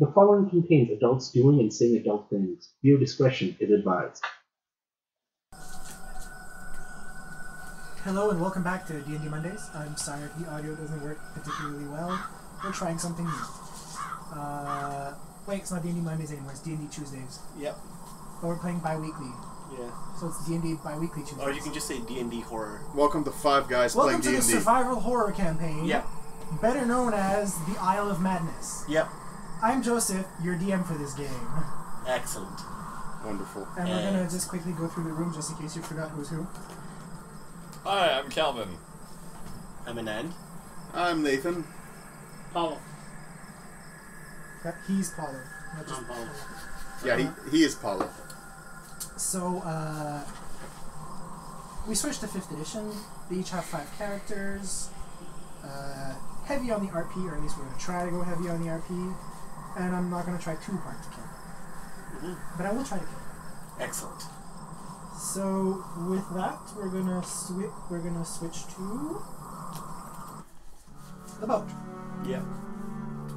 The following contains adults doing and saying adult things. Viewer discretion is advised. Hello and welcome back to D&D Mondays. I'm sorry if the audio doesn't work particularly well. We're trying something new. Wait, it's not D&D Mondays anymore, it's D&D Tuesdays. Yep. But we're playing bi-weekly. Yeah. So it's D&D bi-weekly Tuesdays. Or you can just say D&D horror. Welcome to Five Guys Playing D&D. Welcome to the survival horror campaign. Yep. Better known as the Isle of Madness. Yep. I'm Joseph, your DM for this game. Excellent. Wonderful. And we're going to just quickly go through the room just in case you forgot who's who. Hi, I'm Calvin. I'm Anand. I'm Nathan. Paulo. He's Paulo. Not just Paulo. Yeah, he is Paulo. So, we switched to 5th edition. They each have 5 characters. Heavy on the RP, or at least we're going to try to go heavy on the RP. And I'm not going to try too hard to kill. But I will try to kill. Excellent. So, with that, we're gonna switch to the boat. Yep.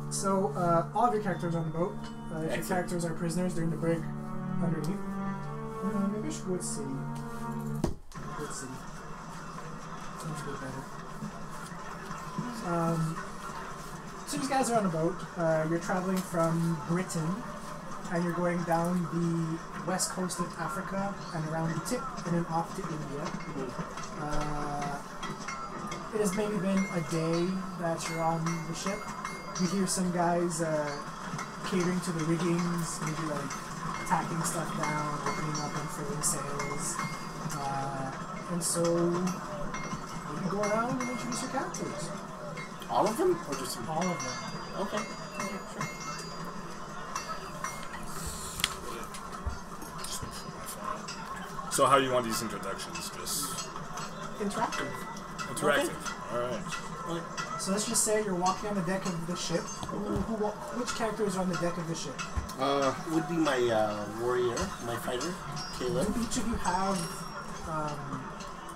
So, all of your characters are on the boat. If your characters are prisoners, they're in the brig underneath. Maybe I should go with city. Go with city. Sounds a bit better. So these guys are on a boat. You're traveling from Britain, and you're going down the west coast of Africa and around the tip, and then off to India. It has maybe been a day that you're on the ship. You hear some guys catering to the riggings, maybe like tacking stuff down, opening up and filling sails. And so you can go around and introduce your characters. All of them? Or just some? All of them. Okay. Okay, sure. So how do you want these introductions? Just Interactive. interactive. Okay. Alright. So let's just say you're walking on the deck of the ship. Which characters are on the deck of the ship? Would be my warrior, my fighter, Caleb. Do each of you have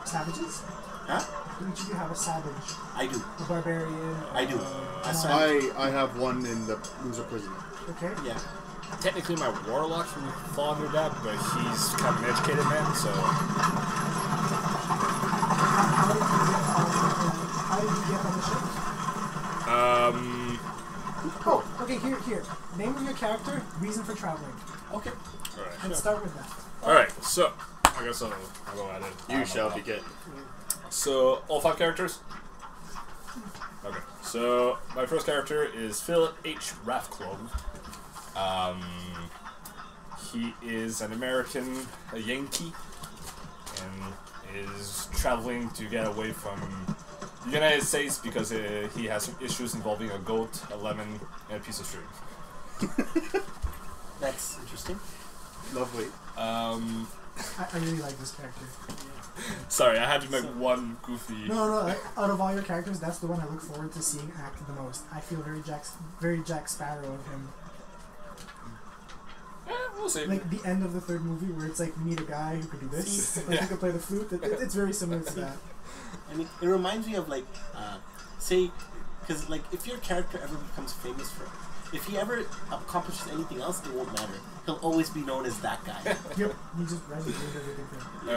savages? Huh? Do each of you have a savage? I do. A barbarian? I do. I have one who's a prisoner. Okay. Yeah. Technically my warlock would fall under that, but he's kind of an educated man, so... How did you get on the ship? Oh, okay, here. Name of your character, reason for traveling. Okay. Alright. And start with that. Alright, so... I guess I'll go at it. You shall begin. So, all 5 characters? Okay. So, my first character is Philip H. Rathclove. He is an American, a Yankee, and is traveling to get away from the United States because he has some issues involving a goat, a lemon, and a piece of string. That's interesting. Lovely. I really like this character. Sorry, I had to make one goofy... No, out of all your characters, that's the one I look forward to seeing act the most. I feel very Jack Sparrow of him. Yeah, we'll see. Like the end of the 3rd movie where it's like, meet a guy who could do this, like who could play the flute. It's very similar to that. I mean, it reminds me of like, say, because like if your character ever becomes famous for, if he ever accomplishes anything else, it won't matter. He'll always be known as that guy. Yep, he just resonated everything for him.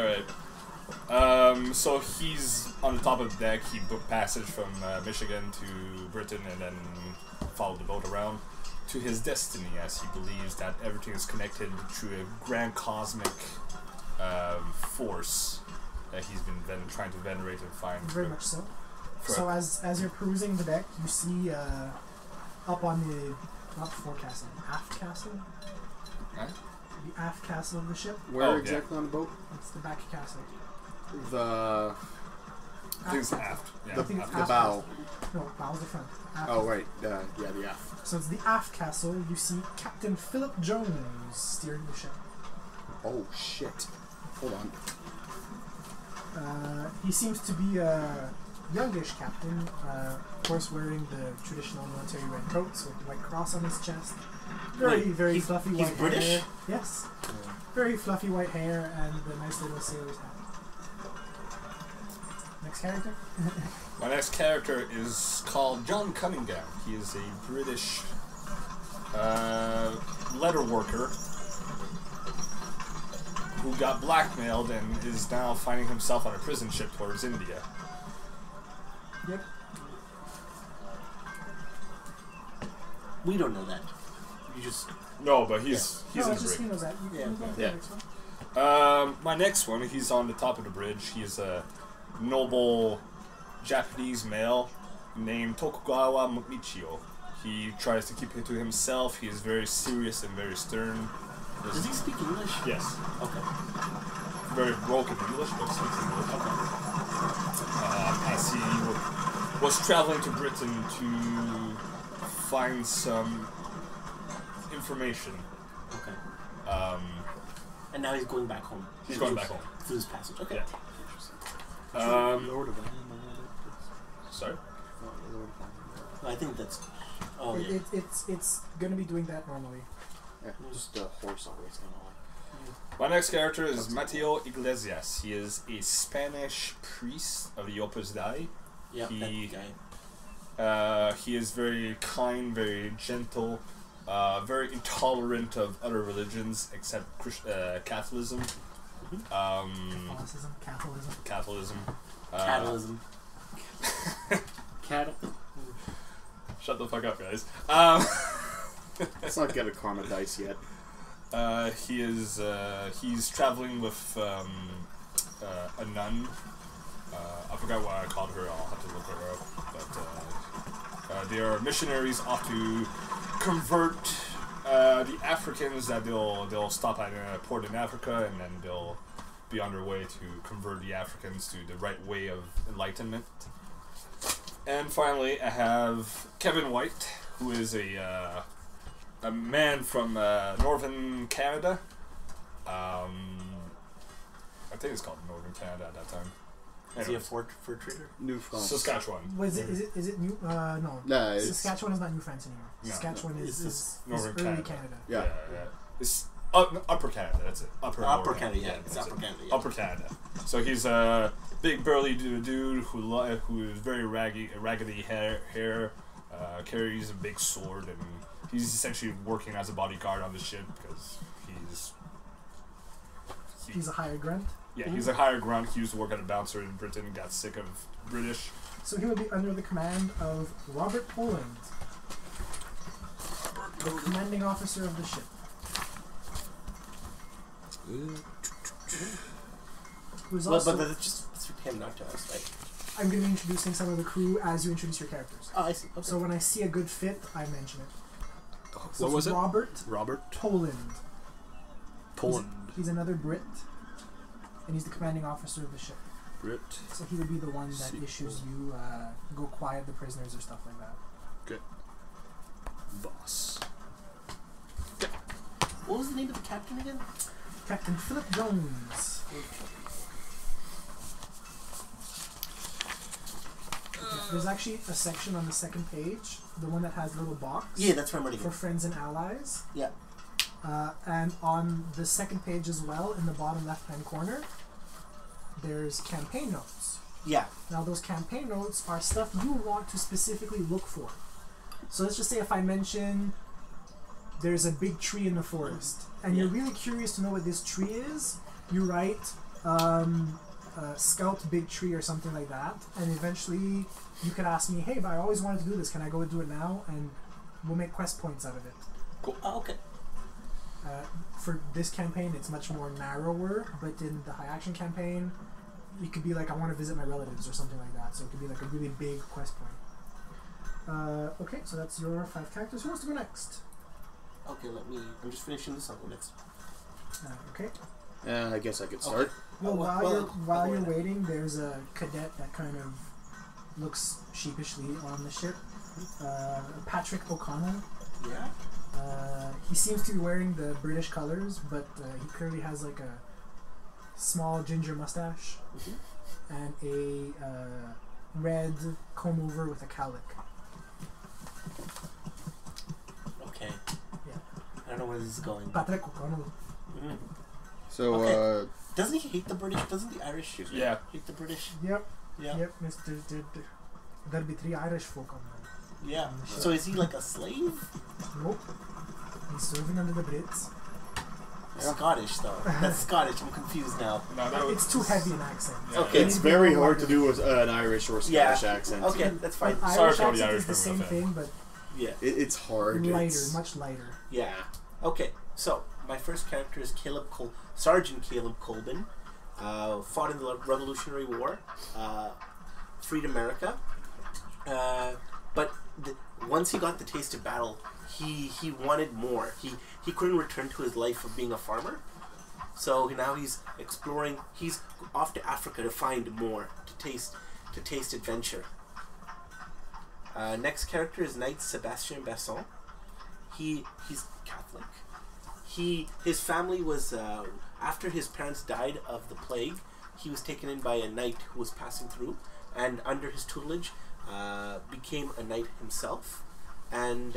Alright. So he's on the top of the deck. He booked passage from Michigan to Britain and then followed the boat around to his destiny, as he believes that everything is connected through a grand cosmic force that he's been trying to venerate and find. Very much so. So as you're perusing the deck, you see up on the, not forecastle, aft castle? Huh? The aft castle of the ship. Where exactly on the boat? It's the back castle. The... I think it's aft. Yeah, the aft. bow. No, bow's the front. Aft. Oh, right. Yeah, the aft. So it's the aft castle. You see Captain Philip Jones steering the ship. Oh, shit. Hold on. He seems to be a youngish captain, of course wearing the traditional military red coats with the white cross on his chest. Very fluffy white British? hair. Yes. Very fluffy white hair and the nice little sailor's hat. Next character? My next character is called John Cunningham. He is a British letter worker who got blackmailed and is now finding himself on a prison ship towards India. Yep. We don't know that. You just... No, but he's No, in it's the just he brig. knows that. You Yeah. can go to the Yeah. next one. My next one, he's on the top of the bridge. He's a noble Japanese male named Tokugawa Michio. He tries to keep it to himself. He is very serious and very stern. Does he speak English? Yes. Okay. Very broken English, but speaks English. As he was traveling to Britain to find some information. Okay. And now he's going back home. He's going back home. Through this passage. Okay. Yeah. Lord of Animal. Sorry? I think that's... Oh, yeah. It's gonna be doing that normally. Yeah, just a horse always going on. My next character is Mateo Iglesias. He is a Spanish priest of the Opus Dei. Yeah, He- that guy. He is very kind, very gentle, very intolerant of other religions except Catholicism. Catholicism, capitalism. Catholicism. Catalysm. Cat. Shut the fuck up, guys. Let's not get a karma dice yet. He's traveling with a nun. I forgot what I called her. I'll have to look her up. But they are missionaries off to convert the Africans. That they'll stop at a port in Africa, and then they'll be on their way to convert the Africans to the right way of enlightenment. And finally, I have Kevin White, who is a man from northern Canada. I think it's called Northern Canada at that time. Is he a Anyways, fur trader? New France. Saskatchewan. Was it? Is it New? No. Nah, it's, Saskatchewan is not New France anymore. No, Saskatchewan no. is It's Northern early Canada. Canada. yeah. It's Upper Canada. That's it. Upper Canada, yeah. It's that's Upper it. Canada, yeah. Upper Canada. So he's a big burly dude who is very raggedy hair, carries a big sword, and he's essentially working as a bodyguard on the ship because He's a hired grunt. he's a higher grunt. He used to work at a bouncer in Britain, got sick of British. So he would be under the command of Robert Poland, the commanding officer of the ship. Who's Well, also, but that's just him, not to us, right? I'm going to be introducing some of the crew as you introduce your characters. Oh, I see. Okay. So when I see a good fit, I mention it. So What was it's it? Robert Robert Poland. Poland. He's another Brit, and he's the commanding officer of the ship. Brit. So he would be the one that Sequel. issues you go quiet the prisoners or stuff like that. Good. Boss. What was the name of the captain again? Captain Philip Jones. There's actually a section on the second page, the one that has a little box Yeah, that's where I'm ready. for friends and allies. Yeah. And on the second page as well, in the bottom left-hand corner, there's campaign notes. Yeah. Now those campaign notes are stuff you want to specifically look for. So let's just say if I mention there's a big tree in the forest, and you're really curious to know what this tree is, you write scout big tree or something like that, and eventually you could ask me, hey, but I always wanted to do this, can I go and do it now? And we'll make quest points out of it. Cool. Oh, okay. For this campaign, it's much more narrower, but in the high action campaign, it could be like, I want to visit my relatives or something like that, so it could be like a really big quest point. Okay, so that's your 5 characters. Who wants to go next? Okay, I'm just finishing this. I'll go next. Okay. I guess I could start. Okay. Well, Well, while well, you're waiting, there's a cadet that kind of looks sheepishly on the ship. Patrick O'Connell. Yeah? He seems to be wearing the British colours, but he clearly has like a small ginger mustache and a red comb over with a cowlick. Okay. Yeah. I don't know where this is going. Patrick O'Connell. Mm. So, Okay. Doesn't he hate the British? Doesn't the Irish Yeah. hate the British? Yep. Yeah. Yep, Mr. There'll be 3 Irish folk on there. Yeah. On the ship. So is he like a slave? Nope. He's serving under the Brits. Scottish though. That's Scottish. I'm confused now. No, that was, It's too heavy an accent. Yeah. Okay. It's very hard to do with an Irish or Scottish accent. Okay, that's fine. An Sorry Irish for all the accent Irish is the same people out there. thing, but Yeah. It's hard. lighter, It's- much lighter. Yeah. Okay. So my first character is Sergeant Caleb Colbin. Fought in the Revolutionary War. Freed America. But once he got the taste of battle, he wanted more. He couldn't return to his life of being a farmer. So now he's exploring. He's off to Africa to find more, to taste adventure. Next character is Knight Sebastien Besson. He's Catholic. His family was after his parents died of the plague. He was taken in by a knight who was passing through, and under his tutelage, became a knight himself, and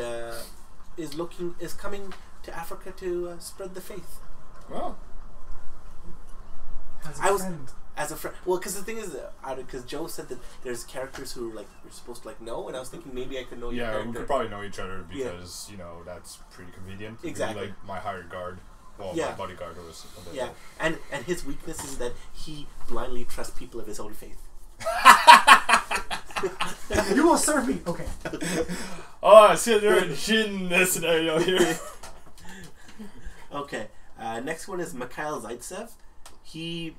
is coming to Africa to spread the faith. well, As a friend. Well, because the thing is, because Joe said that there's characters who like you're supposed to like know, and I was thinking maybe I could know your yeah, character. we could probably know each other Yeah. because that's pretty convenient. Exactly. Maybe, like my hired guard, well, Yeah. my bodyguard was. Yeah, and his weakness is that he blindly trusts people of his own faith. You will serve me. Okay. Oh, I see you're a Jin scenario here. Okay, next one is Mikhail Zaitsev. He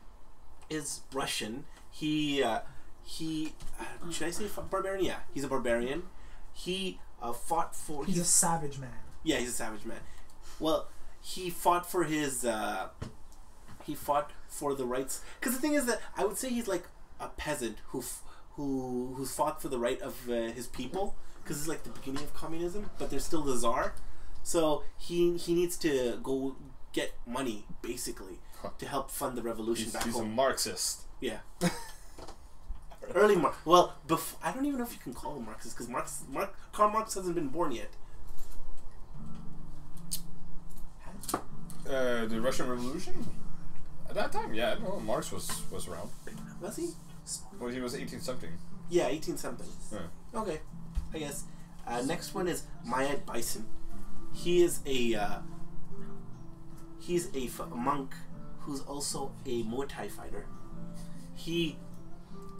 is Russian. He should I say barbarian? Yeah, he's a barbarian. He fought for. He's a savage man. Yeah, he's a savage man. Well, he fought for his. He fought for the rights. Because the thing is that I would say he's like a peasant who's fought for the right of his people. Because it's like the beginning of communism, but there's still the czar. So he needs to go get money basically to help fund the revolution back He's a home. Marxist. Yeah. Early Marx. Well, I don't even know if you can call him Marxist because Karl Marx hasn't been born yet. The Russian Revolution? At that time, yeah, no, Marx was around. Was he? Well, he was 18 something. Yeah, 18 something. Yeah. Okay, I guess. Next one is Mayad Bison. He is a monk who's also a Muay Thai fighter.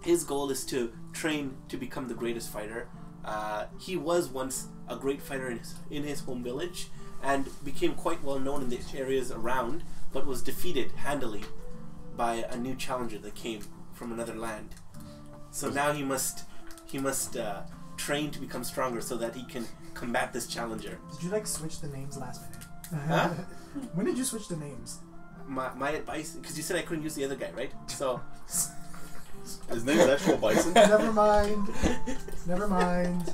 His goal is to train to become the greatest fighter. He was once a great fighter in his home village and became quite well known in the areas around, but was defeated handily by a new challenger that came from another land. So now he must train to become stronger so that he can combat this challenger. Did you like switch the names last minute? Huh? When did you switch the names? My advice, because you said I couldn't use the other guy, right? So His name is actual Bison. Never mind. Never mind.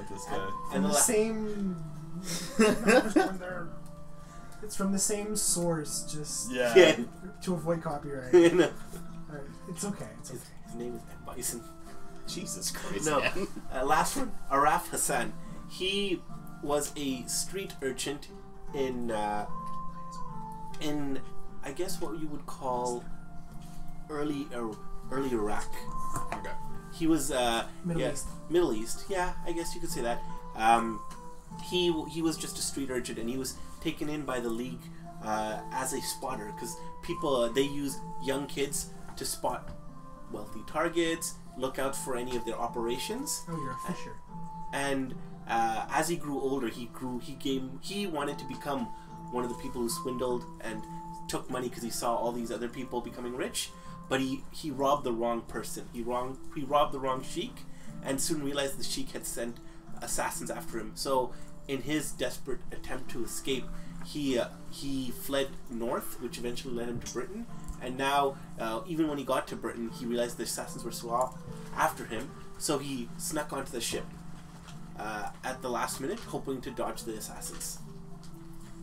This guy. From the same. It's from the same source, just Yeah. yeah. to avoid copyright. No. Alright, it's okay. It's okay. His name is Ed Bison. Jesus Christ, No. man. Last one, Araf Hassan. He was a street urchin in I guess what you would call early Iraq. Okay. He was Middle East. Middle East. Yeah, I guess you could say that. He was just a street urchin, and he was taken in by the league as a spotter because people they use young kids to spot wealthy targets, look out for any of their operations. Oh, you're a fisher. And as he grew older, he wanted to become one of the people who swindled and took money because he saw all these other people becoming rich. But he robbed the wrong person. He robbed the wrong sheik, and soon realized the sheik had sent assassins after him. So in his desperate attempt to escape, he fled north, which eventually led him to Britain. And now, even when he got to Britain, he realized the assassins were still after him. So he snuck onto the ship at the last minute, hoping to dodge the assassins.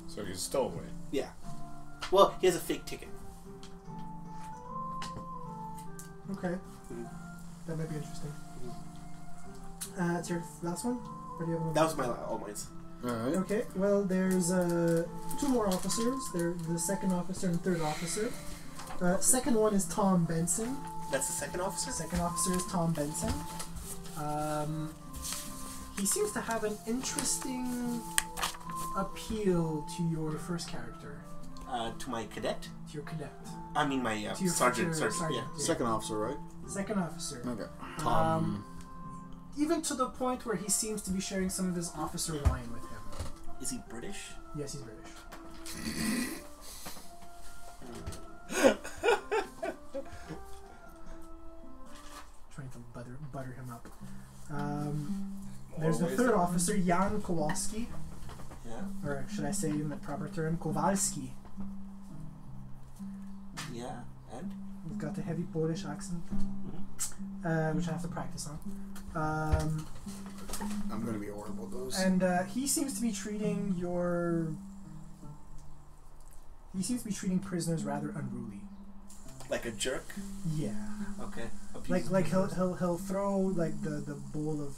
So he's stowaway. Yeah. Well, he has a fake ticket. Okay. That might be interesting. It's your last one? Or do you have That was all mine. Alright. Okay, well, there's two more officers. They're the second officer and third officer. Second one is Tom Benson. That's the second officer? Second officer is Tom Benson. He he seems to have an interesting appeal to your first character, To my cadet? to your cadet, I mean, my to your sergeant. future Sergeant. Yeah. Second officer, right? second officer. Okay. Even to the point where he seems to be sharing some of his officer wine with him. Is he British? Yes, he's British. Trying to butter him up. There's the Always third there. officer, Jan Kowalski, Yeah. or should I say in the proper term, Kowalski. Yeah. And? He's got a heavy Polish accent, which I have to practice on. I'm gonna be horrible at those. And he seems to be treating prisoners rather unruly. Like a jerk? Yeah. Okay. Like he'll throw like the bowl of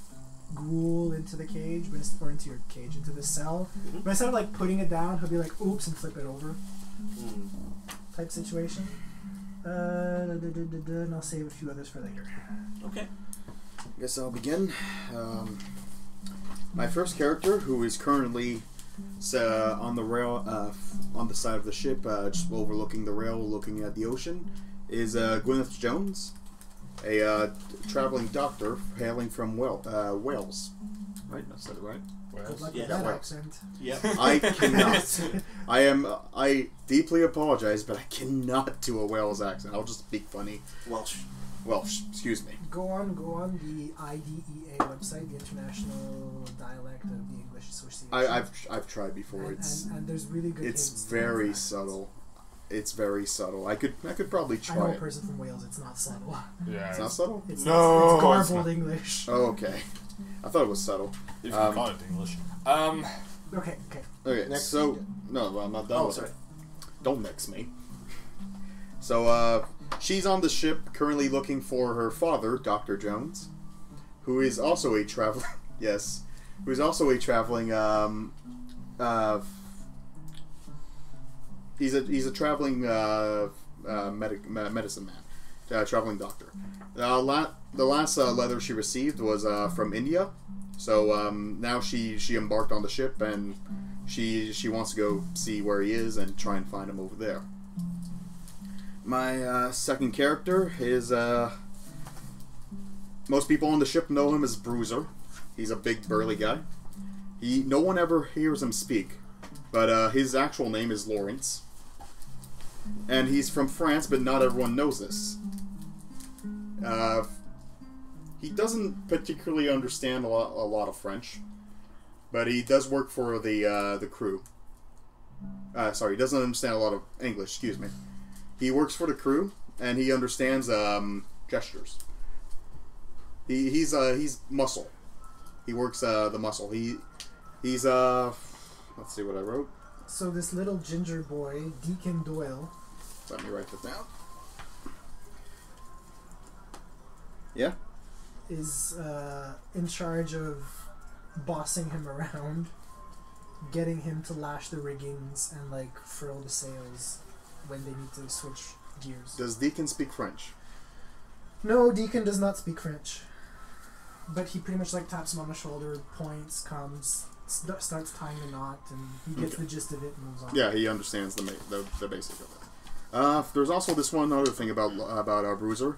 gruel into the cage, or into your cage, into the cell. But instead of like putting it down, he'll be like, "Oops," and flip it over, type situation. And I'll save a few others for later. Okay. Guess I'll begin. My first character, who is currently on the rail, on the side of the ship, just overlooking the rail, looking at the ocean, is Gwyneth Jones, a traveling doctor hailing from Wales. Right? I said it right. Good luck Yeah, with that well. accent. Yep. I cannot. I deeply apologize, but I cannot do a Wales accent. I'll just speak funny. Welsh, excuse me. Go on the IDEA website, the International Dialect of the English Association. I've tried before. And there's really good. It's hints to very that. subtle. It's very subtle. I could probably I try know a it. person from Wales. It's not subtle. Yeah. It's not subtle? It's No, it's garbled it's not. English. Oh, okay. I thought it was subtle. If you call it English. Okay. Okay, Next. so no, I'm not done. Oh, with sorry. it. Don't next me. So she's on the ship, currently looking for her father, Dr. Jones, who is also a traveling. Yes, who is also a traveling. He's a traveling medicine man, traveling doctor. The last letter she received was from India, so now she embarked on the ship and she wants to go see where he is and try and find him over there. My second character is most people on the ship know him as Bruiser. He's a big burly guy. No one ever hears him speak, but his actual name is Lawrence. And he's from France, but not everyone knows this. He doesn't particularly understand a lot of French, but he does work for the crew. Sorry, he doesn't understand a lot of English. Excuse me. He works for the crew, and he understands gestures. He's muscle. He works the muscle. He's let's see what I wrote. So this little ginger boy, Deacon Doyle. Let me write that down. Yeah. Is in charge of bossing him around, getting him to lash the riggings and like furl the sails when they need to switch gears. Does Deacon speak French? No, Deacon does not speak French, but he pretty much like taps him on the shoulder, points, comes, starts tying the knot, and he gets the gist of it and moves on. Yeah, he understands the basic of it. There's also this one other thing about our Bruiser.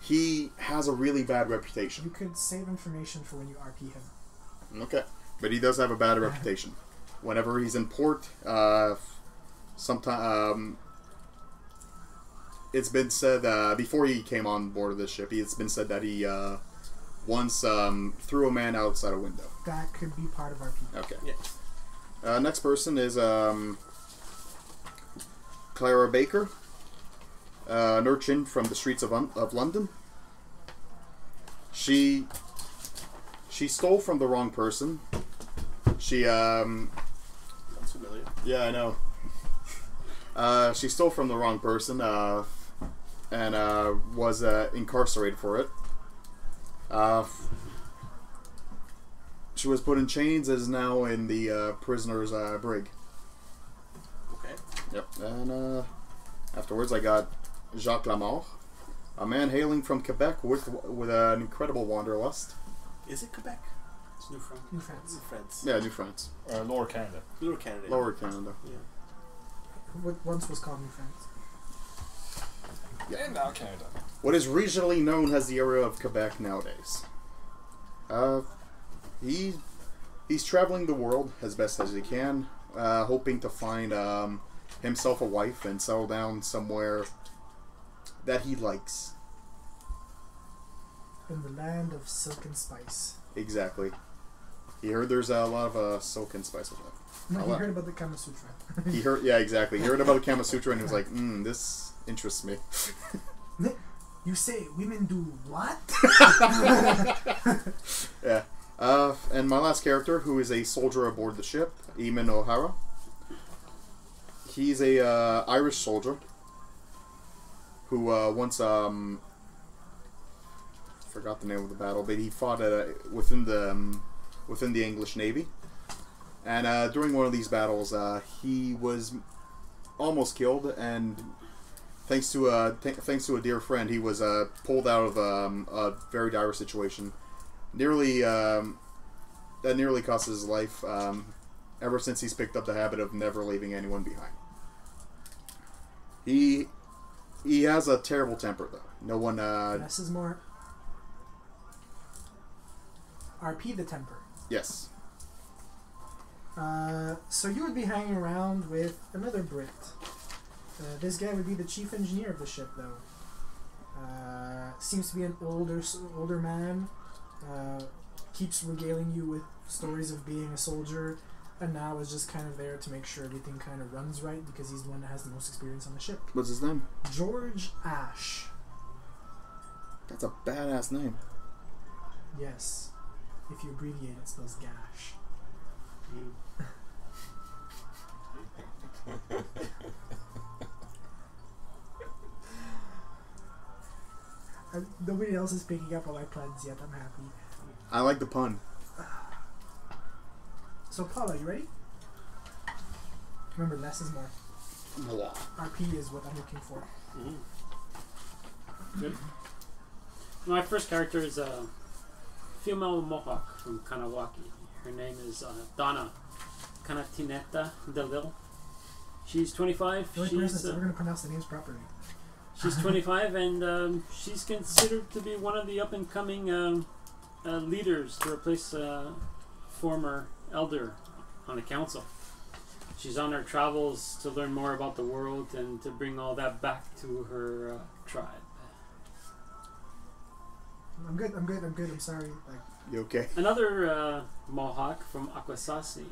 He has a really bad reputation. You could save information for when you RP him. Okay, but he does have a bad reputation. Whenever he's in port, it's been said before he came on board of this ship, it's been said that he once threw a man outside a window. That could be part of RP. Okay. Yeah. Next person is Clara Baker, an urchin from the streets of London. She stole from the wrong person. She That's familiar. yeah, I know. She stole from the wrong person and was incarcerated for it. She was put in chains and is now in the prisoner's brig. Okay. Yep. And afterwards, I got Jacques Lamarre, a man hailing from Quebec with an incredible wanderlust. Is it Quebec? It's New France. New France. France. Yeah, New France. Lower Canada. Lower Canada. Lower Canada. Yeah. What once was called New France. And now Canada. What is regionally known as the area of Quebec nowadays. He's traveling the world as best as he can, hoping to find himself a wife and settle down somewhere that he likes. In the land of silk and spice. Exactly. He heard there's a lot of silk and spice with that. No, A he lot. heard about the Kama Sutra. He heard, yeah, exactly. He heard about the Kama Sutra and he was like, this interests me. You say women do what? Yeah. And my last character, who is a soldier aboard the ship, Eamon O'Hara. He's a Irish soldier who once forgot the name of the battle, but he fought within the English Navy. And during one of these battles, he was almost killed, and thanks to a dear friend, he was pulled out of a very dire situation. That nearly cost his life. Ever since he's picked up the habit of never leaving anyone behind. He has a terrible temper, though. No one. Less is more. RP the temper. Yes. So you would be hanging around with another Brit. This guy would be the chief engineer of the ship, though. Seems to be an older man. Keeps regaling you with stories of being a soldier, and now is just kind of there to make sure everything kind of runs right because he's the one that has the most experience on the ship. What's his name? George Ash. That's a badass name. Yes. If you abbreviate, it spells gash. Nobody else is picking up on my puns yet. I'm happy. I like the pun. So, Paula, you ready? Remember, less is more. Blah. RP is what I'm looking for. Good. My first character is a female Mohawk from Kanawaki. Her name is Donna Kanatineta Delil. She's 25. The only person that's ever going to pronounce the names properly. She's 25, and she's considered to be one of the up-and-coming leaders to replace a former elder on the council. She's on her travels to learn more about the world and to bring all that back to her tribe. I'm good. I'm sorry. You okay? Another Mohawk from Akwesasne,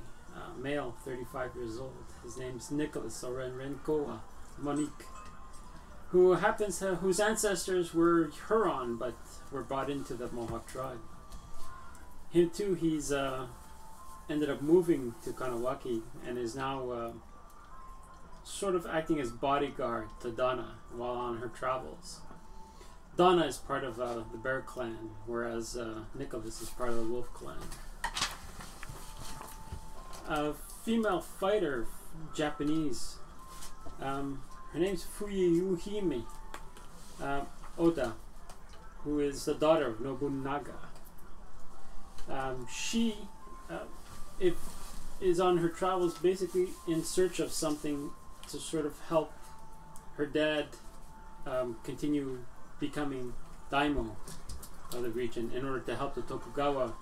male, 35 years old. His name's Nicholas Orenrenkoa Monique, whose ancestors were Huron but were brought into the Mohawk tribe. Him too, he's ended up moving to Kanawaki and is now sort of acting as bodyguard to Donna while on her travels. Donna is part of the Bear Clan, whereas Nicholas is part of the Wolf Clan. A female fighter, Japanese. Her name's Fuyuhime Oda, who is the daughter of Nobunaga. She is on her travels basically in search of something to sort of help her dad continue becoming daimyo of the region in order to help the Tokugawa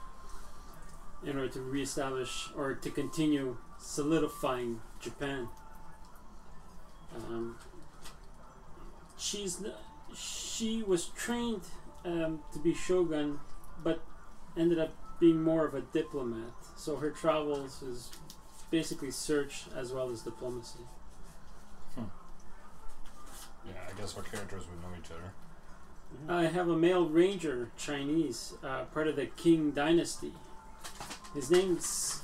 in order to reestablish or to continue solidifying Japan. She was trained to be shogun, but ended up being more of a diplomat. So her travels is basically search as well as diplomacy. Yeah, I guess our characters would know each other. I have a male ranger, Chinese, part of the Qing dynasty. His name's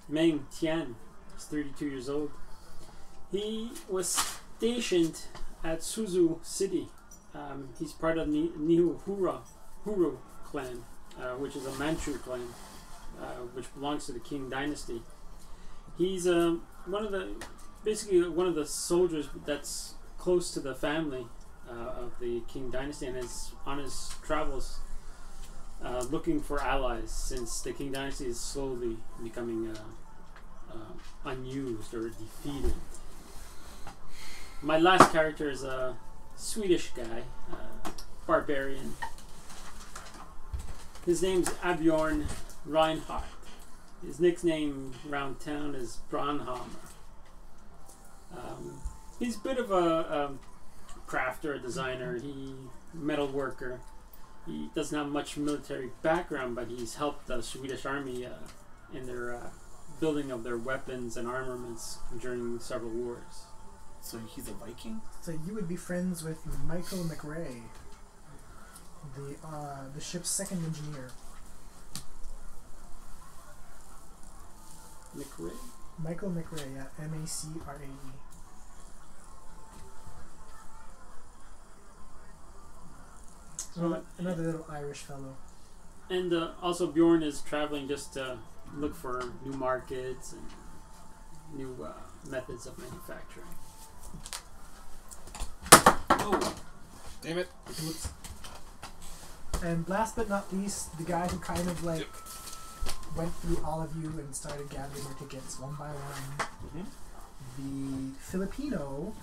Meng Tian. He's 32 years old. He was stationed at Suzu City. He's part of the Huru clan, which is a Manchu clan, which belongs to the Qing dynasty. He's one of the soldiers that's close to the family of the Qing dynasty, and is on his travels looking for allies since the King Dynasty is slowly becoming unused or defeated. My last character is a Swedish guy, barbarian. His name's Abjorn Reinhardt. His nickname around town is Brandhammer. He's a bit of a crafter, a designer, metal worker. He doesn't have much military background, but he's helped the Swedish army in their building of their weapons and armaments during several wars. So he's a Viking? So you would be friends with Michael McRae, the ship's second engineer. McRae? Michael McRae, yeah, M-A-C-R-A-E. Another little Irish fellow. And also Bjorn is traveling just to look for new markets and new methods of manufacturing. Oh, damn it! Oops. And last but not least, the guy who kind of like went through all of you and started gathering your tickets one by one. Mm-hmm. The Filipino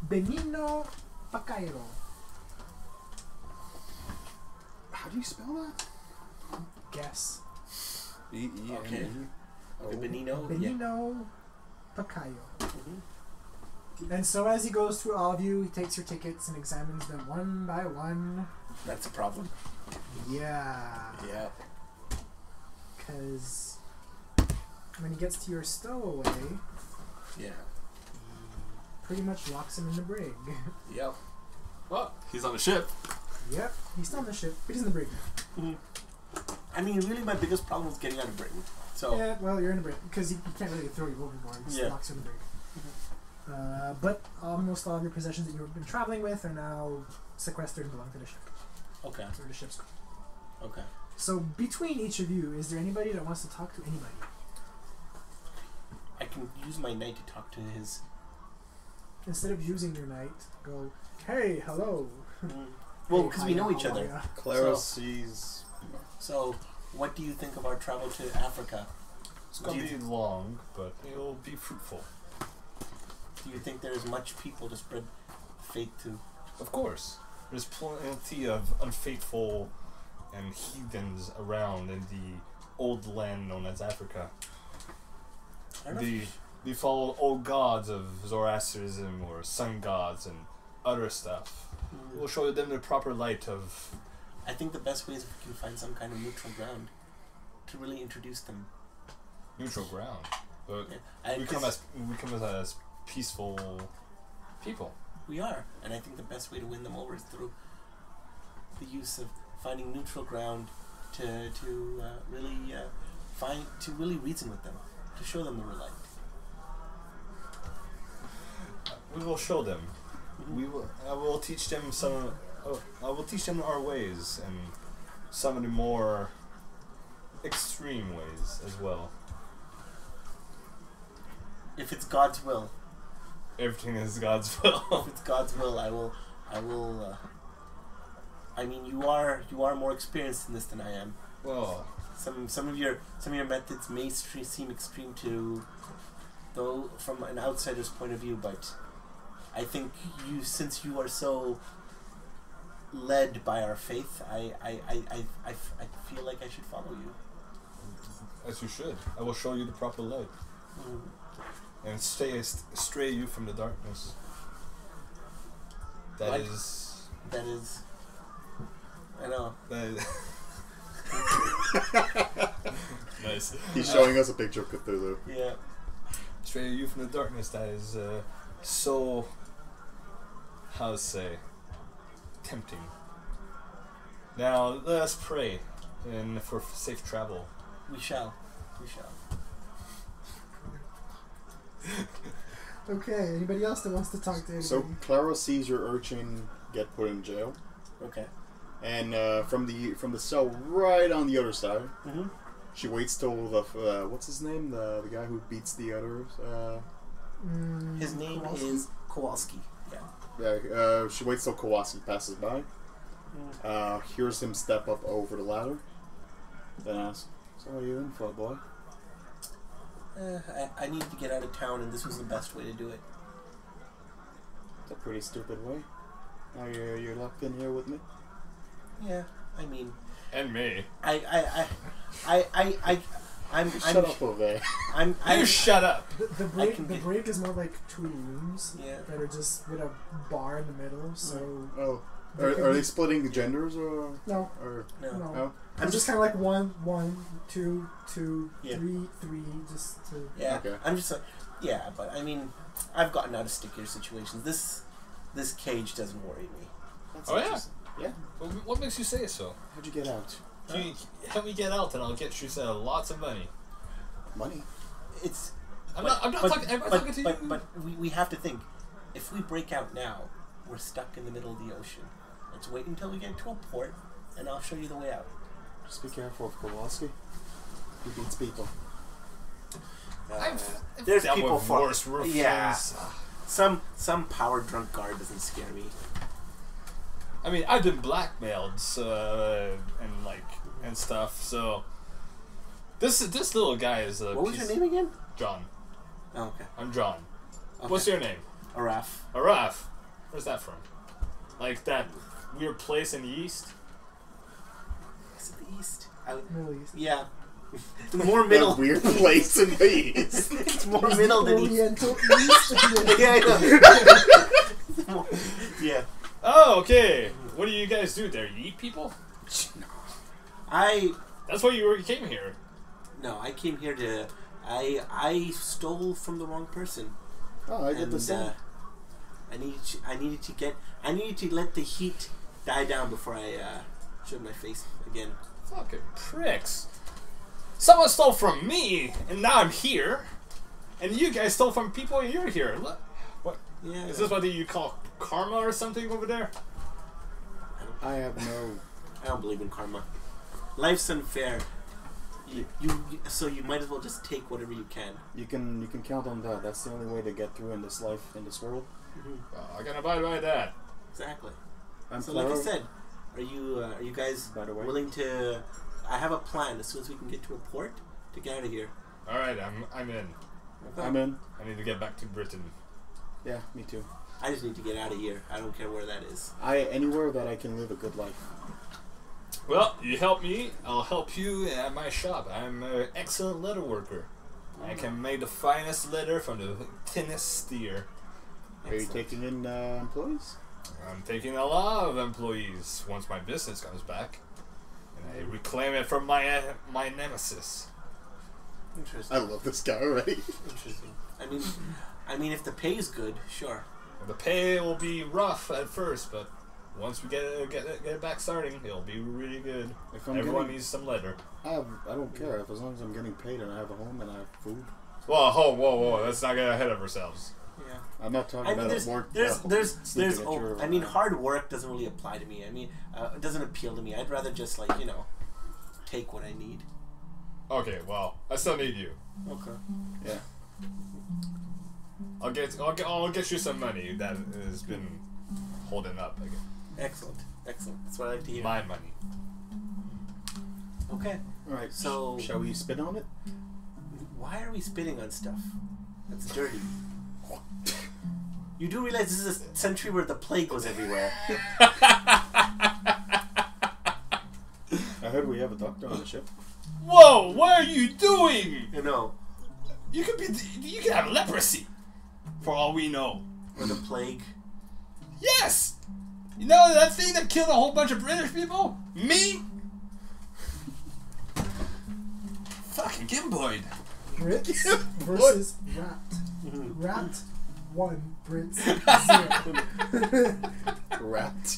Benigno Pacairo. How do you spell that? Guess. B-E-N-E. Okay. Okay, Benino. Benigno Pacayo. Mm-hmm. And so as he goes through all of you, he takes your tickets and examines them one by one. That's a problem. Yeah. Yeah. Because when he gets to your stowaway, Yeah. pretty much locks him in the brig. Yep. Well, he's on a ship. Yep, he's still on the ship, but he's in the brig. Mm-hmm. I mean, really, my biggest problem was getting out of Britain. So. Yeah, well, you're in the brig, because you can't really throw you overboard. He just locks you in the brig. But almost all of your possessions that you've been traveling with are now sequestered and belong to the ship. Okay. Or the ship's crew. Okay. So between each of you, is there anybody that wants to talk to anybody? I can use my knight to talk to his. Instead of using your knight, go, hey, hello. Well, Hey, because we know how each are other. ya? Clara So- sees... So, what do you think of our travel to Africa? It's What gonna do you be long, but it'll be fruitful. Do you think there's much people to spread faith to? Of course, there's plenty of unfaithful and heathens around in the old land known as Africa. I don't know. if They follow old gods of Zoroastrianism or sun gods and other stuff. Mm. We'll show them the proper light of. I think the best way is if we can find some kind of neutral ground to really introduce them. Neutral ground, but Yeah. we come as peaceful people. We are, and I think the best way to win them over is through the use of finding neutral ground to really reason with them, to show them the real light. We will show them. Mm-hmm. I will teach them some. I will teach them our ways and some of the more extreme ways as well. If it's God's will, Everything is God's will. if it's God's will, I will. I mean, you are more experienced in this than I am. Well, Some of your methods may seem extreme to, though, from an outsider's point of view, but I think since you are so led by our faith, I feel like I should follow you. as you should. I will show you the proper light and stray you from the darkness. That What? is. That is, I know. That is nice. He's showing us a picture of Cthulhu. Yeah. Stray you from the darkness. That is so. How to say? Tempting. Now let us pray, and for safe travel. We shall. We shall. Okay, anybody else that wants to talk to anybody? So Clara sees your urchin get put in jail, Okay. and from the cell right on the other side, Mm-hmm. she waits till the what's his name, the guy who beats the others. His name Kowalski? is Kowalski. Yeah. She waits till Kowalski passes by, Hears him step up over the ladder. Then asks, "So what are you in for, boy?" I needed to get out of town, and this was the best way to do it. It's a pretty stupid way. Now you're locked in here with me. Yeah, I mean, And me. I'm Shut up over there. You shut up. The I can break get- break is more like 2 rooms Yeah. that are just with a bar in the middle. So Oh, are they splitting the genders or no, or no. no. no? I'm just kind of like 1, 1, 2, 2, Yeah. 3, 3, just to. Yeah, Okay. I'm just like, yeah, but I mean, I've gotten out of stickier situations. This cage doesn't worry me. That's Oh, yeah? interesting. Yeah. What makes you say so? How'd you get out? You help me get out, and I'll get you lots of money. Money. It's I'm not talking. I'm not talking to you. but we have to think. If we break out now, we're stuck in the middle of the ocean. Let's wait until we get to a port, and I'll show you the way out. Just be careful of Kowalski. He beats people. I've There's dealt people with for worse ruffians. yeah. Some power drunk guard doesn't scare me. I mean, I've been blackmailed, and stuff. So this little guy is a. What was your name again? John. Oh, okay. I'm John. Okay. What's your name? Araf. Araf. Where's that from? Like that weird place in the east? Is it the east? Middle East. Yeah. More middle. That weird place in the east. It's more middle than east. Oriental East. Yeah, I know. Yeah. Oh, okay. What do you guys do there? You eat people? That's why you came here. No, I came here to. I stole from the wrong person. Oh, I did the same. I needed to let the heat die down before I showed my face again. Fucking pricks. Someone stole from me, and now I'm here. And you guys stole from people, and you're here. Look. What? Yeah. Is this what you call karma or something over there? I have no. I don't believe in karma. Life's unfair. So you might as well just take whatever you can. You can count on that. That's the only way to get through in this life, in this world. I can abide by that. Exactly. I'm So Claro. like I said, are you guys By the way. willing to? I have a plan. As soon as we can get to a port, to get out of here. All right, I'm in. Okay. I'm in. I need to get back to Britain. Yeah, me too. I just need to get out of here. I don't care where that is. Anywhere that I can live a good life. Well, you help me, I'll help you at my shop. I'm an excellent leather worker. I can make the finest leather from the thinnest steer. Are you Excellent. taking in employees? I'm taking a lot of employees once my business comes back, and I reclaim it from my nemesis. Interesting. I love this guy already. Interesting. I mean, if the pay is good, sure. The pay will be rough at first, but once we get it back starting, it'll be really good. If I'm Everyone getting- needs some leather. I don't care as long as I'm getting paid and I have a home and I have food. Whoa, whoa! Let's not get ahead of ourselves. Yeah. I'm not talking I mean, about work. there's sleeping at your, I mean, hard work doesn't really apply to me. I mean, it doesn't appeal to me. I'd rather just take what I need. Okay, well, I still need you. Okay. Yeah. I'll get you some money that has been holding up. Again. Excellent. That's what I like to hear. My money. Okay. All right. So- shall we spit on it? Why are we spitting on stuff? That's dirty. You do realize this is a century where the plague was everywhere. I heard we have a doctor on the ship. Whoa! What are you doing? You know, You could have leprosy, for all we know. or the plague. Yes. You know that thing that killed a whole bunch of British people? Me? Fucking Gimboid. Brits versus Rat. Rat 1, Brits 0. Rat.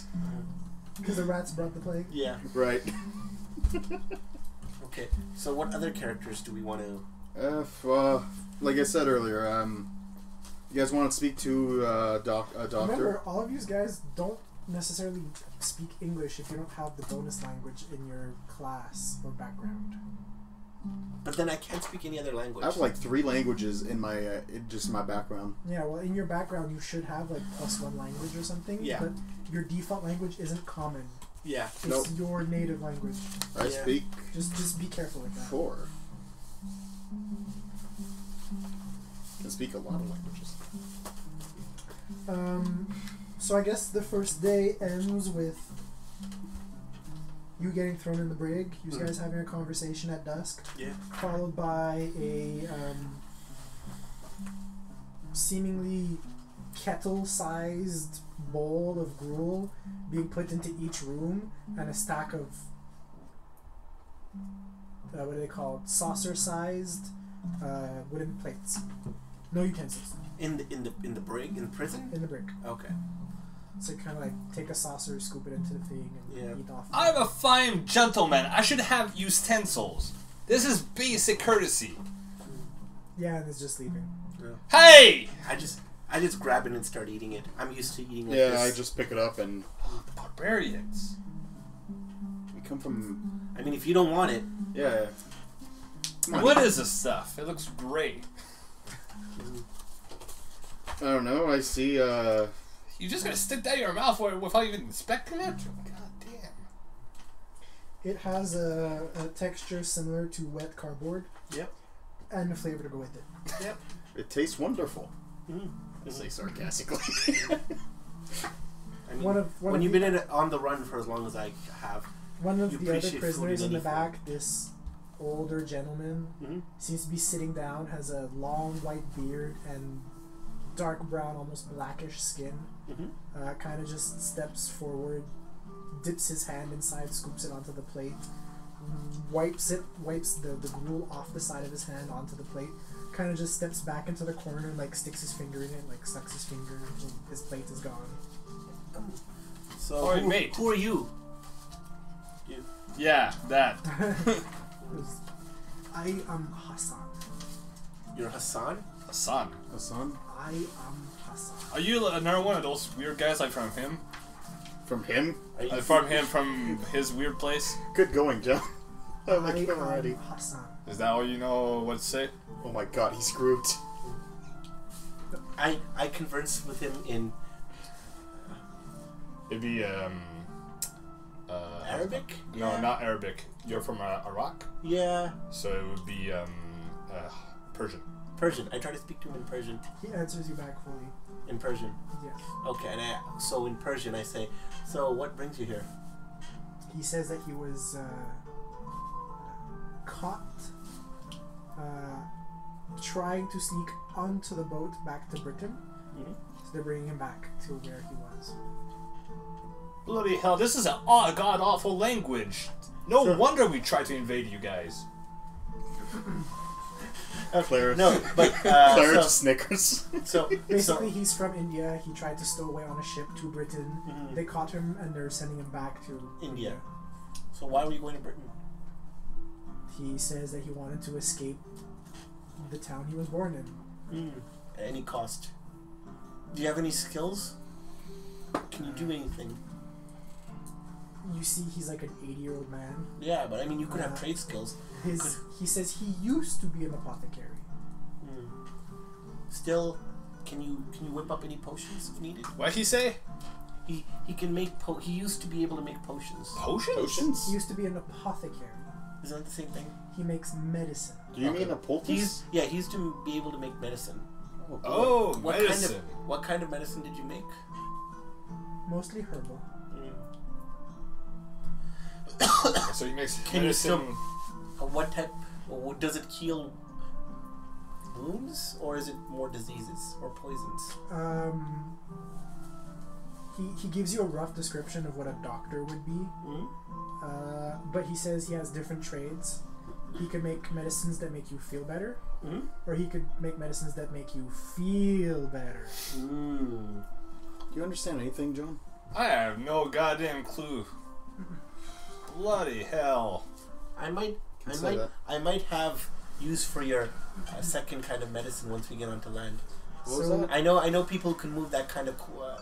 Because the rats brought the plague. Yeah. Right. Okay. So what other characters do we want to? Like I said earlier, you guys want to speak to a doctor? Remember, all of you guys don't necessarily speak English if you don't have the bonus language in your class or background. But then I can't speak any other language. I have like 3 languages in my just my background. Yeah, well, in your background, you should have like +1 language or something. Yeah. But your default language isn't common Yeah. It's Nope. your native language. I Yeah. speak Just be careful with that. 4. Can speak a lot of languages. So I guess the first day ends with you getting thrown in the brig, you guys having a conversation at dusk, Yeah. followed by a seemingly kettle-sized bowl of gruel being put into each room, and a stack of what do they call it? Saucer-sized wooden plates. No utensils In the brig, in prison. in the brig. Okay. So kind of like take a saucer, scoop it into the thing, and Yeah. eat off. I'm a fine gentleman. I should have utensils. This is basic courtesy. Yeah, and it's just leaving. Hey! I just grab it and start eating it. I'm used to eating like Yeah, this. I just pick it up and Barbarians. we come from. I mean, if you don't want it, Yeah. What is this stuff? It looks great. I don't know. I see. You just gonna stick that in your mouth without even inspecting it? God damn. It has a texture similar to wet cardboard. Yep. And a flavor to go with it. Yep. It tastes wonderful. Mm. I say sarcastically. I mean, One when of you've the- been on the run for as long as I have, One of You the other appreciate prisoners food in in the any back, this older gentleman, seems to be sitting down, has a long white beard and dark brown, almost blackish skin. Kind of just steps forward, dips his hand inside, scoops it onto the plate, wipes the gruel off the side of his hand onto the plate, kind of just steps back into the corner, like sticks his finger in it, like sucks his finger, and his plate is gone. so Alright, mate. who are you? Yeah, that. I am Hassan. You're Hassan? Hassan. Hassan? I am Hassan. Are you another one of those weird guys like from him? From him? Are you From his weird place? Good going, John. I like I him am already. Hassan. Is that all you know what to say? Oh my god, he's grouped. I converse with him in It'd be Arabic? No, Yeah. not Arabic. You're from Iraq, Yeah. so it would be Persian. Persian. I try to speak to him in Persian. He answers you back fully. In Persian. Yes. Okay, and so in Persian I say, so what brings you here? He says that he was caught trying to sneak onto the boat back to Britain. Mhm. So they're bringing him back to where he was. Bloody hell, this is a god awful language. No So- wonder we tried to invade you guys. Claire. No, but Claire so, just snickers. so Basically, he's from India. He tried to stow away on a ship to Britain. Mhm. They caught him and they're sending him back to India. So why were you going to Britain? He says that he wanted to escape the town he was born in. At any cost. Do you have any skills? Can you do anything? You see, he's like an 80-year-old man. Yeah, but I mean, you could have trade skills. He says he used to be an apothecary. Still, can you whip up any potions if needed? What'd he say? He can make he used to be able to make potions. Potions? He Potions? used to be an apothecary. Isn't that the same thing? He makes medicine. Do you mean a poultice? He used to be able to make medicine. Oh, What medicine. what kind of medicine did you make? Mostly herbal. So he makes Can you medicine. What type? Does it heal wounds, or is it more diseases or poisons? He gives you a rough description of what a doctor would be, but he says he has different trades. He could make medicines that make you feel better, or he could make medicines that make you feel better. Do you understand anything, John? I have no goddamn clue. Bloody hell. I might say that. have use for your second kind of medicine once we get onto land. What was So- that? I know people can move that kind of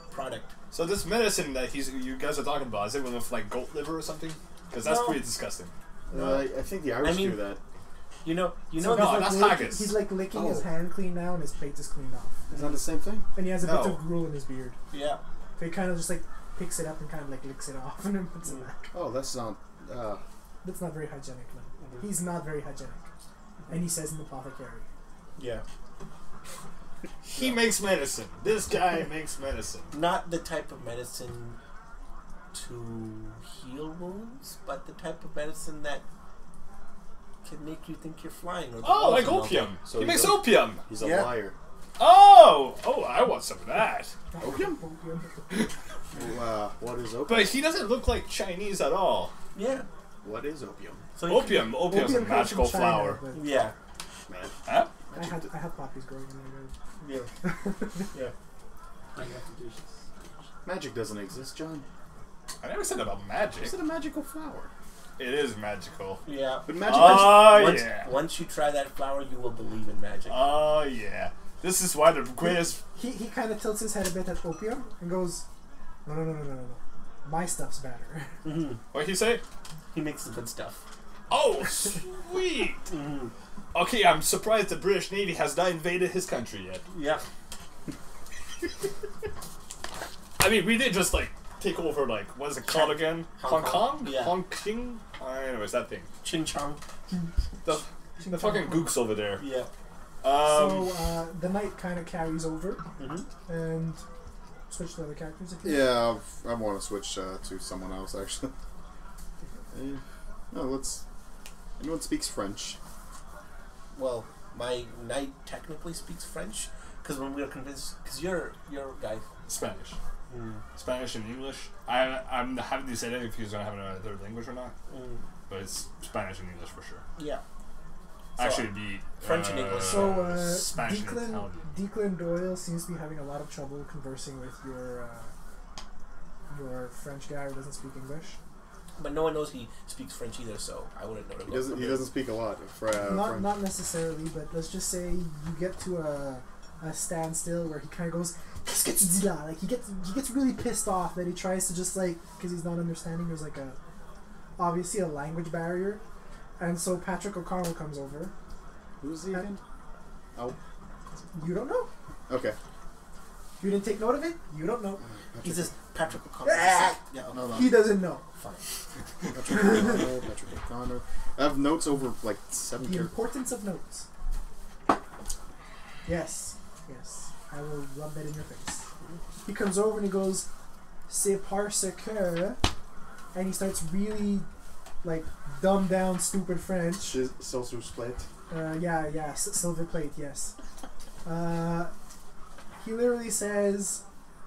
product. So this medicine that you guys are talking about, is it with like goat liver or something? Because that's No. pretty disgusting. I think the Irish I mean- do that. You know. So no, he's that's like haggis. He's like licking his Oh. hand clean now, and his plate is cleaned off. Is that the same thing? And he has a No. bit of gruel in his beard. Yeah. So he kind of just like picks it up and kind of like licks it off and then puts it back. Oh, that's not. That's not very hygienic, no. He's not very hygienic. And he says in the apothecary. Yeah. He makes medicine. This guy makes medicine. Not the type of medicine to heal wounds, but the type of medicine that can make you think you're flying. Or the Oh, walls like are melting. opium. So He he's makes a- opium. He's a Yeah. liar. Oh, I want some of that. Opium? What is opium? But he doesn't look like Chinese at all. Yeah. What is opium? So you Opium's a Opium comes magical from China, flower. but Can, yeah. Man. Huh? I had poppies growing in my room. Yeah. Yeah. I got the dishes. Magic doesn't exist, John. I never said about magic. Is it a magical flower? It is magical. Yeah. But magic Oh, once, yeah. once you try that flower, you will believe in magic. Oh, yeah. This is why the greatest... He kind of tilts his head a bit at opium and goes, no. My stuff's better. Mm-hmm. What'd he say? He makes the good stuff. Oh, sweet! Mm-hmm. Okay, I'm surprised the British Navy has not invaded his country yet. Yeah. I mean, we did just, like, take over, like, what is it called again? Hong Hong Kong? Kong? Yeah. Hong Kong? Anyways, that thing. Ching chong. The fucking gooks over there. Yeah. So the night kind of carries over Mm-hmm. and switch to other characters if you Yeah, I want to switch to someone else actually. No, let's. Anyone speaks French? Well, my knight technically speaks French because when we were convinced, because you're a guy. Spanish. Mm. Spanish and English. I'm having to say that if he's going to have another language or not. Mm. But it's Spanish and English for sure. Yeah. Actually, it'd be French and English. So Spanish and Italian. Declan Doyle seems to be having a lot of trouble conversing with your French guy who doesn't speak English. But no one knows he speaks French either, so I wouldn't know. He doesn't speak a lot. French. Not necessarily, but let's just say you get to a standstill where he kind of goes, "Qu'est-ce que tu dis là?" Like he gets really pissed off that he tries to just like, because he's not understanding. There's like obviously a language barrier, and so Patrick O'Connell comes over. Who's he again? Oh, You don't know. okay. You didn't take note of it. You don't know. He says Patrick O'Connor. Ah! Yeah. No. He doesn't know. Fine. Patrick O'Connor. I have notes over like 7 The characters. importance of notes. Yes. I will rub that in your face. He comes over and he goes, "C'est parce que," and he starts really like dumbed down, stupid French. Social split. Silver plate, yes. He literally says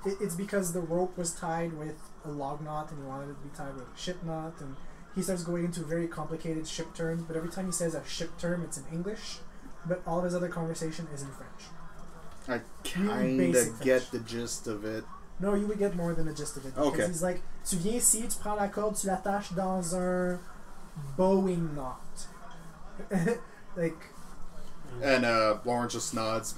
it's because the rope was tied with a log knot and he wanted it to be tied with a ship knot, and he starts going into very complicated ship terms, but every time he says a ship term it's in English, but all of his other conversation is in French. I Really kinda basic get French. the gist of it. No, you would get more than a gist of it. Because Okay. he's like, tu viens ici, tu prends la corde, tu l'attaches dans un Boeing knot. Like, And Lawrence just nods,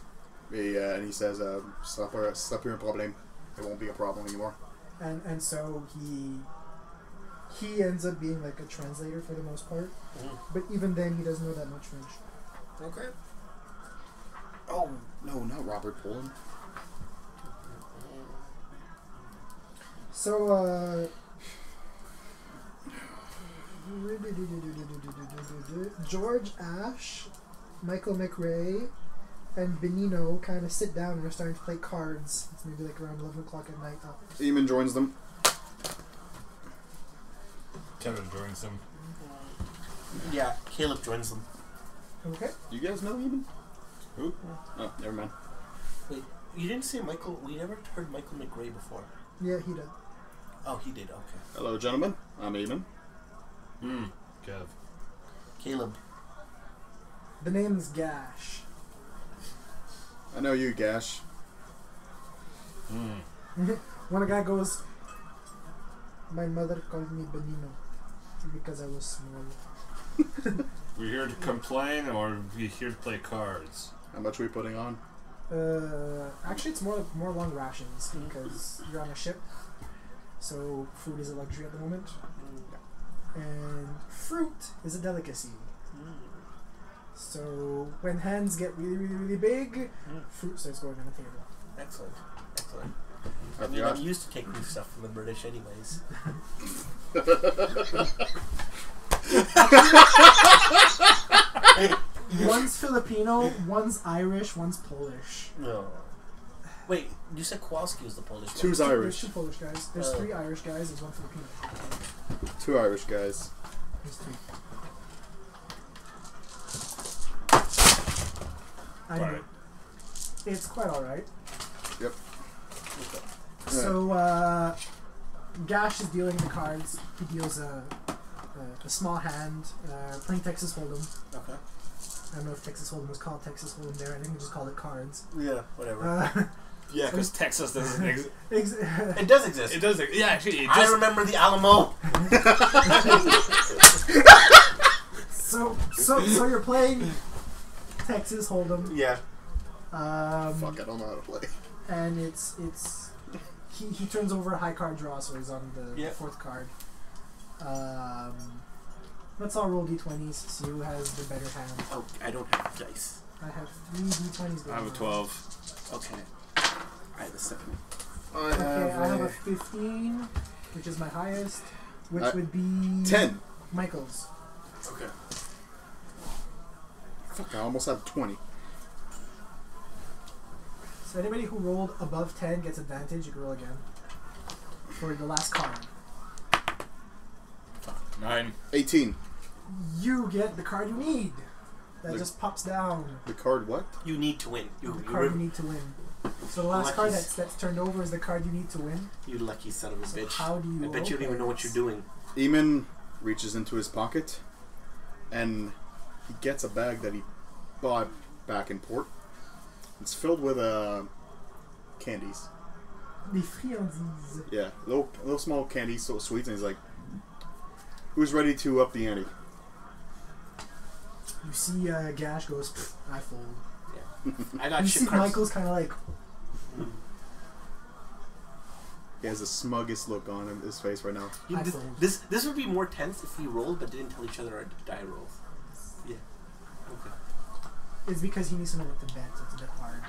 and he says, "C'est plus un problème. It won't be a problem anymore." and so he ends up being like a translator for the most part. But even then, he doesn't know that much French. Okay. Oh no, not Robert Poland. So, George Ash, Michael McRae, and Benino kind of sit down and are starting to play cards. It's maybe like around 11 o'clock at night. Eamon joins them. Kevin joins him. Yeah, Caleb joins them. Okay. You guys know Eamon? Who? Oh, never mind. Wait, you didn't say Michael. We never heard Michael McRae before. Yeah, he did. Oh, he did. Okay. Hello, gentlemen. I'm Eamon. Kev. Caleb. The name's Gash. I know you, Gash. When a guy goes, my mother called me Benino because I was small. We're here to complain, or we're here to play cards? How much are we putting on? Actually, it's more long rations because you're on a ship, so food is a luxury at the moment, and fruit is a delicacy. So when hands get really, really, really big, fruit starts going on the table. Excellent. I mean, I'm used to taking stuff from the British, anyways. One's Filipino, one's Irish, one's Polish. No. Wait, you said Kowalski was the Polish one. Two's Irish. There's 2 Polish guys. There's 3 Irish guys. There's 1 Filipino. 2 Irish guys. There's 3. I know. Alright. It's quite alright. Yep. So, Gash is dealing the cards. He deals a small hand, playing Texas Hold'em. Okay. I don't know if Texas Hold'em was called Texas Hold'em there. I think we just called it cards. Yeah, whatever. Yeah, because Texas doesn't exist. It does exist. It does. Yeah, actually, it I just. remember the Alamo. so you're playing Texas Hold'em. Yeah. Fuck, I don't know how to play. And it's he turns over a high card draw, so he's on the Yeah. 4th card. Let's all roll d20s. See who has the better hand. Oh, I don't have dice. I have 3 d20s. I have a 12. Okay. I have a 7. Okay, I have a 15, which is my highest, which would be 10. Michael's. Okay. Fuck, I almost had 20. So anybody who rolled above 10 gets advantage. You can roll again for the last card. 9. 18. You get the card you need. That The- just pops down. The card what? You need to win. The card you need to win. So the last card that's turned over is the card you need to win. You lucky son of a bitch. How do you I bet you don't even know what you're doing. Eamon reaches into his pocket and he gets a bag that he bought back in port. It's filled with candies. The friandises. Yeah, little small candies, so sweet. And he's like, "Who's ready to up the ante?" You see Gash goes, "Pfft, I fold." Yeah. I got You shit see cards. Michael's kind of like, He has the smuggest look on his face right now. I fold. This would be more tense if we rolled but didn't tell each other our die rolls. Yeah. Okay. It's because he needs to know what to bet, so it's a bit hard.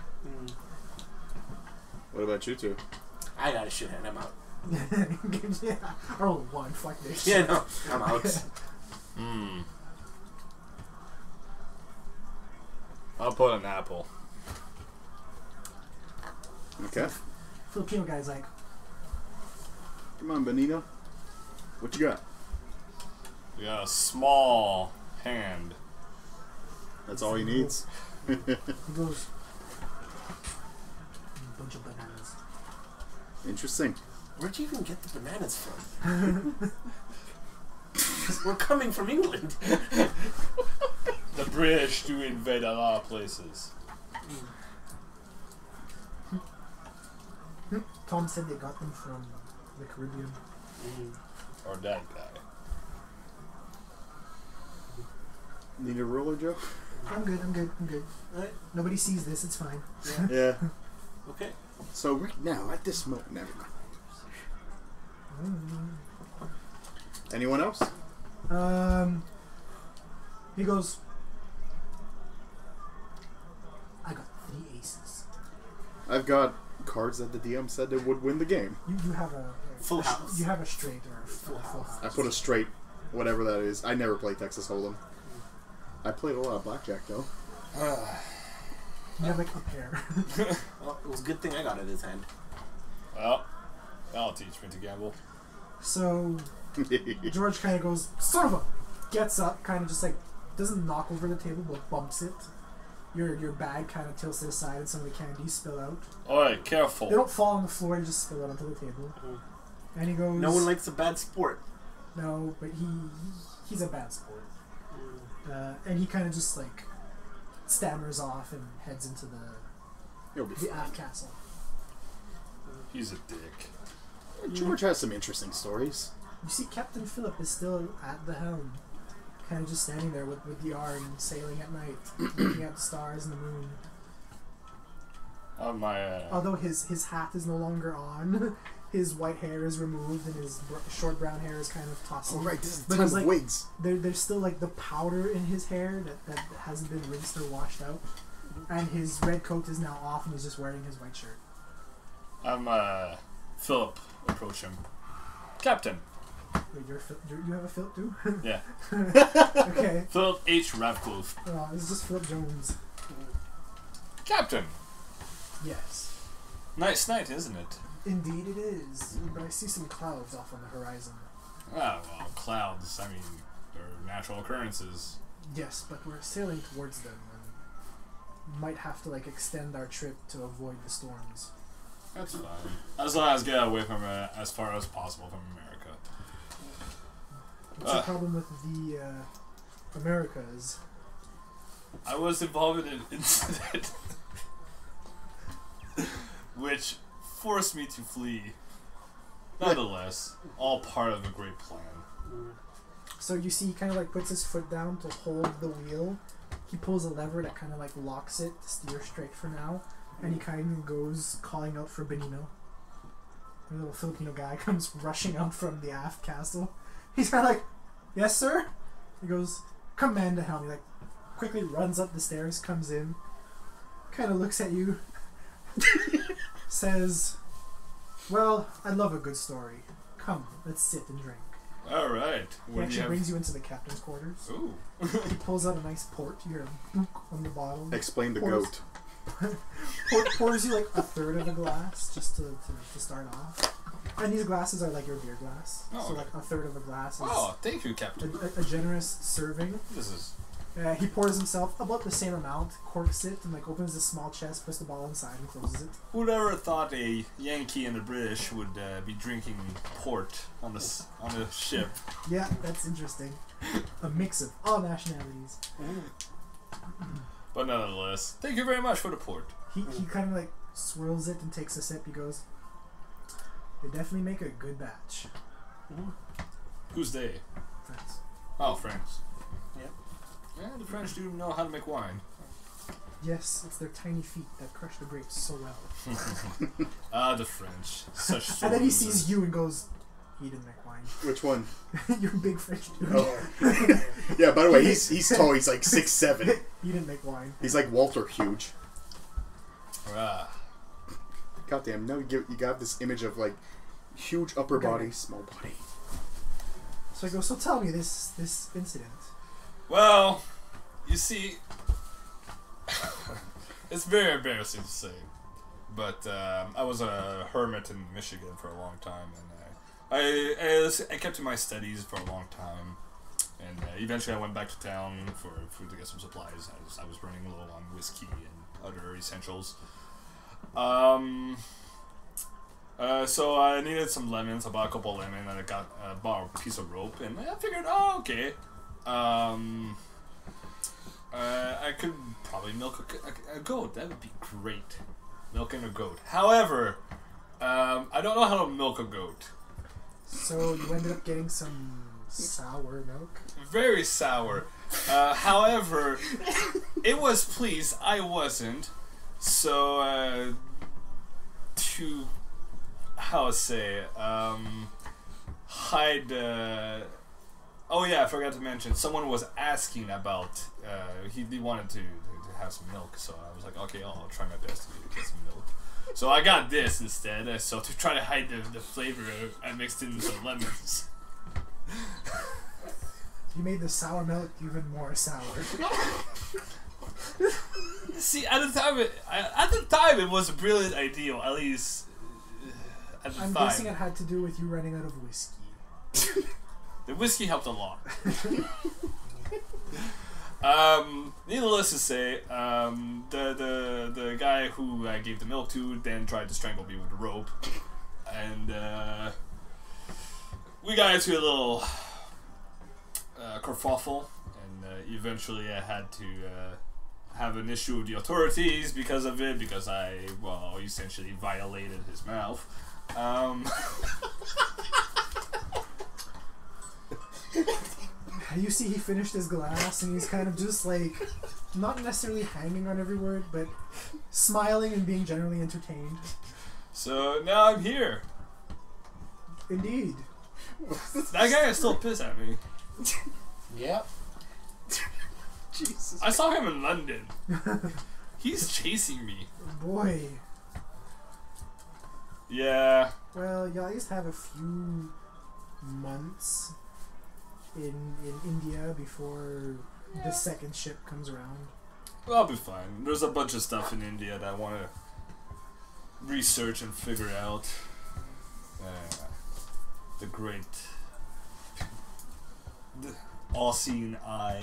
What about you two? I got a shit hand. I'm out. Yeah. I rolled 1. Fuck this. Yeah, no. I'm out. I'll put an apple. Okay. Filipino guy's like, Come on, Benito. What you got? We got a small hand. That's all he needs. he goes, bunch of bananas. Interesting. Where'd you even get the bananas from? 'Cause we're coming from England. The British do invade a lot of places. Tom said they got them from the Caribbean. Or that guy. Need a roller, Joe? I'm good. Alright. Nobody sees this. It's fine. Yeah. Okay. So right now, at this moment, never mind. Anyone else? He goes, I got 3 aces. I've got cards that the DM said they would win the game. You have a Full house. You have a straight or a Full house. I put a straight, whatever that is. I never played Texas Hold'em. I played a lot of blackjack though. You have like a pair. Well, it was a good thing I got it in his hand. Well, that'll teach me to gamble. So George kind of goes, son of a, gets up, kind of just like doesn't knock over the table, but bumps it. Your bag kind of tilts to the side, and some of the candies spill out. Alright, careful. They don't fall on the floor; they just spill out onto the table. And he goes, No one likes a bad sport. no, but he's a bad sport. And he kind of just like stammers off and heads into You'll be the fine. aft castle. He's a dick. George has some interesting stories. You see, Captain Philip is still at the helm, kind of just standing there with the yarn, sailing at night, looking at the stars and the moon. Although his hat is no longer on, his white hair is removed and his short brown hair is kind of tossing. Oh right, this is the But time there's, of like, wigs. There's still like the powder in his hair that hasn't been rinsed or washed out, and his red coat is now off and he's just wearing his white shirt. Philip approach him. Captain. Wait, you have a Philip too? Yeah. Okay. Philip H. Ravcliffe. Oh, this is just Philip Jones. Captain. Yes. Nice night, isn't it? Indeed it is. But I see some clouds off on the horizon. Ah, well, clouds, I mean, they're natural occurrences. Yes, but we're sailing towards them and might have to like extend our trip to avoid the storms. That's fine. As long as get away from as far as possible from America. What's the problem with the Americas? I was involved in an incident which forced me to flee. Nonetheless, all part of a great plan. So you see, he kind of like puts his foot down to hold the wheel. He pulls a lever that kind of like locks it to steer straight for now, and he kind of goes calling out for Benino. The little Filipino guy comes rushing out from the aft castle. He's kind of like, "Yes, sir." He goes, "Command to helm." He like quickly runs up the stairs, comes in, kind of looks at you, says, "Well, I love a good story. Come, let's sit and drink." Alright. He actually brings you into the captain's quarters. Ooh. He pulls out a nice port. You hear a book on the bottle. Explain the Pours- goat. Pours you like a third of a glass just to start off. And these glasses are like your beer glass. Oh, so okay. like a third of a glass is Oh, thank you, Captain. a generous serving. This is... He pours himself about the same amount, corks it, and like opens this small chest, puts the bottle inside, and closes it. Who'd ever thought a Yankee and a British would be drinking port on a ship? Yeah, that's interesting. A mix of all nationalities. But nonetheless, thank you very much for the port. He kind of like swirls it and takes a sip. He goes, "They definitely make a good batch." Who's they? Friends. Oh, France. Yep. Yeah, the French do know how to make wine. Yes, it's their tiny feet that crush the grapes so well. Ah, the French. Such And then he swords. sees you and goes, "He didn't make wine." Which one? You're a big French dude. Oh. Yeah, by the way, he's tall. He's like 6'7". He didn't make wine. He's like Walter huge. Ah. Goddamn, now you got this image of like huge upper body, small body. So I go, "So tell me this incident." Well, you see, it's very embarrassing to say, but I was a hermit in Michigan for a long time, and I kept to my studies for a long time, and eventually I went back to town for food to get some supplies. I was running low on whiskey and other essentials. So I needed some lemons. I bought a couple of lemons, and I bought a piece of rope, and I figured, oh, okay. I could probably milk a goat. That would be great. Milking a goat. However, I don't know how to milk a goat. So you ended up getting some sour milk. Very sour. However, it was pleased. I wasn't. So, to, how to say, hide, oh yeah, I forgot to mention, someone was asking about, he wanted to have some milk, so I was like, okay, I'll try my best to get some milk. So I got this instead, so to try to hide the flavor, I mixed in some lemons. You made the sour milk even more sour. See, at the time it was a brilliant idea, at least at the I'm time. guessing it had to do with you running out of whiskey. The whiskey helped a lot. Needless to say, the guy who I gave the milk to then tried to strangle me with a rope, and we got into a little kerfuffle, and eventually I had to have an issue with the authorities because of it, because I, well, essentially violated his mouth. You see he finished his glass and he's kind of just like, not necessarily hanging on every word, but smiling and being generally entertained. So now I'm here. Indeed. That guy is still pissed at me. Yep. Jesus. I saw him in London. He's chasing me. Boy. Yeah. Well, you'll at least have a few months in India before the second ship comes around. Well, I'll be fine. There's a bunch of stuff in India that I want to research and figure out. The great, the all-seeing eye.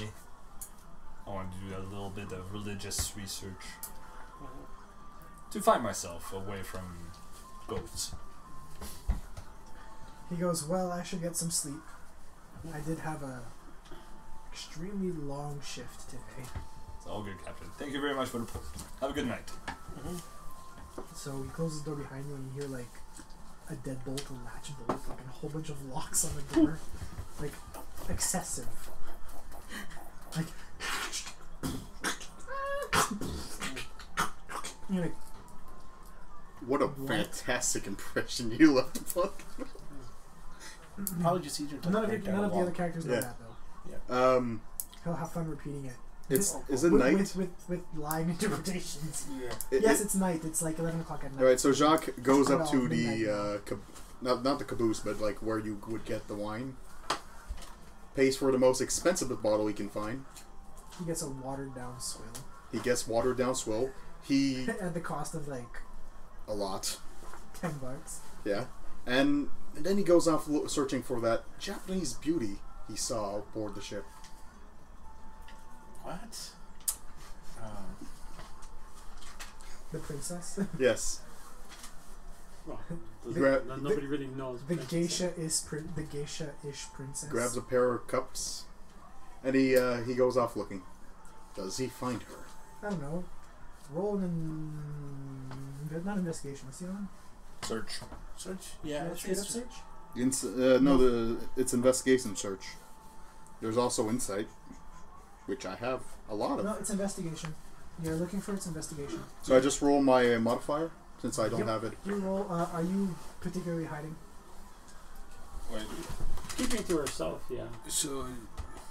I want to do a little bit of religious research to find myself away from goats. He goes, well, I should get some sleep. I did have a extremely long shift today. It's all good, Captain. Thank you very much for the report. Have a good night. So he closes the door behind you and you hear like a deadbolt, a latch bolt, like a whole bunch of locks on the door. Like excessive. Like you're like, What a What? fantastic impression you left upon. Probably just easier to none of break down the a wall. other characters know Yeah. that though. He'll have fun repeating it. Is it with, night? with lying interpretations. Yeah. Yes, it's night. It's like 11 o'clock at night. Alright, so Jacques goes up Well, to midnight the, not the caboose, but like where you would get the wine. Pays for the most expensive bottle he can find. He gets a watered down swill He gets watered down swill. He... at the cost of like a lot. $10. Yeah. And then he goes off searching for that Japanese beauty he saw aboard the ship. What? The princess. Yes. Well, Gra- nobody really knows. The princess. geisha-ish princess. Grabs a pair of cups. And he goes off looking. Does he find her? I don't know. Roll not investigation. What's the other one? Search. Search? Yeah, Straight up search. It's investigation search. There's also insight, which I have a lot of. No, it's investigation. You're looking for its investigation. So I just roll my modifier since I don't Yep. have it. You roll. Are you particularly hiding? Wait. Keeping to herself, yeah. So,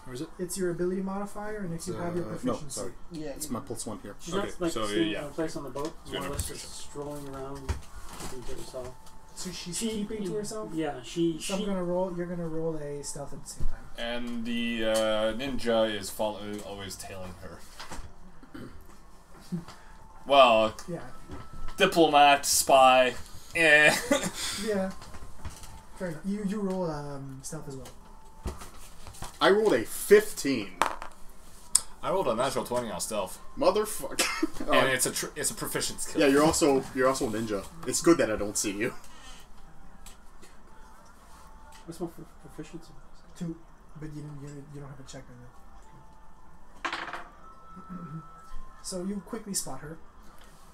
where is it? It's your ability modifier, and if you have your proficiency. No, sorry. Yeah. It's my +1 here. She's Okay, not like so, staying yeah. in a place on the boat. So More or you're less proficient. just strolling around, keeping to herself. So she's keeping to herself. Yeah, she. So I'm gonna roll. You're gonna roll a stealth at the same time. And the ninja is always tailing her. Well, Yeah. diplomat, spy. Eh. Yeah. Fair enough. You roll stealth as well. I rolled a 15. I rolled a natural 20 on stealth, Motherfucker. and it's a proficient skill. Yeah, you're also a ninja. It's good that I don't see you. What's my proficiency? 2, but you don't have a check on it. So you quickly spot her.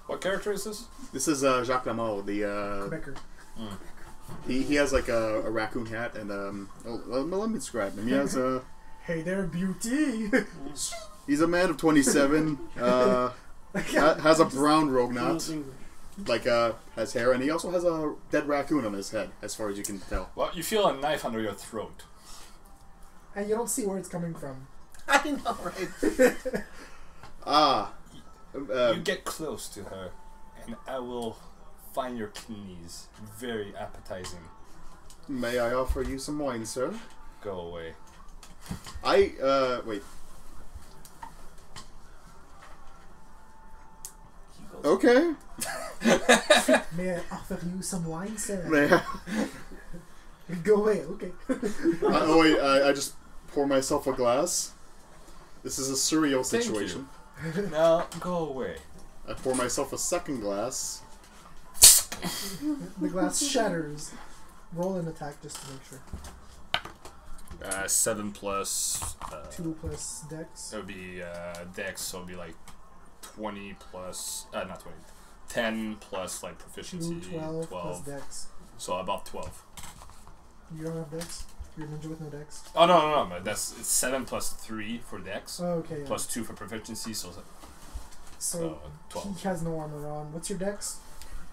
What character is this? This is Jacques Lamotte, the Becker. he has like a raccoon hat and let me describe him. He has a Hey there, beauty. he's a man of 27. Has a brown rogue knot, like has hair, and he also has a dead raccoon on his head, as far as you can tell. Well, you feel a knife under your throat. And you don't see where it's coming from. I know, right? You get close to her, and I will find your kidneys very appetizing. May I offer you some wine, sir? Go away. Wait. Okay. May I offer you some wine, sir? May I? Go away. Okay. Oh wait, I just pour myself a glass. This is a surreal Thank situation. Now go away. I pour myself a second glass. The glass shatters. Roll an attack just to make sure. 7 plus. 2 plus dex. It would be dex, so it would be like 20 plus. Not 20. 10 plus like proficiency. 2, 12 plus dex. So about 12. You don't have dex? You're a ninja with no dex? Oh no! But it's 7 plus 3 for dex, Oh, okay. Yeah. plus 2 for proficiency, so So 12. he has no armor on. What's your dex?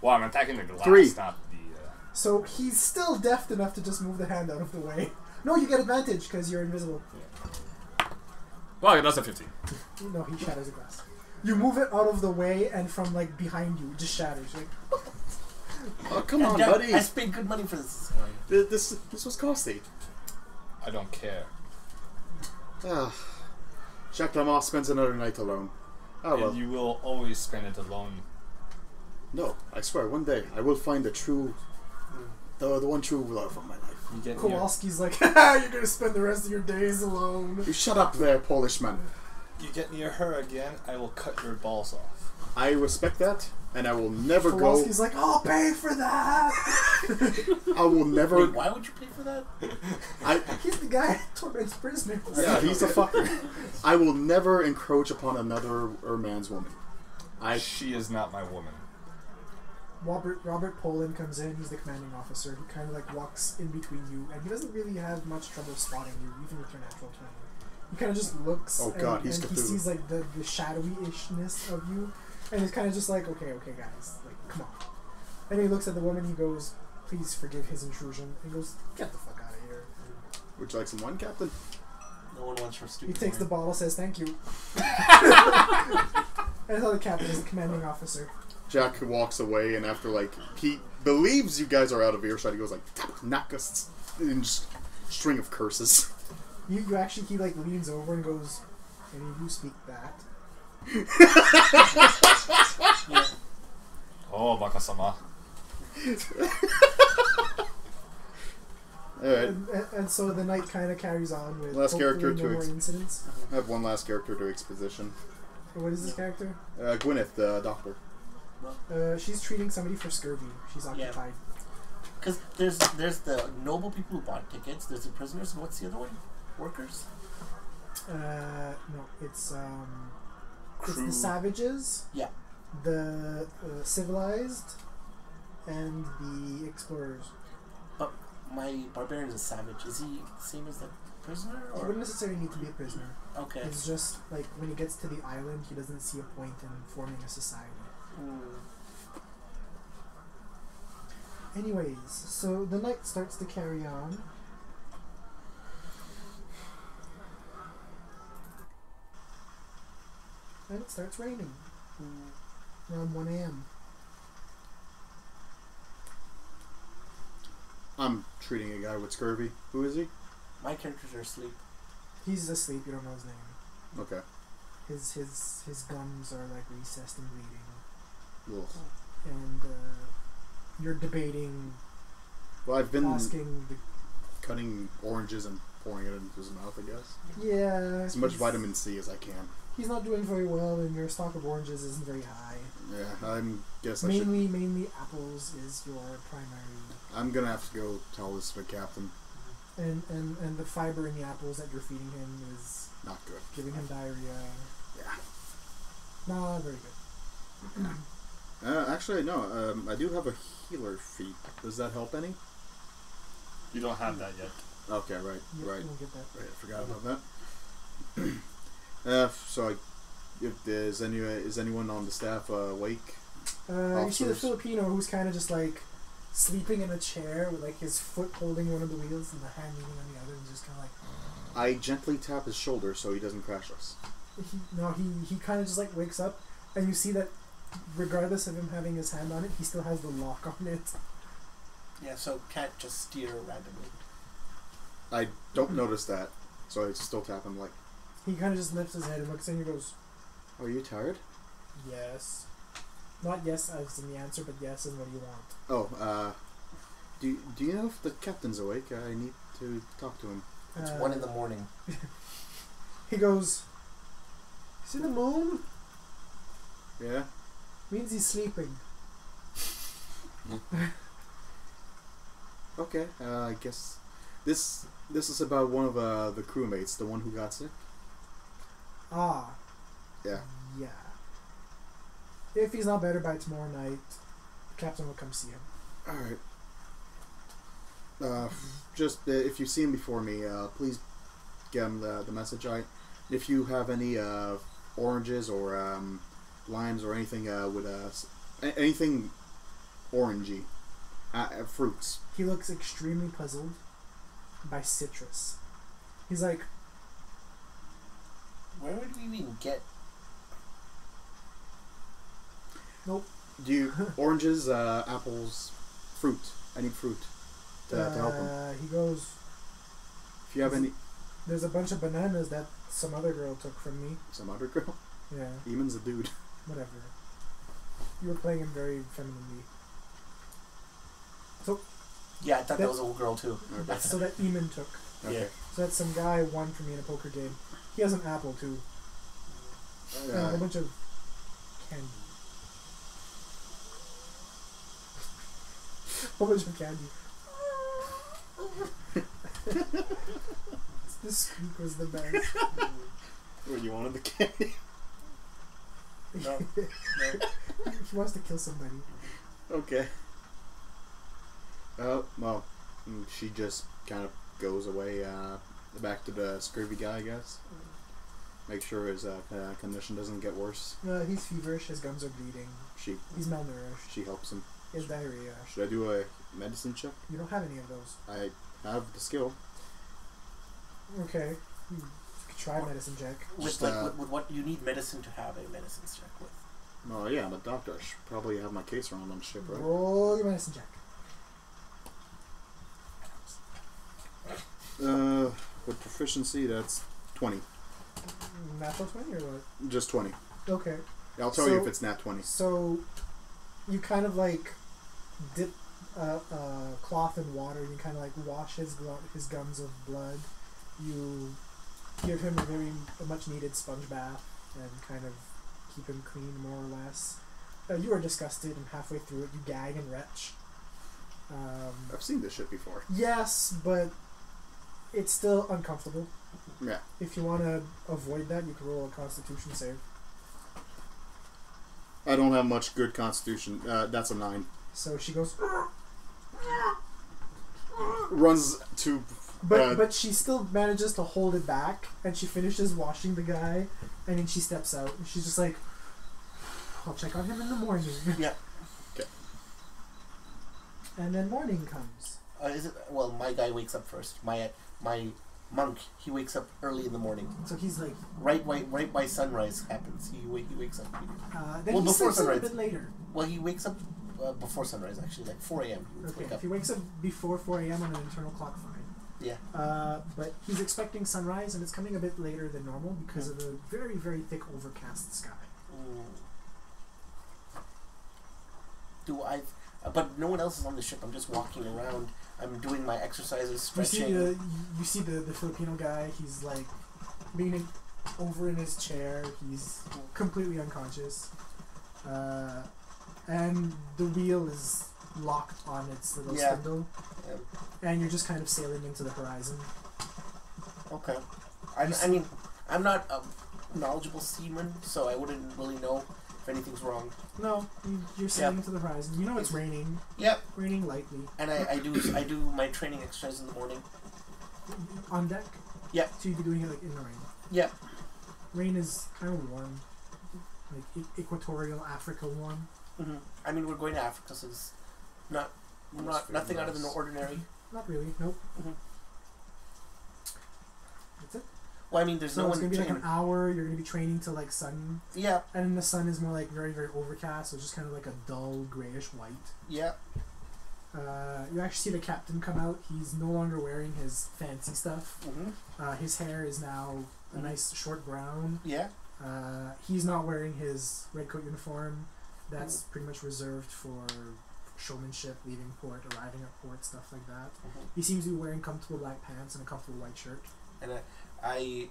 Well, I'm attacking the glass, 3. not the. So he's still deft enough to just move the hand out of the way. No, you get advantage because you're invisible. Well, it does a 15. No, he shatters the glass. You move it out of the way, and from like behind you, it just shatters. You're like, Oh, come on, Dad, buddy. I paid good money for this. This was costly. I don't care. Ah. Jacques Lamarre spends another night alone. Oh well. And you will always spend it alone. No, I swear, one day I will find the one true love of my life. You get Kowalski's like, haha, you're gonna spend the rest of your days alone. You shut up there, Polish man. you get near her again, I will cut your balls off. I respect that, and I will never Kowalski's like, I'll pay for that. I will never. Wait, why would you pay for that? He's the guy that torments prisoners. Yeah, he's a fucker. I will never encroach upon another man's woman. She is not my woman. Robert Poland comes in. He's the commanding officer. He kind of like walks in between you, and he doesn't really have much trouble spotting you, even with your natural 20. He kind of just looks. Oh God, he's and he Cthulhu. sees like the shadowy-ishness of you, and he's kind of just like, okay, guys, like, come on. And he looks at the woman. He goes, "Please forgive his intrusion." And he goes, "Get the fuck out of here." Would you like some wine, Captain? No one wants your He stupid. takes the wine. bottle, says thank you. And the captain is the commanding officer. Jack walks away, and after he believes you guys are out of earshot, he goes like, "Knock us!" in just string of curses. You actually, he like leans over and goes, "Any of you speak that?" Yeah. Oh, Bakasama. Alright, And so the night kind of carries on with Last character hopefully to no more incidents. I have one last character to exposition. What is this character? Gwyneth, the doctor. She's treating somebody for scurvy. She's occupied. Because there's the noble people who bought tickets. There's the prisoners. And what's the other one? Workers. No, it's Crew. the savages. Yeah. The civilized, and the explorers. But my barbarian's a savage. Is he the same as the prisoner? He Or wouldn't necessarily need to be a prisoner. okay. It's just like when he gets to the island, he doesn't see a point in forming a society. Anyways, so the night starts to carry on. And it starts raining. Around 1 a.m. I'm treating a guy with scurvy. Who is he? My characters are asleep. He's asleep, you don't know his name. Okay. His gums are like recessed and bleeding. Ugh. And you're debating Well, I've been asking the cutting oranges and pouring it into his mouth, I guess. yeah. As much he's- vitamin C as I can. He's not doing very well, and your stock of oranges isn't very high. Yeah, I should. Mainly apples is your primary, I'm gonna have to go tell this to the captain. and the fiber in the apples that you're feeding him is Not good. giving him diarrhea. Yeah. Not very good. Actually, no. I do have a healer feat. Does that help any? You don't have that yet. Okay, right. You don't get that. Right, I forgot about that. If there's is anyone on the staff awake? You see the Officers. Filipino who's kind of just like sleeping in a chair with like his foot holding one of the wheels and the hand leaning on the other, and just kind of like. I gently tap his shoulder so he doesn't crash us. He kind of just like wakes up, and you see that regardless of him having his hand on it, he still has the lock on it. Yeah, so can't just steer randomly. I don't notice that, so I still tap him like, He kind of just lifts his head and looks in and goes, "Are you tired?" "Yes." Not yes as in the answer, but yes and what do you want? Oh, do you know if the captain's awake? I need to talk to him. It's 1 in the morning. He goes, "See the moon? Yeah? Means he's sleeping." Okay, I guess this is about one of the crewmates, the one who got sick. Ah. Yeah. Yeah. If he's not better by tomorrow night, the captain will come see him. Alright. Just, if you see him before me, please get him the message. If you have any oranges or limes or anything with anything orangey, fruits. He looks extremely puzzled by citrus. He's like, Where would we even get? "Nope." Do you oranges, apples, fruit? I need fruit to help him. He goes, If you have any, there's a bunch of bananas that some other girl took from me. some other girl. Yeah, Eamon's a dude. whatever. You were playing him very femininely. So, Yeah, I thought that was a girl too. Okay. so that Eamon took. Okay. Yeah. So that some guy won from me in a poker game. He has an apple too. And a bunch of candy. A bunch of candy. This squeak was the best. Well, you wanted the candy? No. He wants to kill somebody. Okay. Oh, well, she just kind of goes away back to the scurvy guy, I guess. Make sure his condition doesn't get worse. He's feverish, his gums are bleeding. He's malnourished. She helps him. He has diarrhea. Should I do a medicine check? You don't have any of those. I have the skill. Okay. You could try a medicine check. With Just, with what you need medicine to have a medicine check with. Oh yeah, I'm a doctor. I should probably have my case around on ship, right? Roll your medicine check. With proficiency, that's 20. Natural 20 or what? Just 20. Okay. I'll tell you if it's nat 20. So, you kind of like dip cloth in water. You kind of like wash his gums of blood. You give him a much needed sponge bath and kind of keep him clean more or less. You are disgusted, and halfway through it, you gag and retch. I've seen this shit before. Yes, but it's still uncomfortable. Yeah. If you want to avoid that, you can roll a Constitution save. I don't have much good constitution. That's a 9. So she goes, Runs to... but she still manages to hold it back, and she finishes washing the guy, and then she steps out, and she's just like, I'll check on him in the morning. Yeah. Okay. And then morning comes. Is it? Well, my guy wakes up first. My monk, he wakes up early in the morning. So he's like, Right by sunrise happens. He wakes up. then Well, he before sleeps a little sunrise. bit later. Well, he wakes up before sunrise, actually, like 4 a.m. He would Okay, wake if up. he wakes up before 4 a.m. on an internal clock, fine. Yeah. But he's expecting sunrise, and it's coming a bit later than normal because of the very, very thick overcast sky. But no one else is on the ship. I'm just walking around. I'm doing my exercises, You stretching. see the Filipino guy. He's like leaning over in his chair. He's completely unconscious, and the wheel is locked on its little spindle, and you're just kind of sailing into the horizon. Okay. I mean, I'm not a knowledgeable seaman, so I wouldn't really know if anything's wrong. No, you're sailing into the horizon. You know it's raining. Yep. Raining lightly. And I do my training exercise in the morning. On deck? Yeah. So you'd be doing it like in the rain. Yeah. Rain is kind of warm. Like equatorial Africa warm. Mm-hmm. I mean, we're going to Africa, so it's nothing out of the ordinary. Not really, nope. Mm-hmm. That's it. Well, I mean, there's So no it's one gonna be like training. an hour. You're gonna be training till like sun. Yeah. And then the sun is more like very, very overcast, so it's just kind of like a dull grayish white. Yeah. You actually see the captain come out. He's no longer wearing his fancy stuff. Mm-hmm. His hair is now a nice short brown. Yeah. He's not wearing his red coat uniform. That's pretty much reserved for showmanship, leaving port, arriving at port, stuff like that. Mm-hmm. He seems to be wearing comfortable black pants and a comfortable white shirt. And I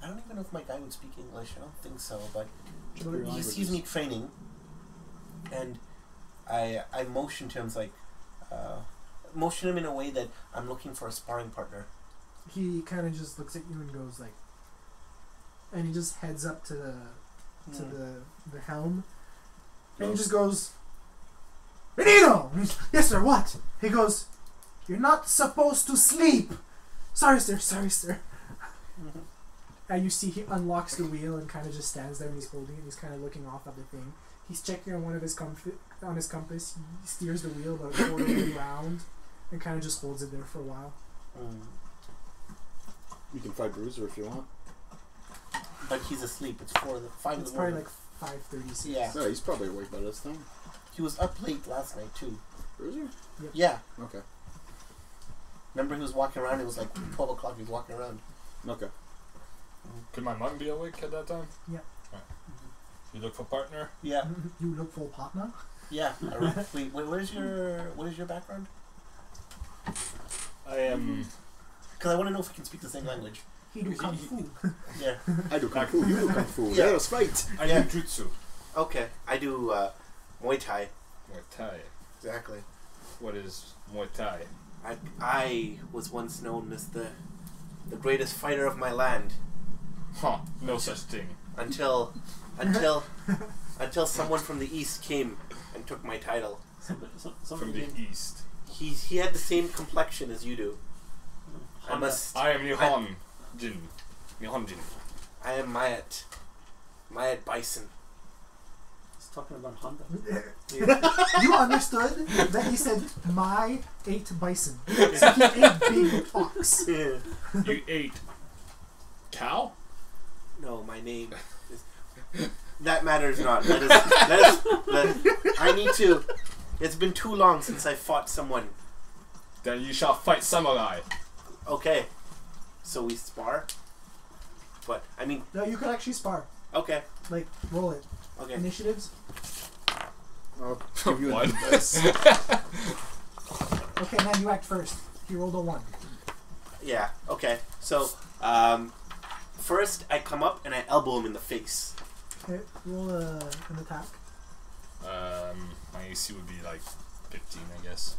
don't even know if my guy would speak English. I don't think so, but he sees me training, and I motion to him motion him in a way that I'm looking for a sparring partner. He kind of just looks at you and goes like, and he just heads up to the helm, and he just goes, Benito! Yes, sir, what? He goes, you're not supposed to sleep! Sorry, sir, sorry, sir. Mm-hmm. And you see he unlocks the wheel and kind of just stands there and he's holding it. He's kind of looking off at the thing. He's checking on one of his compass. He steers the wheel about a quarter way around and kind of just holds it there for a while. You can fight Bruiser if you want. But he's asleep. It's 5 in the morning. It's probably like 5:36. Yeah. No, he's probably awake by this time. He was up late last night too. Is he? Yeah. Okay. Remember he was walking around. It was like 12 o'clock. He was walking around. Okay. Could my mom be awake at that time? Yeah. Right. You look for partner? Yeah. You look for partner? Yeah. Wait. What is your background? I am. Because I want to know if we can speak the same language. He do kung fu. Yeah. I do kung fu. You do kung fu. Yeah. Let us fight. I Yeah. do jutsu. Okay. I do Muay Thai. Muay Thai. Exactly. What is Muay Thai? I was once known as the greatest fighter of my land Huh. No such thing. until someone from the east came and took my title. From Somebody the named east. He had the same complexion as you do. I must. I am Nihon Jin. Nihon Jin. I am Mayat Bison. He's talking about Honda. You understood that he said, my 8 bison. So he ate big ox. Yeah. You ate cow? No, my name is. That matters not. I need to. It's been too long since I fought someone. Then you shall fight samurai. Okay. So we spar? But, I mean, No, you could actually spar. okay. Like, roll it. Okay. Initiatives. I'll give you What? a dice. Okay, man, you act first. He rolled a 1. Yeah, okay. So, first I come up and I elbow him in the face. Okay, roll an attack. My AC would be like 15, I guess.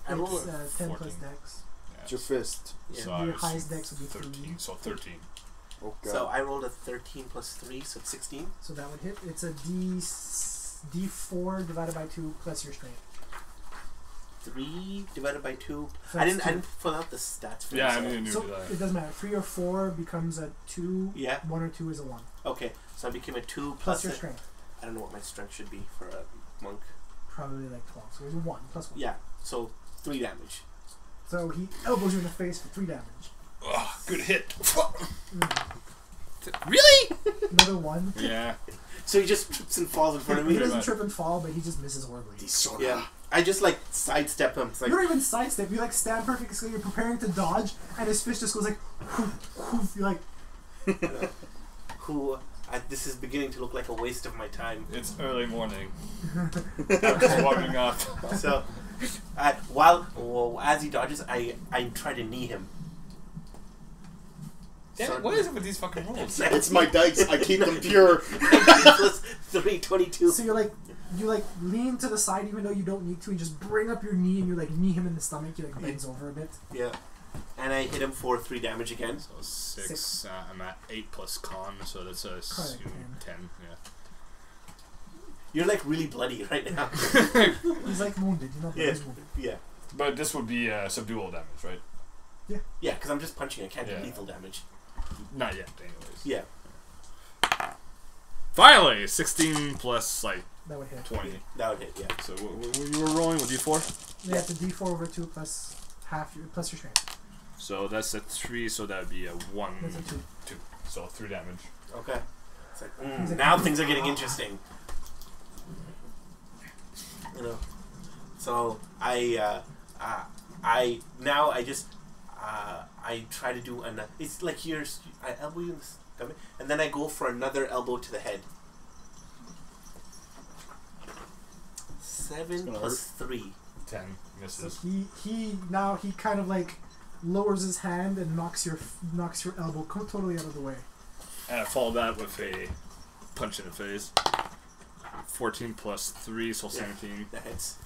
I roll It's 10 plus 14. dex. Yeah. It's your fist. Yeah. So I Your was highest dex would be 13. 3. So 13. Oh god. So I rolled a 13 plus 3, so it's 16. So that would hit. It's a D4 divided by 2 plus your strength. 3 divided by 2. So I that's didn't 2. I didn't fill out the stats for Yeah, this. I didn't do So that. it doesn't matter. 3 or 4 becomes a 2. Yeah. 1 or 2 is a 1. Okay, so I became a 2 Plus plus your a, strength. I don't know what my strength should be for a monk. Probably like 12. So it's a 1 plus 1. Yeah, so 3 damage. So he elbows you in the face for 3 damage. Ugh, good hit. Really? Another 1. Yeah. So he just trips and falls in front of He me. doesn't much. trip and fall, but he just misses horribly. Yeah. I just like sidestep him. It's like, You don't even sidestep. You like stand perfectly still. You're preparing to dodge, and his fist just goes like, whoof, whoof. You're like, this is beginning to look like a waste of my time. It's early morning. I'm just warming up. So, as he dodges, I try to knee him. Damn it, what is it with these fucking rules? It's my dice. I keep them pure. Plus 3, 22. so you lean to the side even though you don't need to, and just bring up your knee and you like knee him in the stomach. He like bends over a bit. Yeah. And I hit him for 3 damage again. So 6. 6. I'm at 8 plus con, so that's a Correct, 10. Yeah. You're like really bloody right now. He's like wounded. You know, Yeah. he's wounded. Yeah. But this would be subdual damage, right? Yeah, because I'm just punching. I can't do Yeah. lethal damage. Not yet, anyways. Yeah. Finally, 16 plus like That would hit. 20. That would hit, yeah. So you were rolling with D4. Yeah, it's a D4 over 2 plus half your plus your strength. So that's a 3. So that'd be a 1. That's a 2. 2. So 3 damage. Okay. It's like, He's like, now things are getting interesting. You know. So I try to do another. It's like I elbow you in the stomach, and then I go for another elbow to the head. 7 gonna plus 3. 10 So misses. he kind of like lowers his hand and knocks your elbow totally out of the way. And I follow that with a punch in the face. 14 plus 3, so 17. That hits.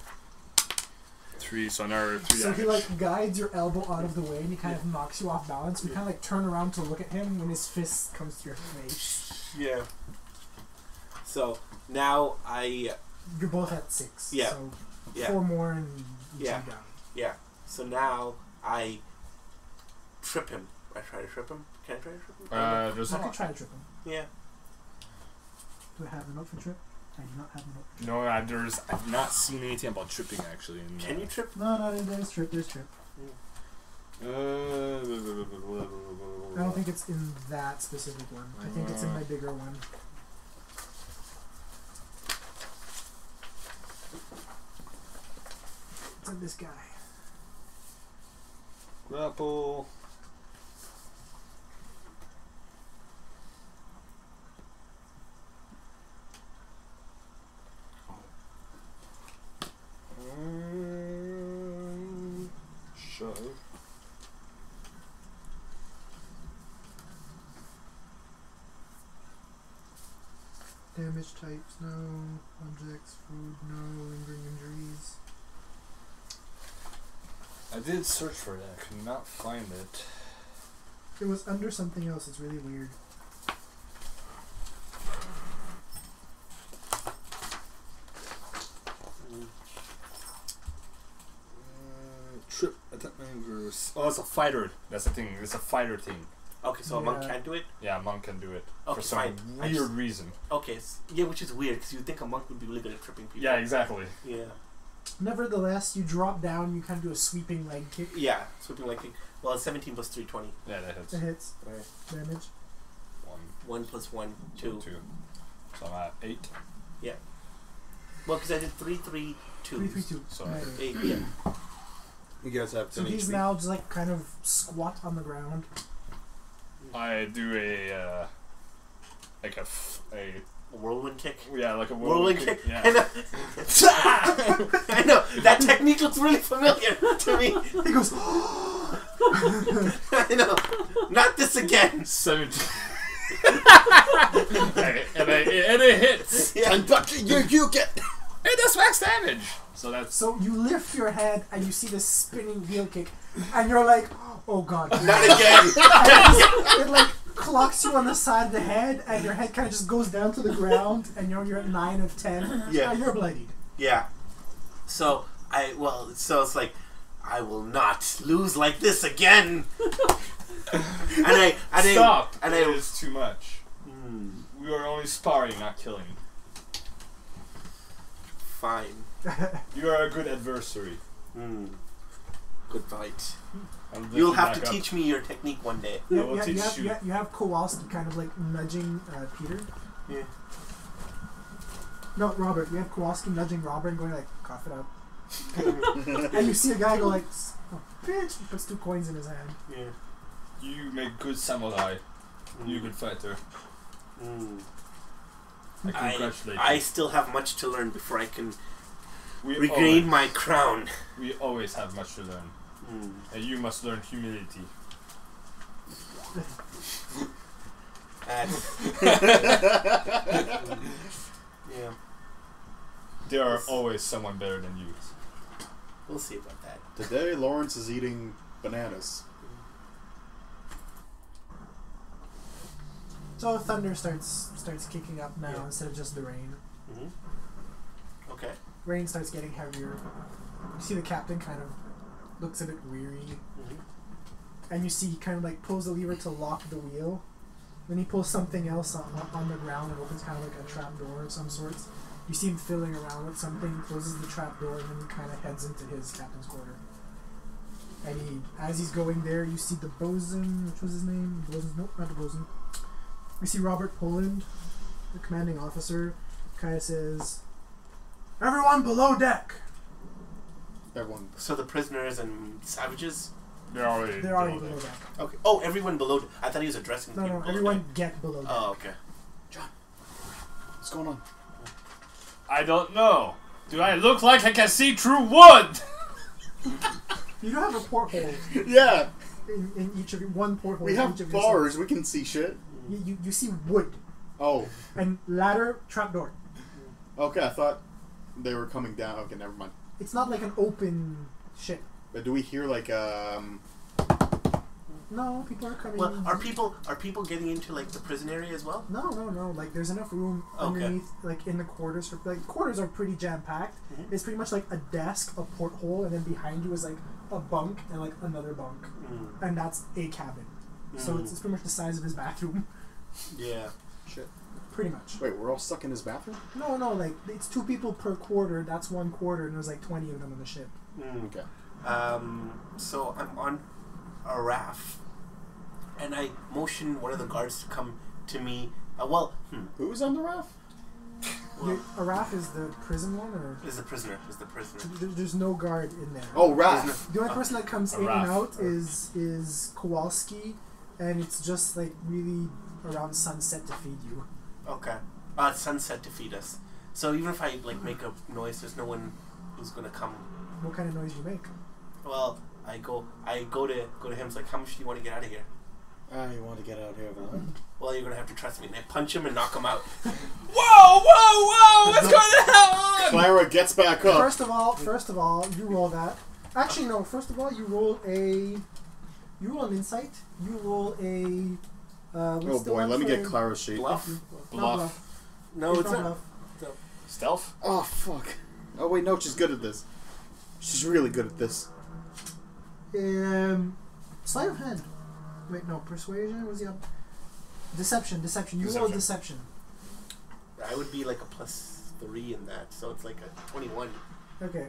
3, so another 3 So damage. he like guides your elbow out of the way and he kind of knocks you off balance. We kind of like turn around to look at him when his fist comes to your face. Yeah. So now You're both at 6. Yeah. So Yeah. 4 more and you Yeah. two down. Yeah. So now I trip him. I try to trip him. Can I try to trip him? There's I could try to trip him. Yeah. Do I have a note for trip? I do not have a note for trip. no, I've not seen anything about tripping actually. In, Can you trip? No, there's trip. There's trip. I don't think it's in that specific one. I think it's in my bigger one. What's up, this guy? Grapple. Shove. Damage types, no. Objects, food, no. Lingering injuries. I did search for that. I could not find it. It was under something else. It's really weird. Trip attack members. Oh, it's a fighter. That's the thing. It's a fighter thing. Okay, so a monk Yeah. can't do it? Yeah, a monk can do it Okay, for some fine. I weird just- reason. Okay, yeah, which is weird, because you'd think a monk would be really good at tripping people. Yeah, exactly. Yeah. Nevertheless, you drop down. You kind of do a sweeping leg kick. Yeah, sweeping like... Well, it's 17 plus 320. Yeah, that hits. It hits Right. damage. 1 plus 1, 2. 2. So I'm at 8. Well, because I did 3, 3, 2. 3, 3, 2. So Right. 8, yeah. You guys have 10 So he's HP. now just like kind of squat on the ground. I do a like a A whirlwind kick. like a Whirlwind kick? Yeah. I know. I know. That technique looks really familiar to me. He goes. I know. Not this again. 17. and it hits. Yeah. And but you get. It does max damage. So that's So you lift your head and you see this spinning heel kick, and you're like, "Oh God!" Not again. It like clocks you on the side of the head, and your head kind of just goes down to the ground, and you're at 9 of 10. Yeah. And you're bloodied. Yeah. So it's like, I will not lose like this again. stop. And It is too much. Hmm, We are only sparring, not killing. fine. You are a good adversary. Good fight. I'll lift You'll you have back to up. teach me your technique one day. I will teach you. You have Kowalski kind of like nudging Peter. Yeah. No, Robert. You have Kowalski nudging Robert and going like, "Cough it up." And you see a guy go like, "Oh, bitch!" He puts 2 coins in his hand. Yeah. You make good samurai. You good fighter. I congratulate I you. still have much to learn before I can We regain my crown. We always have much to learn. And you must learn humility. Yeah. There are always someone better than you. We'll see about that. Today, Lawrence is eating bananas. So thunder starts kicking up now Yeah. instead of just the rain. Okay. Rain starts getting heavier. You see the captain kind of looks a bit weary, and you see he kind of like pulls the lever to lock the wheel. Then he pulls something else on the ground and opens kind of like a trap door of some sorts. You see him fiddling around with something, closes the trap door, and then he kind of heads into his captain's quarter. And as he's going there, you see the bosun, which was his name? Nope, not the bosun. You see Robert Poland, the commanding officer, kind of says, "Everyone below deck!" Everyone. So the prisoners and savages? They're already Below there. deck. Okay. Oh, everyone below. I thought he was addressing No, people no, below everyone deck. get below deck. Oh, okay. What's going on? I don't know. Do I look like I can see through wood? You don't have a porthole Yeah, in each of you, one porthole. we in have each of your bars. cells. We can see shit. You see wood Oh, and ladder, trapdoor. okay. I thought they were coming down. Okay, never mind. It's not like an open ship. But do we hear like No, people are coming. Well, are people getting into like the prison area as well? No. Like, there's enough room Okay. underneath, like in the quarters. Quarters are pretty jam packed. It's pretty much like a desk, a porthole, and then behind you is like a bunk and like another bunk, and that's a cabin. So it's pretty much the size of his bathroom, Yeah. shit? pretty much. Wait, we're all stuck in his bathroom. No, like it's 2 people per quarter. That's 1 quarter, and there's like 20 of them on the ship. Okay. So I'm on a raft, and I motion one of the guards to come to me. Who's on the raft? Araf is the prison one, or Is the prisoner. there's no guard in there. Oh, Raph. The only person that comes in and Araf. out is Kowalski, and it's just like really around sunset to feed you. Okay. It's sunset to feed us. So even if I like make a noise, there's no one who's gonna come. What kind of noise you make? Well, I go to him. It's like, how much do you want to get out of here? You want to get out here, man? Well, you're gonna have to trust me. And I punch him and knock him out. Whoa! What's going on? Clara gets back up. First of all, you roll that. Actually, no. First of all, you roll an insight. You roll a. Oh boy, let me get Clara's sheet. Bluff? Not bluff. No, it's not. bluff. Stealth? Oh fuck. Oh wait, no, she's good at this. She's really good at this. Sleight of hand. Wait, no. Persuasion. What's the up? Deception. You roll deception. I would be like a +3 in that, so it's like a 21. Okay.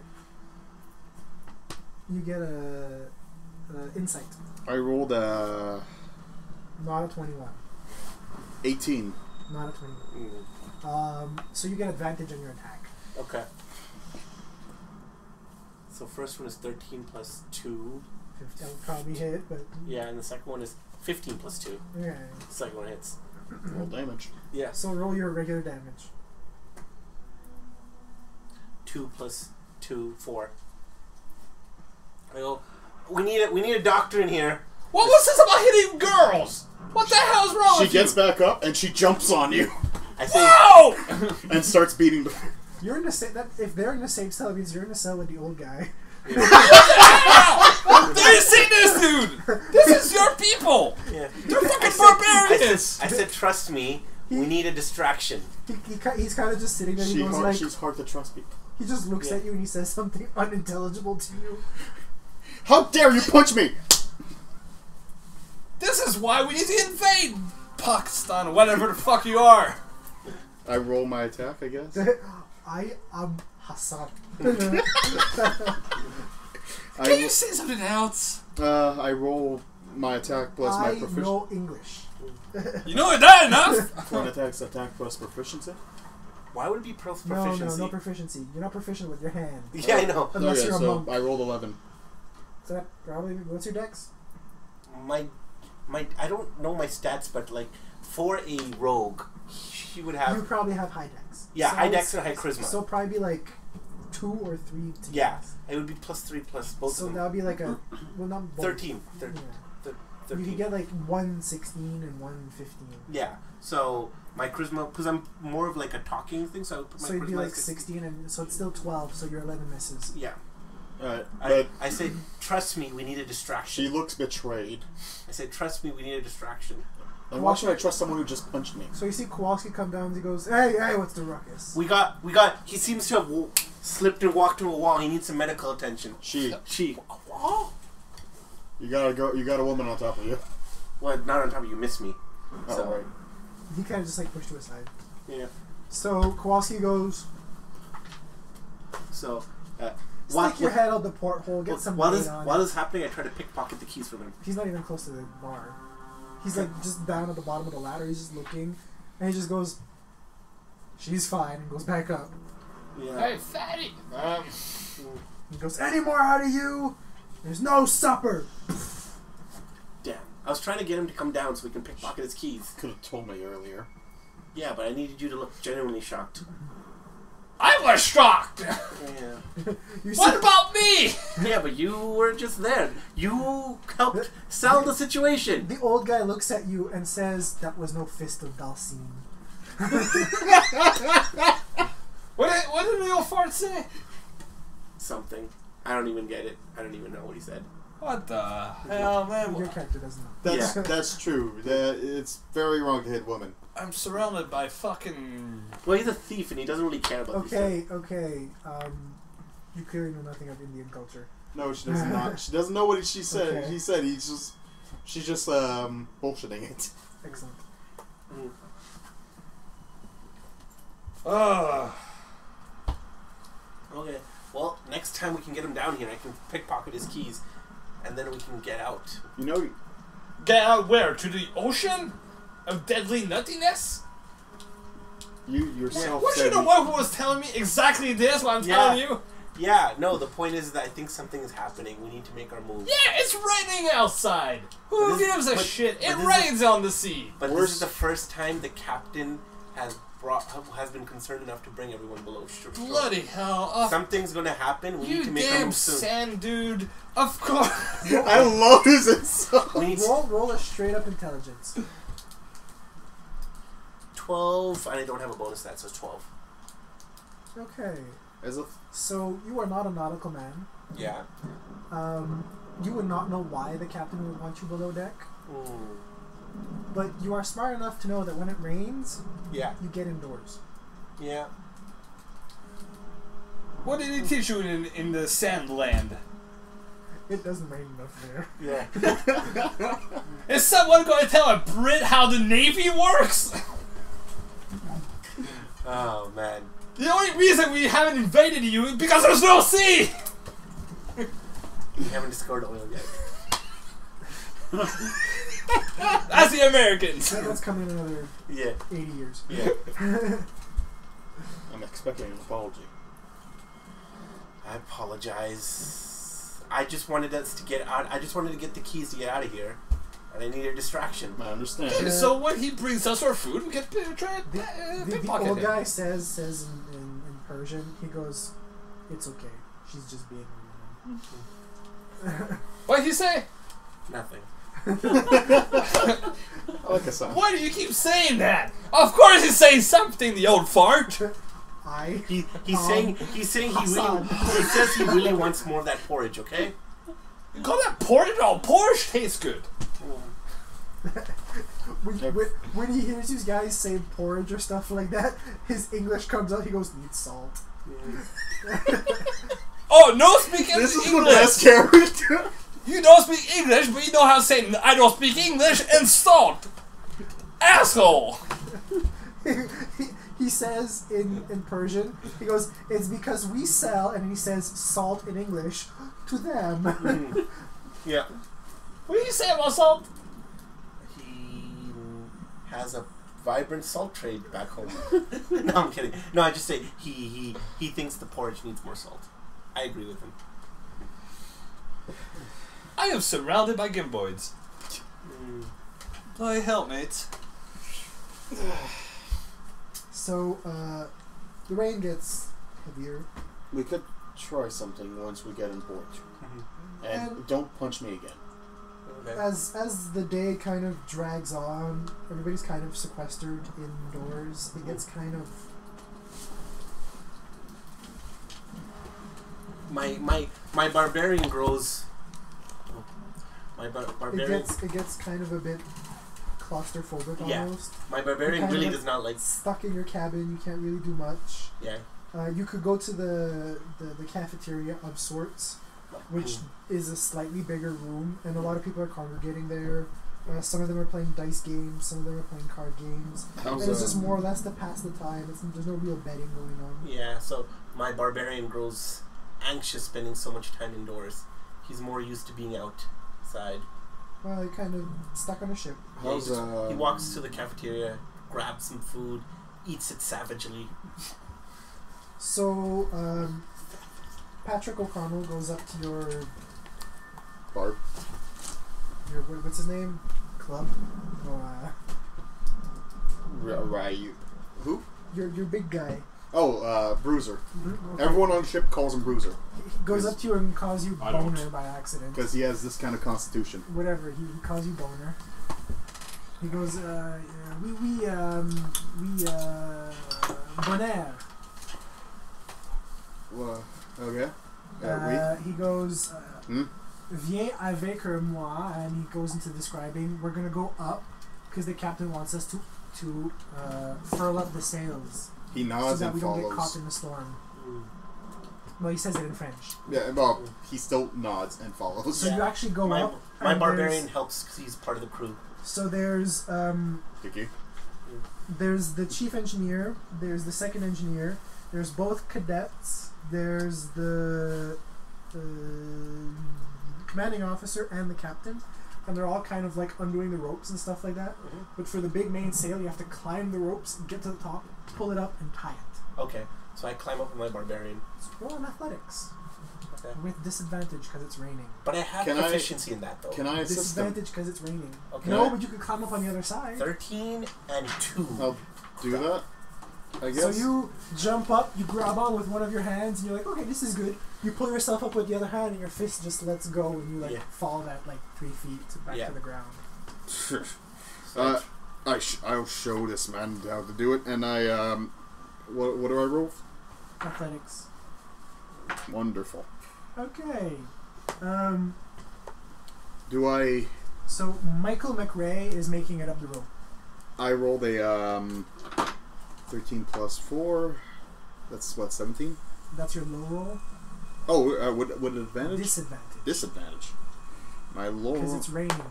You get a insight. I rolled a Not a 21. 18. Not a 21. So you get advantage on your attack. Okay. So first one is 13 plus 2. 15 will probably hit, but Yeah, and the second one is 15 plus 2. yeah. The second one hits. Roll damage. Yeah. So roll your regular damage. 2 plus 2, 4. I go, we need a doctor in here. What was this about hitting girls? What the hell's wrong She with you? gets back up and she jumps on you I say, Whoa! and starts beating the. You're in the same. If they're in the same cell, it means you're in the cell with the old guy. Do you see this, dude? This is your people. yeah. They're fucking I barbarians. said, trust me, we need a distraction. He's kind of just sitting there. He goes like, She's hard to trust people. he just looks at you and he says something unintelligible to you. How dare you punch me! This is why we need to invade Pakistan, or whatever the fuck you are. I roll my attack, I guess. I am Hassan. Can you say something else? I roll my attack plus my I proficiency. know English. You know that enough? One attack's attack plus proficiency. Why would it be proficiency? No proficiency. You're not proficient with your hand. Yeah, I know. Unless Okay, you're a so monk. I rolled 11. So that probably. What's your dex? My I don't know my stats, but like for a rogue, she would have You probably have high dex. yeah, So high I would dex and high charisma. So probably be like 2 or 3 to Yeah, dex. it would be +3 plus both So of that them. would be like a not both. 13. Yeah. 13. You could get like 116 and 115. Yeah. So my charisma, because I'm more of like a talking thing, so I would put my So you'd charisma be like at 16, and so it's still 12. So your 11 misses. Yeah. But I say, trust me, we need a distraction. she looks betrayed. I say, trust me, we need a distraction. And why should I trust someone who just punched me? So you see Kowalski come down and he goes, hey, what's the ruckus? We got. He seems to have slipped and walked into a wall. He needs some medical attention. She. You got a woman on top of you. Well, not on top of you. Miss me. Oh, So- right. He kind of just like pushed to his side. Yeah. So Kowalski goes, So. stick your head out the porthole, get some while weight this on while it. this is happening, I try to pickpocket the keys from him. He's not even close to the bar. He's like just down at the bottom of the ladder. He's just looking, and he just goes, "She's fine," and goes back up. Yeah. Hey, fatty. He goes, "Any more out of you? There's no supper." Damn. I was trying to get him to come down so we can pickpocket his keys. Could have told me earlier. Yeah, but I needed you to look genuinely shocked. I was shocked. Yeah. You What see- about me? Yeah, but you were just there. You helped sell the situation. The old guy looks at you and says, "That was no fist of Dalcine." What did the old fart say? Something. I don't even get it. I don't even know what he said. What the hell, man? Your character doesn't know. That's true. It's very wrong to hit women. I'm surrounded by fucking... Well, he's a thief and he doesn't really care about these things. Okay. You clearly know nothing of Indian culture. No, she does not. She doesn't know what she said. Okay. He said she's just bullshitting it. Excellent. Okay. Well, next time we can get him down here, I can pickpocket his keys, and then we can get out. You know, Get out where? To the ocean? Of deadly nuttiness? You yourself Was said you the one who was telling me exactly this? What I'm telling you? Yeah, no, the point is that I think something is happening. We need to make our move. Yeah, it's raining outside. But Who this- gives a but- shit? but It this rains on the sea. But this is the first time the captain has been concerned enough to bring everyone below shore. Bloody hell. Something's gonna happen. We need You to make our damn move soon. sand dude. Of course. I love his insult. We need Roll a straight up intelligence. 12, and I don't have a bonus to that, so it's 12. Okay. As a So you are not a nautical man. Yeah. You would not know why the captain would want you below deck, but you are smart enough to know that when it rains, Yeah. you get indoors. Yeah. What did he teach you in the sand land? It doesn't rain enough there. Yeah. Is someone going to tell a Brit how the Navy works? Oh, man. The only reason we haven't invaded you is because there's no sea! We haven't discovered oil yet. That's the Americans! That's coming in another Yeah. 80 years. Yeah. I'm expecting an apology. I apologize. I just wanted us to get out. I just wanted to get the keys to get out of here. And I needed a distraction. I understand. So when he brings us our food, we can try The and old pickpocket him. guy says in Persian, he goes, "It's okay. She's just being a woman." What'd he say? Nothing. I like a song. Why do you keep saying that? Of course he's saying something, the old fart! He's saying he Hassan. says he really wants more of that porridge. Okay. You call that porridge? Oh, porridge tastes good. When he hears these guys say porridge or stuff like that, his English comes out. He goes, "Needs salt." Oh, no speaking This is English! the best character. You don't speak English, but you know how to say I don't speak English and salt! Asshole! He says in Persian, he goes, "It's because we sell," and he says salt in English to them. Yeah. What do you say about salt? He has a vibrant salt trade back home. No, I'm kidding. No, I just say he thinks the porridge needs more salt. I agree with him. I am surrounded by gimboids. Bloody hell, mates. So the rain gets heavier. We could try something once we get on board. And And- don't punch me again. Okay. As the day kind of drags on, everybody's kind of sequestered indoors. It gets kind of My barbarian grows. My barbarian. it gets kind of a bit claustrophobic Yeah. almost. My barbarian kind of really like does not like. Stuck in your cabin, you can't really do much. Yeah. You could go to the cafeteria of sorts, which is a slightly bigger room, and a lot of people are congregating there. Some of them are playing dice games, some of them are playing card games. And it's just more or less to pass the time. There's no real betting going on. Yeah. So my barbarian grows anxious spending so much time indoors. He's more used to being outside. Well, you're kind of stuck on a ship. Yeah, he walks to the cafeteria, grabs some food, eats it savagely. So, Patrick O'Connell goes up to your Barb. what's his name? Club? Or, Ryu. Who? your big guy. Oh, Bruiser. Okay. Everyone on the ship calls him Bruiser He goes up to you and calls you I don't. boner by accident. because he has this kind of constitution. Whatever, he calls you boner. He goes, bonheur. Okay. He goes, Hmm? viens avec moi, and he goes into describing, we're gonna go up because the captain wants us to furl up the sails He so nods that and we don't get caught follows. in the storm. Well, he says it in French. Yeah, well, he still nods and follows. So you actually go My up. my and barbarian helps because he's part of the crew. So there's Kiki. there's the chief engineer, there's the second engineer, there's both cadets, there's the commanding officer and the captain. and they're all kind of like undoing the ropes and stuff like that. Mm-hmm. But for the big main sail, you have to climb the ropes, get to the top, pull it up, and tie it. Okay, so I climb up with my barbarian. So roll on athletics Okay. with disadvantage because it's raining. But I have Can I- proficiency in that though. Can I assist them? Disadvantage because it's raining. Okay. No, but you could climb up on the other side. 13 and 2. I'll do that. I guess. So you jump up, you grab on with one of your hands, and you're like, okay, this is good. You pull yourself up with the other hand, and your fist just lets go, and you like Yeah. fall that like 3 feet back Yeah. to the ground. I'll show this man how to do it, and what do I roll? Athletics. Wonderful. Okay. Do I? So Michael McRae is making it up the rope. I rolled a 13 plus 4. That's what, 17? That's your low roll. Oh, what advantage? Disadvantage. Disadvantage. My low Because roll. it's raining.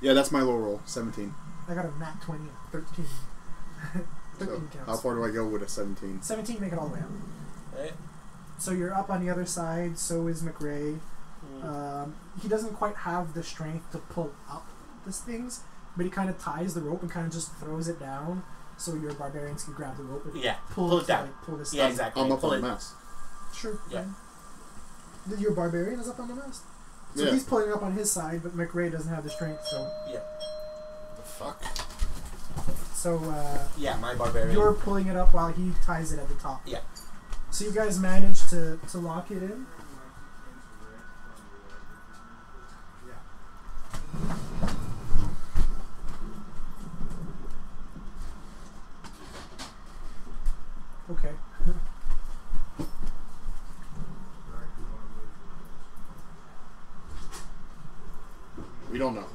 Yeah, that's my low roll. 17. I got a nat 20 at 13. 13 So counts. how far do I go with a 17? 17, make it all the way up. Right? So you're up on the other side, so is McRae. He doesn't quite have the strength to pull up these things, but he kind of ties the rope and kind of just throws it down so your barbarians can grab the rope and Yeah. pull Pull it it down. Like, pull this Yeah, down. exactly. I'm up Pull on it. the mast. Sure. Yeah. fine. Your barbarian is up on the mast? So Yeah. he's pulling up on his side, but McRae doesn't have the strength, so... Yeah. The fuck? So, Yeah, my barbarian. you're pulling it up while he ties it at the top. Yeah. So you guys managed to lock it in? Okay. We don't know.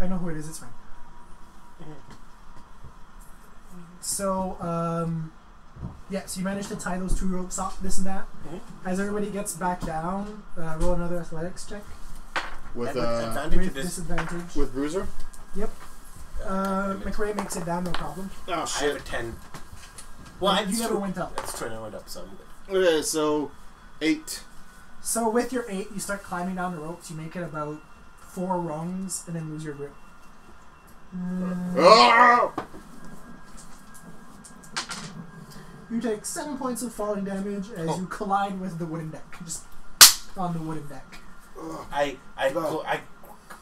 I know who it is, it's fine. So, yeah, so you managed to tie those 2 ropes up, this and that. As everybody gets back down, roll another athletics check. With advantage With of this. disadvantage. with Bruiser? Yep. McRae makes it down, no problem. Oh I have a shit. 10. Well, You never went up. That's true, I went up, so I'm good. Okay, so 8. So with your 8, you start climbing down the ropes. You make it about 4 rungs, and then lose your grip. Ah! You take 7 points of falling damage as you collide with the wooden deck. Just on the wooden deck. I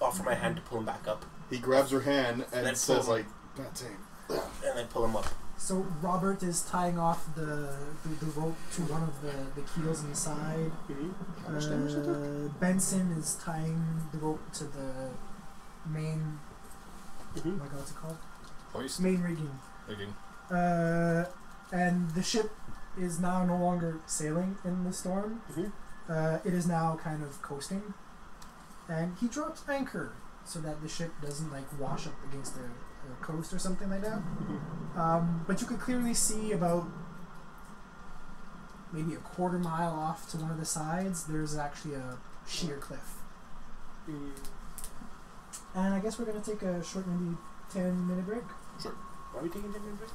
offer my hand to pull him back up, He grabs her hand Then and pull says him. like, "God damn." and I pull him up. So Robert is tying off the rope to one of the keels in the side. How much damage did that? Benson is tying the rope to the main. Oh my God, what's it called? Hoist. Main rigging. Rigging. And the ship is now no longer sailing in the storm. It is now kind of coasting. And he drops anchor so that the ship doesn't like wash up against the coast or something like that. But you could clearly see about maybe a quarter mile off to one of the sides, there's actually a sheer cliff. And I guess we're going to take a short, maybe 10-minute break. Why are we taking 10 minute break?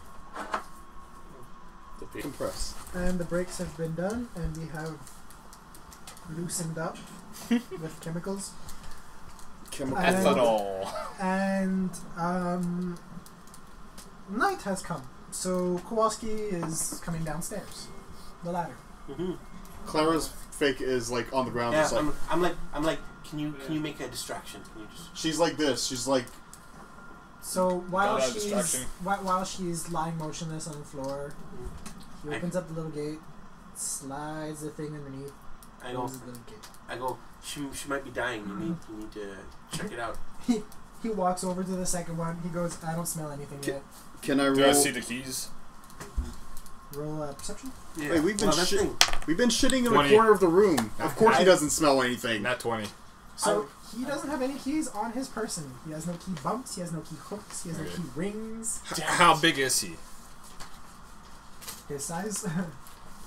Compress. And the breaks have been done, and we have loosened up with chemicals. Chemical. And- Ethanol. And night has come, so Kowalski is coming downstairs, the ladder. Clara's fake is like on the ground. Yeah, Just like, I'm like, can you make a distraction? Can you just? she's like this. She's like, So while Got that she's distraction. while she's lying motionless on the floor, he opens up the little gate, slides the thing underneath, I go. closes the little gate. I go. She might be dying. You need to check it out. He walks over to the second one. He goes, "I don't smell anything yet." "Can I roll?" Do I see the keys? Roll perception. Yeah. Hey, we've been that's the thing. We've been shitting in the 20. corner of the room. Of course, he doesn't smell anything. Not 20. So he doesn't have any keys on his person. He has no key bumps. He has no key hooks. He has no Okay. key rings. How big is he? His size,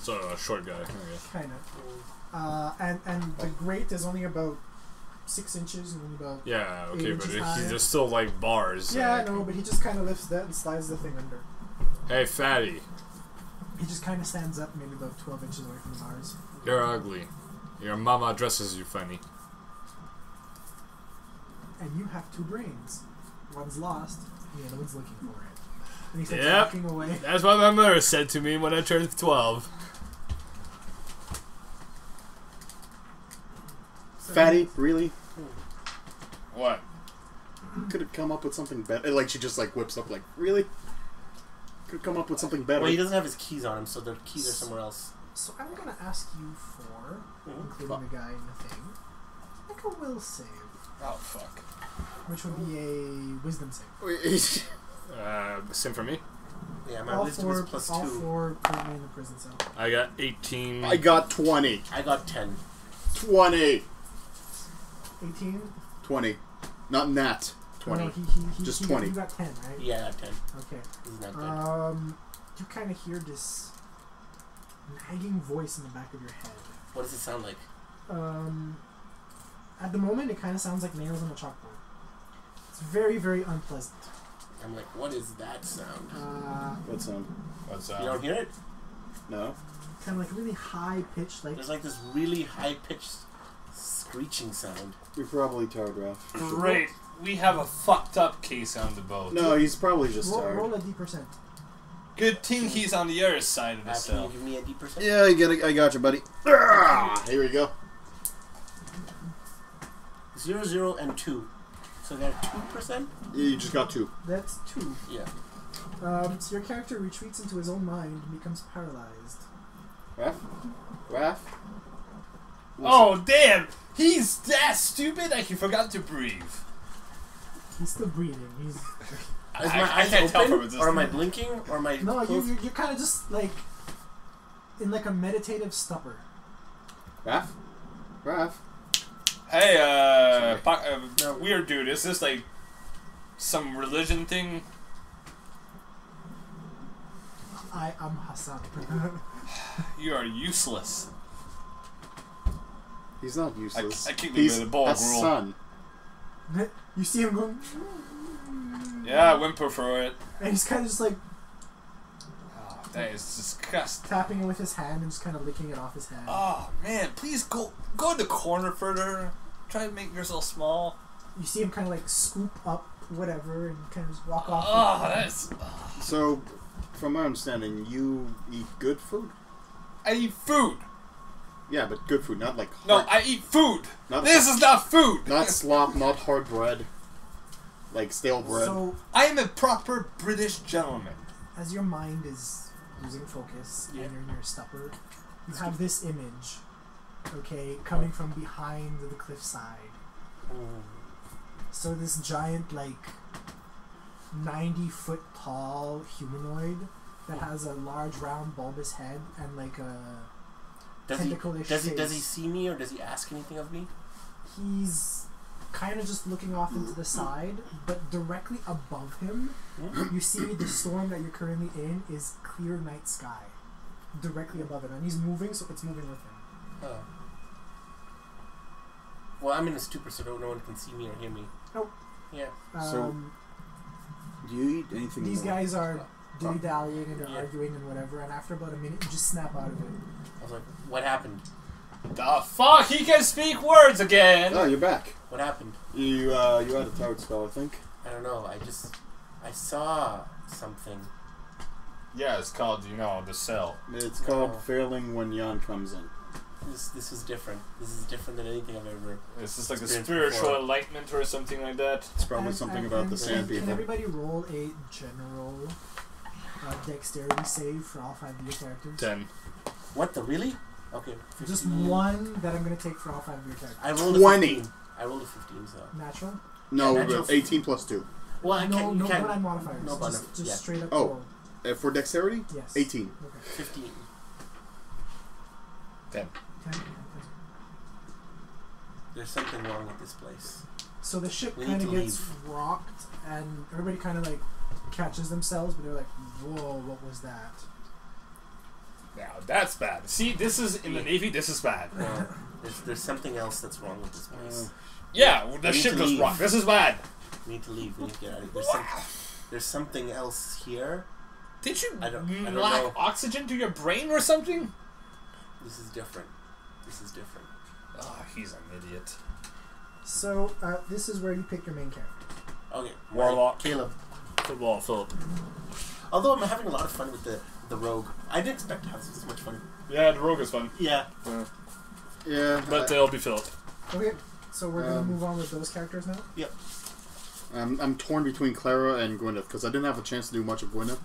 So a short guy. Okay. kind of. And the grate is only about 6 inches and only about. Yeah, 8 okay, but inches high. there's still like bars. Yeah, I like- know, but he just kind of lifts that and slides the thing under. Hey, fatty, He just kind of stands up, maybe about 12 inches away from the bars. you're ugly. Your mama dresses you funny. and you have 2 brains. One's lost, and the other one's looking for it. And he starts Yep. walking away. That's what my mother said to me when I turned 12. Fatty, really? What? Could have come up with something better. Like she just like whips up. Like really? Could have come up with something better. Well, he doesn't have his keys on him, so the keys are somewhere else. So I'm gonna ask you for, including the guy in the thing, make a will save, Oh, fuck. which would be a wisdom save. Same for me. Yeah, my All wisdom four, is plus all 2. 4 currently in the prison cell. I got 18. I got 20. I got 10. 20. 18? 20. Not nat. 20. No, Just he 20. You got 10, right? Yeah, I got 10. Okay. This is not good. You kind of hear this nagging voice in the back of your head. What does it sound like? At the moment, it kind of sounds like nails on a chalkboard. It's very, very unpleasant. I'm like, what is that sound? What sound? What's You don't hear it? No. Kind of like really high pitched, like There's like this really high-pitched screeching sound. You're probably tired, Ralph. Great. We have a fucked up case on the boat. No, he's probably just tired. roll a d%. Good thing he's on the other side of the Can you cell. give me a D%? Yeah, I got you, buddy. Here we go. 0, 0, and 2. So I got 2%? You just got 2. That's 2. Yeah. So your character retreats into his own mind and becomes paralyzed. Raph? Oh, damn! He's that stupid that he forgot to breathe. He's still breathing. He's Is I my eyes can't tell from open? a Or am I distance. blinking? Or am I no, closed? you're kind of just like in like a meditative stupor. Raph? Hey, No. weird dude, is this like some religion thing? I am Hassan. You are useless. He's not useless. I kicked him He's with a ball a gruel. son. You see him going, Yeah, I whimper for it. and he's kind of just like Oh, that is disgusting. tapping it with his hand and just kind of licking it off his hand. Oh man, please go in the corner further. Try to make yourself small. You see him kind of like scoop up whatever and kind of just walk off. Oh, that's. So, from my understanding, you eat good food? I eat food. Yeah, but good food, not like No, hard, I eat food. Not- This is not food. not slop, not hard bread, like stale bread. So I am a proper British gentleman. as your mind is losing focus Yeah. and you're in your stupor, you have this image, okay, coming from behind the cliffside. So this giant, like, 90-foot tall humanoid that has a large, round, bulbous head and like a Does he tentacle-ish does he face. see me or does he ask anything of me? He's kind of just looking off into the side, but directly above him, you see the storm that you're currently in is clear night sky. Directly above it, and he's moving, so it's moving with him. Oh. Well, I'm in a stupor, so no one can see me or hear me. Nope. Yeah. So, do you eat anything These more? guys are dilly-dallying and they're Yeah. arguing and whatever, and after about a minute, you just snap out of it. I was like, what happened? The fuck? He can speak words again. Oh, you're back. What happened? You had a toad spell, I think. I don't know. I saw something. Yeah, it's called the cell. It's called No. failing when Jan comes in. This is different. This is different than anything I've ever. Is this like a Experience spiritual before. enlightenment or something like that? It's probably something about the sand Can people. everybody roll a general dexterity save for all 5 of your characters? 10. What the really? Okay. Just 15. one that I'm going to take for all 5 of your characters. I rolled 20. a 15. I rolled a 15, so. Natural? No, Yeah, natural. 18 plus 2. Well, I no, can't. You no can't. bonus modifiers. No bonus, Just yeah. straight up Oh. roll. For dexterity? Yes. 18. Okay. 15. 10. 10. There's something wrong with this place. So the ship We kind need of to gets rocked, and everybody kind of like catches themselves, but they're like, "Whoa, what was that?" Now that's bad. See, this is in the Navy. This is bad. No, there's something else that's wrong with this place. Yeah, the We need ship to goes leave. wrong. This is bad. We need to leave. We need to get out of here. There's something else here. Did you I don't lack know. oxygen to your brain or something? This is different. This is different. Oh, he's an idiot. So this is where you pick your main character. Okay. Warlock. Caleb. Football, Philip. Although I'm having a lot of fun with the rogue. I didn't expect to have this much fun. Yeah, the rogue is fun. Yeah. Yeah. But they'll be Philip. Okay, so we're gonna move on with those characters now. Yep. I'm torn between Clara and Gwyneth because I didn't have a chance to do much of Gwyneth.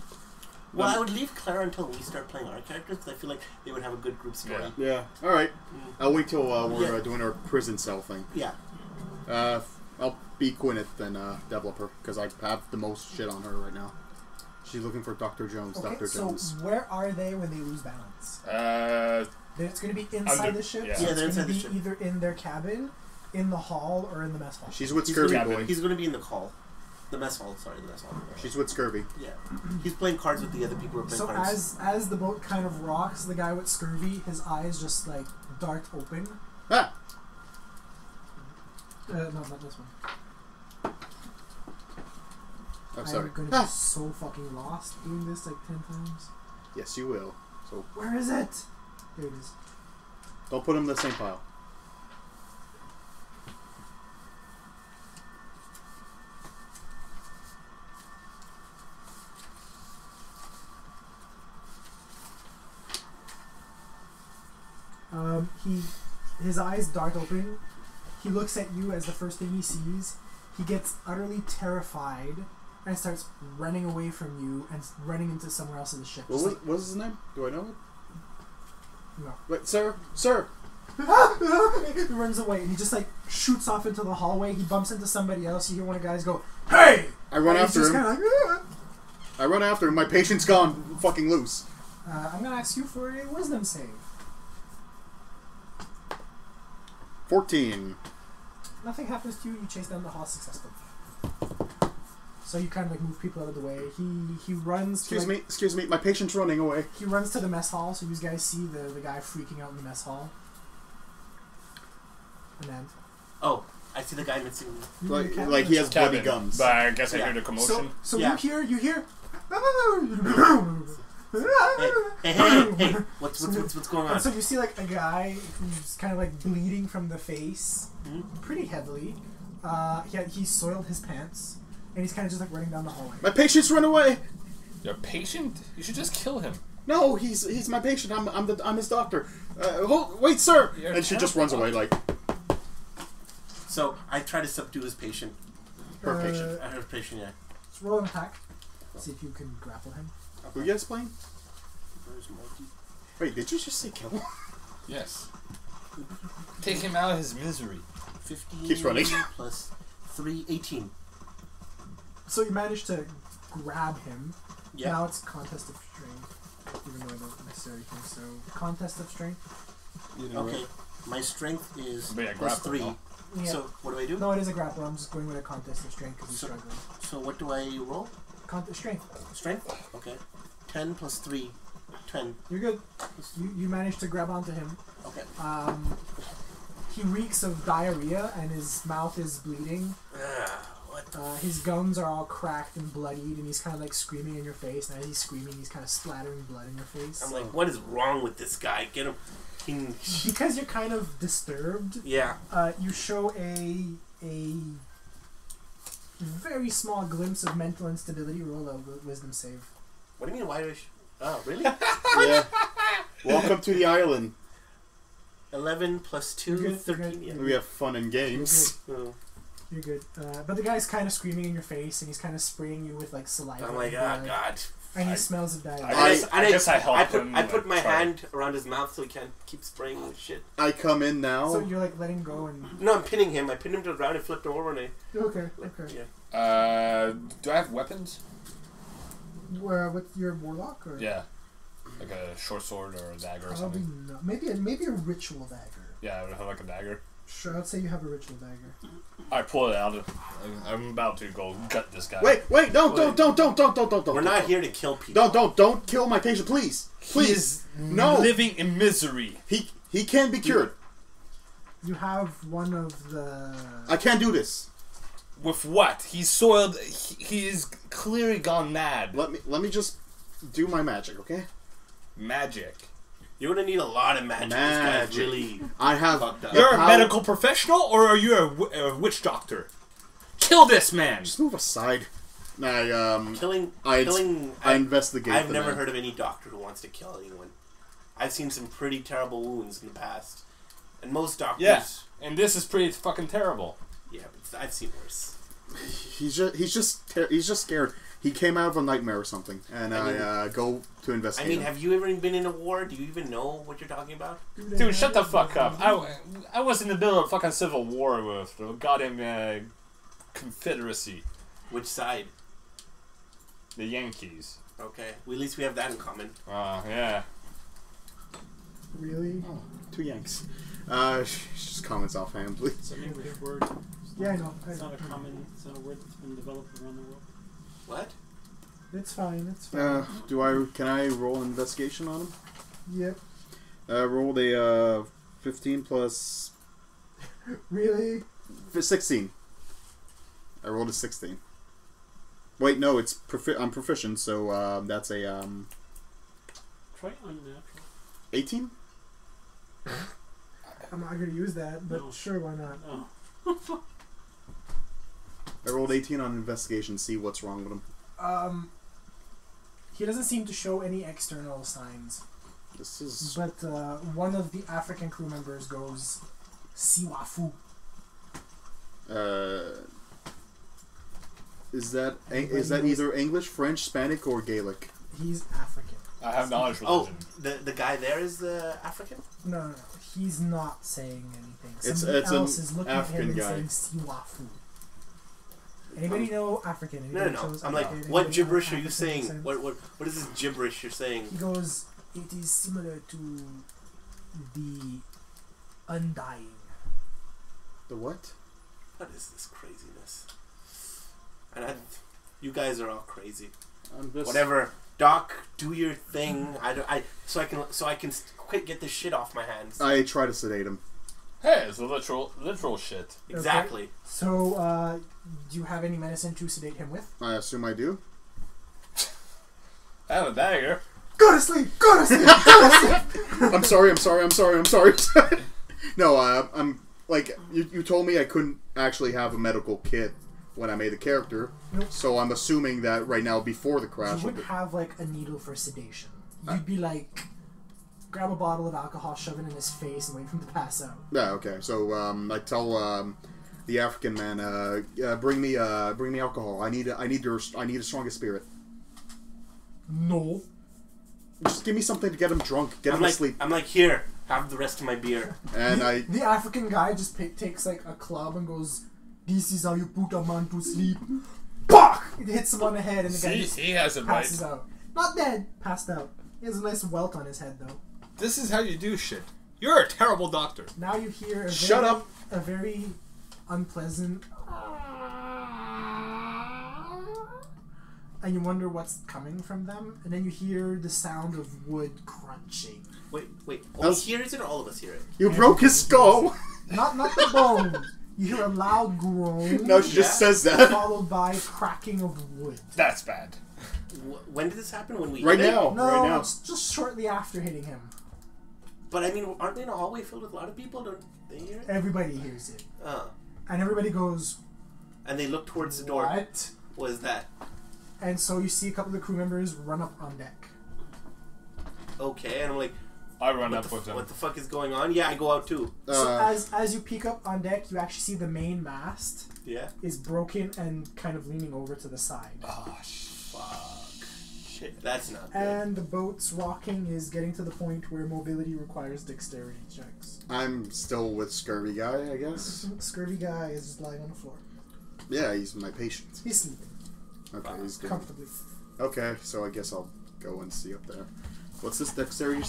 Well, I would leave Clara until we start playing our characters because I feel like they would have a good group story. Yeah. All right. I'll wait till we're doing our prison cell thing. Yeah. I'll be Gwyneth then developer because I have the most shit on her right now. She's looking for Dr. Jones. Okay, Dr. so Jones. where are they when they lose balance? It's going to be inside Under- the ship. yeah. So Yeah, it's they're going to inside the be ship. either in their cabin, in the hall, or in the mess hall. She's with He's Scurvy gonna, Boy. he's going to be in the hall. The mess hall, sorry, the mess hall. She's with Scurvy. Yeah. He's playing cards with the other people who are playing So cards. as the boat kind of rocks, the guy with scurvy, his eyes just like dart open. Ah! No, not this one. I'm sorry. I'm gonna be so fucking lost doing this like 10 times. Yes, you will. So Where is it? There it is. don't put them in the same pile. His eyes dart open. He looks at you as the first thing he sees. He gets utterly terrified and starts running away from you and running into somewhere else in the ship. What was his name? Do I know it? No. Wait, sir! Sir! He runs away and he just like shoots off into the hallway. He bumps into somebody else. You hear one of the guys go, "Hey!" I run And after he's him. just kinda like, I run after him. My patient's gone fucking loose. I'm gonna ask you for a wisdom save. 14. Nothing happens to you. You chase down the hall successfully. So you kind of like move people out of the way. He runs. Excuse me. My patient's running away. He runs to the mess hall. So you guys see the guy freaking out in the mess hall. And then Oh, I see the guy missing. Like he has bloody Cabin. gums. But I guess I Yeah. hear the commotion. So Yeah. you hear. Hey! What's going on? And so you see like a guy who's kind of like bleeding from the face, Mhm. pretty heavily. He soiled his pants, and he's kind of just like running down the hallway. My patient's run away. Your patient? You should just kill him. No, he's my patient. I'm his doctor. Wait, sir. You're And she just runs away like So I try to subdue his patient. her patient. Her patient, yeah. Let's roll an attack. See if you can grapple him. Who you guys playing? Where's Marky? Wait, did you just say kill him? Yes. Take him out of his misery. 15 Keeps running. plus 3, 18. So you manage to grab him. Yeah. Now it's contest of strength, even though I don't necessarily think so. Contest of strength. Okay. My strength is But yeah, plus grapple, 3. huh? Yeah. So what do I do? No, it is a grapple. I'm just going with a contest of strength because he's So- struggling. So what do I roll? Strength. Strength? Okay. 10 plus 3. 10. You're good. Plus You managed to grab onto him. Okay. He reeks of diarrhea and his mouth is bleeding. What the His gums are all cracked and bloodied, and he's kind of like screaming in your face. And as he's screaming, he's kind of splattering blood in your face. I'm like, what is wrong with this guy? Get him. Because you're kind of disturbed, Yeah. you show a very small glimpse of mental instability. Roll a wisdom save. What do you mean, why do I... Oh, really? Yeah. Welcome to the island. 11 plus 2, You're good, 13. you're Yeah. We have fun and games. Oh. You're good. But the guy's kind of screaming in your face, and he's kind of spraying you with like saliva. I'm like, and oh, blood, God. And he smells of diarrhea. I guess I helped him. I put my try. hand around his mouth so he can't keep spraying with shit. I come in now. So you're like letting go and... No, I'm pinning him. I pinned him to the ground and flipped him over and I... Okay. Yeah. Do I have weapons? With your warlock? Or? Yeah. Like a short sword or a dagger or Probably something. not. Maybe a ritual dagger. Yeah, I would have like a dagger. Sure, I'd say you have a ritual dagger. I pull it out. I'm about to go gut this guy. Wait! Don't! We're not here to kill people. Don't kill my patient, please! He Please! is No! living in misery. He can be cured. You have one of the... I can't do this. With what? He's soiled. He is clearly gone mad. Let me just do my magic, okay? Magic. You're gonna need a lot of magic. This guy's Magic. really I have. fucked up. You're a How- medical professional, or are you a witch doctor? Kill this man! Just move aside. Killing. I investigate. I've the never man. heard of any doctor who wants to kill anyone. I've seen some pretty terrible wounds in the past, and most doctors. Yeah, and this is pretty fucking terrible. Yeah, but I've seen worse. He's just scared. He came out of a nightmare or something, and I go to I investigate. mean, him. have you ever been in a war? Do you even know what you're talking about? Dude, shut the fuck up. I was in the middle of a fucking civil war with the goddamn Confederacy. Which side? The Yankees. Okay, well, at least we have that in common. Yeah. Really? Oh, two Yanks. Just comments offhandedly. It's an English word. Yeah, I know. It's not a word that's been developed around the world. What? It's fine. It's fine. Can I roll an investigation on him? Yep. Rolled a 15 plus Really? 16. I rolled a 16. Wait, no, it's I'm proficient, so that's a Try unnatural. 18. I'm not gonna use that, but No. sure, why not? Oh. I rolled 18 on investigation. See what's wrong with him. He doesn't seem to show any external signs. This is But one of the African crew members goes, Siwafu. Is that either English, French, Spanish, or Gaelic? He's African. I have knowledge Oh, religion. the guy there is the African? No. He's not saying anything. It's Somebody an else is looking African at him guy. and saying Siwafu. Anybody know African? No. Anybody shows I'm like, African? what Anybody gibberish know are you African saying? sense? What is this gibberish you're saying? He goes, it is similar to the undying. The what? What is this craziness? And you guys are all crazy. Whatever, Doc, do your thing. So I can quit get this shit off my hands. I try to sedate him. Hey, it's the literal shit. Exactly. Okay. So, do you have any medicine to sedate him with? I assume I do. I have a dagger. Go to sleep! Go to sleep! Go to sleep! I'm sorry. No, I'm like you told me I couldn't actually have a medical kit when I made the character. Nope. So I'm assuming that right now before the crash. You wouldn't have, like, a needle for sedation. You'd be like, grab a bottle of alcohol, shove it in his face, and wait for him to pass out. Yeah. Okay. So I tell the African man, bring me alcohol. I need a strongest spirit. No. Just give me something to get him drunk, get him I'm like, asleep. I'm like, here, have the rest of my beer. And The African guy just takes, like, a club and goes, this is how you put a man to sleep. Bach! It hits him on the head, and the guy See, just he has it right. passes out. Not dead, passed out. He has a nice welt on his head, though. This is how you do shit. You're a terrible doctor. Now you hear Shut up. a very unpleasant, and you wonder what's coming from them, and then you hear the sound of wood crunching. Wait, That's- only he hears it or all of us hear it? you broke his skull. Not the bone. You hear a loud groan, No, she just says that. followed by cracking of wood. That's bad. When did this happen? When we Right hit it? now. No, Right now. it's just shortly after hitting him. But I mean, aren't we in a hallway filled with a lot of people? Don't they hear it? Everybody hears it, Oh. and everybody goes, And they look towards the door. "What?" What is that? And so you see a couple of the crew members run up on deck. Okay, and I'm like, I run up with them. what the fuck is going on? Yeah, I go out too. So as you peek up on deck, you actually see the main mast Yeah. is broken and kind of leaning over to the side. Oh, Fuck. Shit, that's not good. And the boat's rocking is getting to the point where mobility requires dexterity checks. I'm still with Scurvy Guy, I guess. Scurvy guy is just lying on the floor. Yeah, he's my patient. He's sleeping Okay, he's good. comfortably. Okay, so I guess I'll go and see up there. What's this dexterity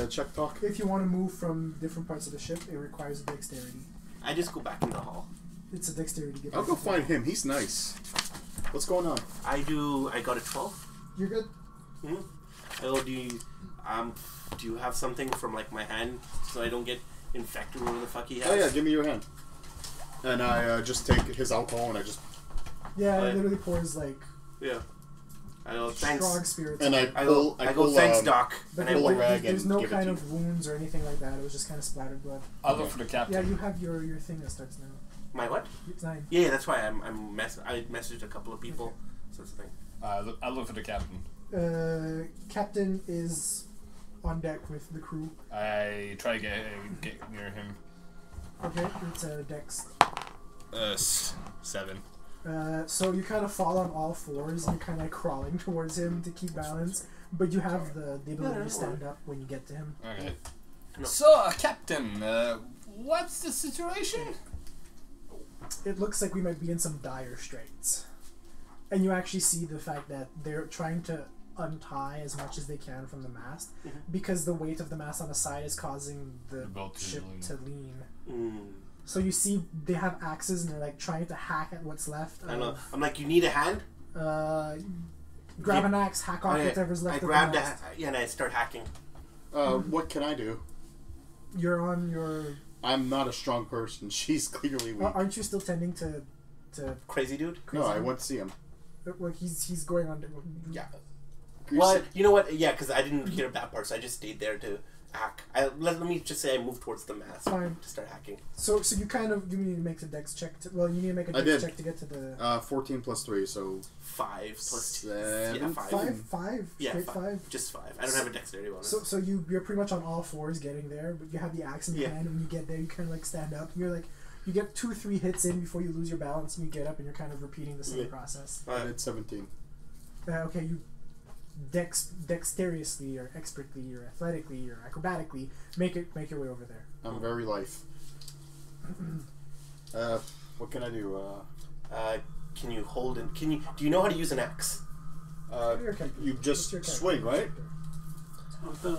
check talk? If you want to move from different parts of the ship, it requires a dexterity. I just go back in the hall. It's a dexterity giver. I'll go find him. He's nice. What's going on? I got a 12. You're good. Hmm? Oh, do you have something from like my hand so I don't get infected or whatever the fuck he has? Oh yeah, give me your hand. And I just take his alcohol and I just... Yeah, Right. it literally pours like Yeah. I go, thanks. Strong spirits. And I go, thanks, Doc. But And I pull a walk. rag there's and no give it kind to of wounds or anything like that. It was just kind of splattered blood. I'll look for the Yeah, captain. you have your thing that starts now. My what? It's 9. Yeah, that's why I messaged a couple of people. So that's the thing. I'll look for the captain. Captain is on deck with the crew. I try to get near him. Okay, it's Dex. 7. So you kind of fall on all fours and you're kind of like crawling towards him to keep balance, but you have the ability to stand up when you get to him. Okay. No. So, Captain, what's the situation? It looks like we might be in some dire straits. And you actually see the fact that they're trying to untie as much as they can from the mast because the weight of the mast on the side is causing the boat to ship lean. to lean. Mm. So you see they have axes and they're like trying to hack at what's left. I know. I'm like, you need a hand? Grab an axe, hack off whatever's left I of the grabbed mast. and I start hacking. What can I do? You're on your... I'm not a strong person. She's clearly weak. Aren't you still tending to Crazy dude? No, I went to see him. Well, he's going on... Yeah. Well, you know what? Yeah, because I didn't hear that part, so I just stayed there to hack. Let me just say I moved towards the mast Fine. to start hacking. So you kind of... You need to make a dex check. You need to make a dex check to get to the... 14 plus 3, so... 5 plus 2. 7. Yeah, 5. 5? Yeah, Straight 5. 5? Just 5. I don't have a dexterity bonus. So you're pretty much on all fours getting there, but you have the axe in your hand, and when you get there, you kind of like stand up. And you're like, you get 2-3 hits in before you lose your balance, and you get up, and you're kind of repeating the same process. I did 17. Okay, you dexterously or expertly or athletically or acrobatically make your way over there. I'm very life. What can I do? Can you hold it? Do you know how to use an axe? You just swing, right?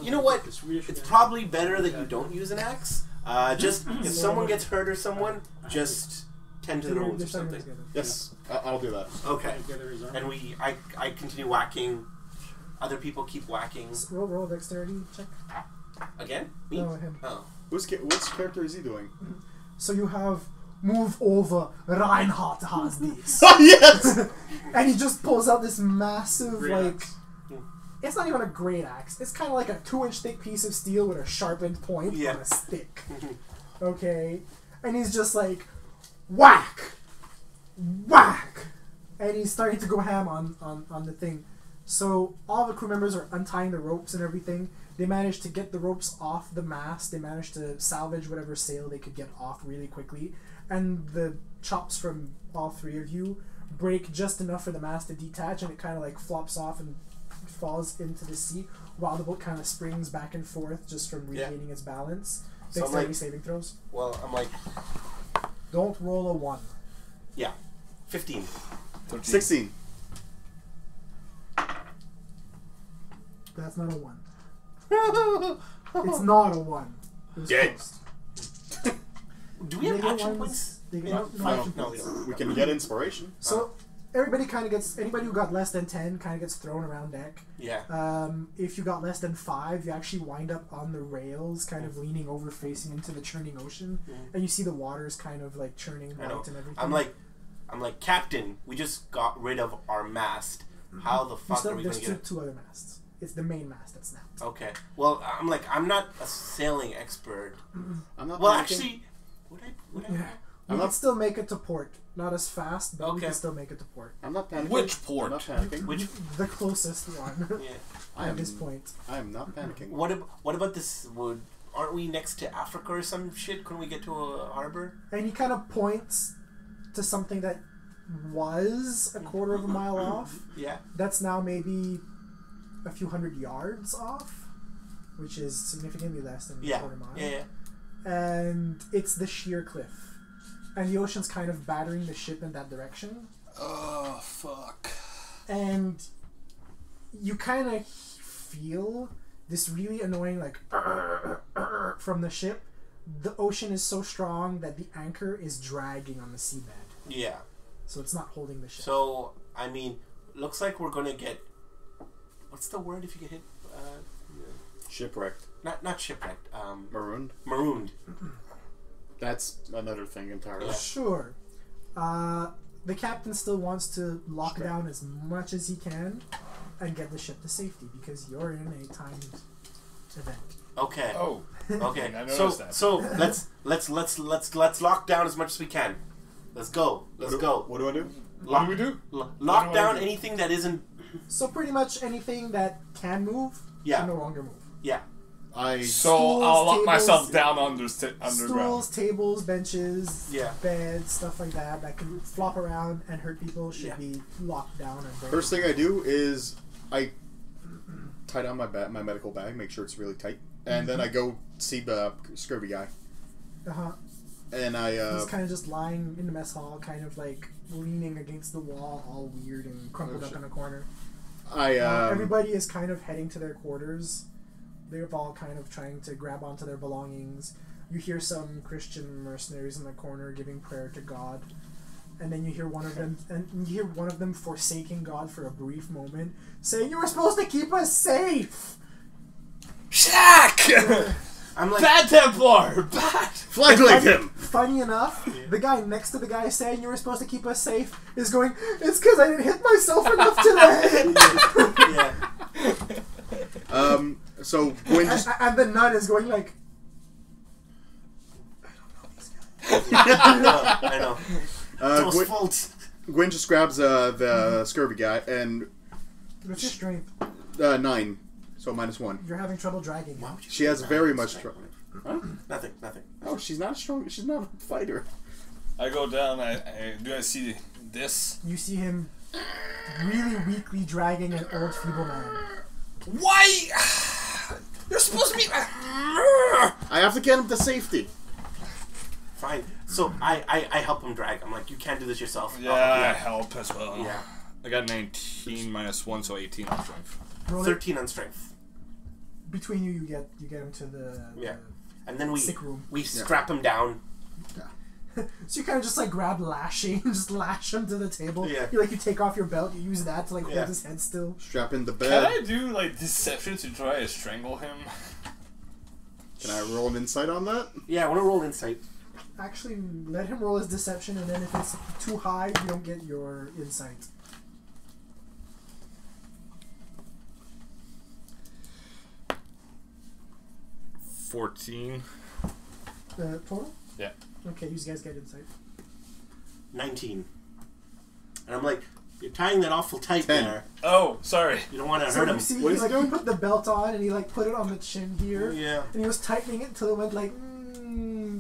You know what? It's probably better that you don't use an axe. Just if someone gets hurt or someone, just tend to their wounds or something. Yes, I'll do that. Okay. And I continue whacking. Other people keep whacking. Roll a dexterity check. Again? Me? No, him. Oh. Which character is he doing? So you have move over. Reinhardt has this. Oh yes! And he just pulls out this massive Great like. axe. It's not even a great axe. It's kind of like a 2-inch thick piece of steel with a sharpened point on a stick. Okay, and he's just like, whack, whack, and he's starting to go ham on the thing. So all the crew members are untying the ropes and everything. They managed to get the ropes off the mast. They managed to salvage whatever sail they could get off really quickly. And the chops from all 3 of you break just enough for the mast to detach, and it kind of like flops off and falls into the sea while the boat kind of springs back and forth just from regaining its balance. So Dexterity saving throws. Well, I'm like, Don't roll a 1. yeah, 15. 16. That's not a 1. It's not a 1. It was Dead. close. Do we have They get action ones- points? they get No, no no, action no, points. we don't. We can get inspiration. So everybody kind of gets, anybody who got less than 10 kind of gets thrown around deck. Yeah. If you got less than 5, you actually wind up on the rails, kind of leaning over, facing into the churning ocean, and you see the waters kind of like churning I know. white and everything. I'm like, Captain, we just got rid of our mast. How the fuck are we there's gonna get it? two other masts. It's the main mast that snapped. Okay. Well, I'm like, I'm not a sailing expert. I'm not Well, panicking. actually, would I? Yeah. You can still make it to port. Not as fast, but we Okay. can still make it to port. I'm not panicking. Which port? I'm not panicking. Which? The closest one Yeah. at this point. I am not panicking. What about this? Aren't we next to Africa or some shit? Couldn't we get to a harbor? And he kind of points to something that was a quarter of a mile off. Yeah. That's now maybe a few hundred yards off, which is significantly less than a quarter mile. Yeah. And it's the sheer cliff. And the ocean's kind of battering the ship in that direction. Oh, fuck. And you kind of feel this really annoying, like, from the ship. The ocean is so strong that the anchor is dragging on the seabed. Yeah. So it's not holding the ship. So, I mean, looks like we're gonna get. What's the word if you get hit? Shipwrecked. Not shipwrecked. Marooned. Marooned. That's another thing entirely. Yeah. Sure. The captain still wants to lock down as much as he can. and get the ship to safety because you're in a timed event. Okay. Oh. Okay. I So noticed that. so let's lock down as much as we can. Let's go. Let's go. What do I do? What do we do? Lock do I down do? anything that isn't. So pretty much anything that can move Yeah. can no longer move. Yeah. So Stools, I'll lock tables, myself down underground. Stools, tables, benches, Yeah. beds, stuff like that can flop around and hurt people should Yeah. be locked down and broken. First thing I do is I tie down my medical bag, make sure it's really tight, and then I go see the scurvy guy, Uh-huh. and He's kind of just lying in the mess hall, kind of like leaning against the wall, all weird and crumpled up in a corner. Everybody is kind of heading to their quarters. They're all kind of trying to grab onto their belongings. You hear some Christian mercenaries in the corner giving prayer to God, and then you hear one of them forsaking God for a brief moment, saying, "You were supposed to keep us safe." Shack! I'm like. Bad Templar! Bad! flagleg him. Funny enough, the guy next to the guy saying you were supposed to keep us safe is going, "It's because I didn't hit myself enough today." Yeah. So Gwen just and the nun is going like, I know. Those Gwen, faults. Gwen just grabs the scurvy guy and "What's your strength? 9, so -1. You're having trouble dragging him." She has very much trouble. Nothing. Oh, she's not strong. She's not a fighter. I go down, I see this? You see him really weakly dragging an old feeble man. Why? You're supposed to be... I have to get him to safety. Fine. So I help him drag. I'm like, you can't do this yourself. Yeah, I'll I help help as well. you. Yeah. I got 19 minus 1, so 18 on strength. Roll it. 13 on strength. Between you get him to the Yeah. And then we sick room. strap him down. So you kind of just like grab lashing, just lash him to the table. Yeah. You take off your belt, you use that to like hold Yeah. his head still. Strap in the Can bed. I do, like, deception to try to strangle him? Can I roll an insight on that? Yeah, I want to roll insight. Actually, let him roll his deception, and then if it's too high, you don't get your insight. 14. Total? Yeah. Okay, you guys get insight. 19. And I'm like, you're tying that awful tight 10. there. Oh, sorry. You don't want to So hurt you him. see, What he, is he he doing? put the belt on, and he put it on the chin here, Yeah. and he was tightening it until it went like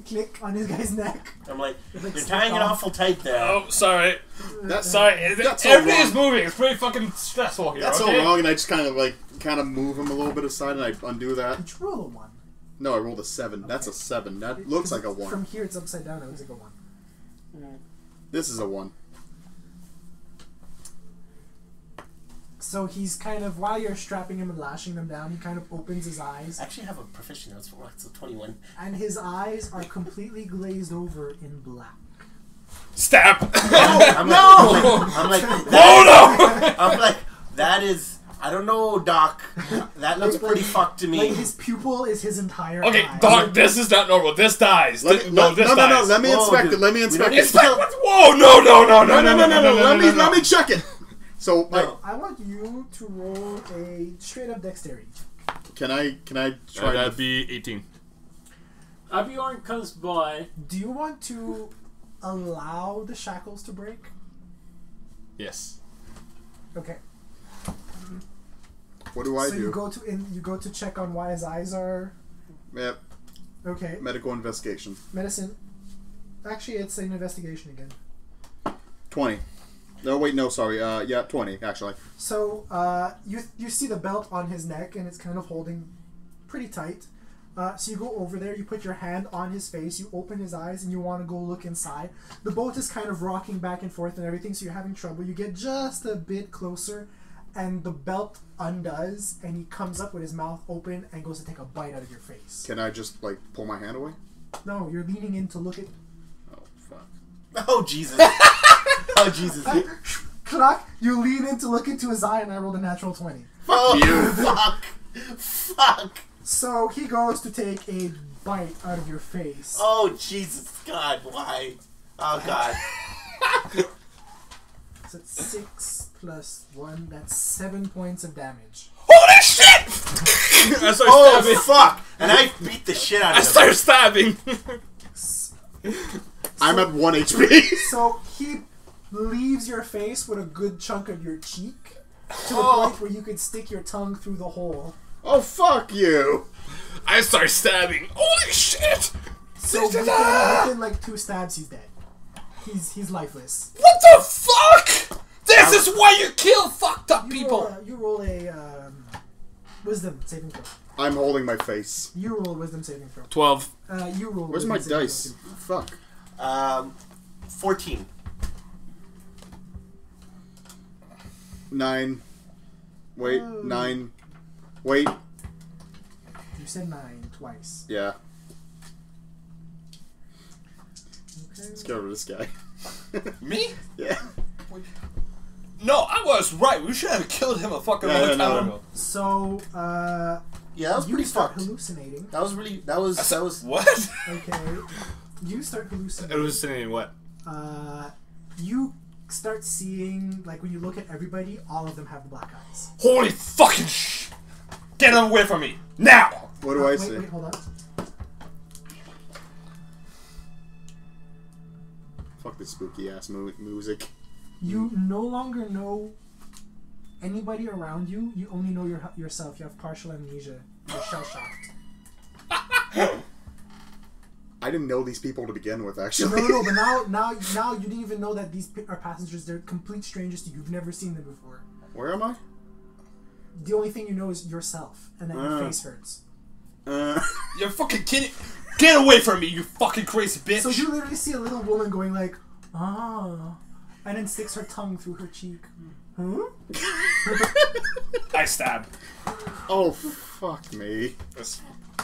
click on his guy's neck. I'm like, It, you're slipped tying it off. awful tight there. Oh, sorry. That's Sorry. That's all Everything wrong. is moving. It's pretty fucking stressful here, That's okay? all wrong, and I just kind of move him a little bit aside, and I undo that. Did you roll a 1? No, I rolled a 7. That's a 7. That looks like a 1. From here, it's upside down. It looks like a 1. This is a 1. So he's kind of, while you're strapping him and lashing them down, he kind of opens his eyes, I actually have a proficient. It's a 21. and his eyes are completely glazed over in black. Stab! I'm like, I'm like, that is, I don't know, Doc. That looks pretty fucked to me. Like his pupil is his entire Okay, eye. Doc, this is not normal. This dies. Let me, No, let, this no, dies. let me Whoa, inspect dude. it. Let me We inspect don't it. Inspect what? Whoa, no. Let me check it. So, No. I want you to roll a straight up dexterity. can I try That'd to... be 18. Abiorn comes by. Do you want to allow the shackles to break? Yes. Okay. What do I so do? you go to check on why his eyes are Yep, okay. medical investigation. Medicine. Actually, it's an investigation again. 20. No, wait, no, sorry. Yeah, 20, actually. So you see the belt on his neck, and it's kind of holding pretty tight. So you go over there, you put your hand on his face, you open his eyes, and you want to go look inside. The boat is kind of rocking back and forth and everything, so you're having trouble. You get just a bit closer, and the belt undoes, and he comes up with his mouth open and goes to take a bite out of your face. Can I just, like, pull my hand away? No, you're leaning in to look at... Oh, fuck. Oh, Jesus. Oh, Jesus. Clock, you lean in to look into his eye, and I rolled a natural 20. Oh, fuck. Fuck. So he goes to take a bite out of your face. Oh, Jesus. God, why? Oh, God. So it's 6 plus 1, that's 7 points of damage. Holy shit! I start Oh stabbing. fuck! And I beat the shit out of I him. start stabbing. I'm at 1 HP. So he leaves your face with a good chunk of your cheek to the Oh. point where you could stick your tongue through the hole. Oh, fuck you. I start stabbing. Holy shit! So within like 2 stabs, he's dead. He's lifeless. What the fuck? This is why you kill fucked up people. You roll a wisdom saving throw. I'm holding my face. You roll a wisdom saving throw. 12. You roll. a Where's wisdom my saving dice? throw too. Fuck. 14. 9. Wait, Oh. 9. Wait. You said 9 twice. Yeah. Okay. Let's get rid of this guy. Me? Yeah. No, I was right. We should have killed him a fucking long time no. ago. So Yeah, that was you pretty start fucked. hallucinating. That was really. That was. What? Okay. You start hallucinating. Hallucinating what? You start seeing, like, when you look at everybody, all of them have the black eyes. Holy fucking sh! Get him away from me now! What do I wait, say? Wait, hold on. Fuck this spooky ass music. You no longer know anybody around you. You only know yourself. You have partial amnesia. You're shell shocked. I didn't know these people to begin with, actually. No, but now you didn't even know that these are passengers. They're complete strangers to you. You've never seen them before. Where am I? The only thing you know is yourself, and that your face hurts. You're fucking kidding. Get away from me, you fucking crazy bitch! So you literally see a little woman going like, ah, and then sticks her tongue through her cheek. Huh? I stab. Oh, fuck me.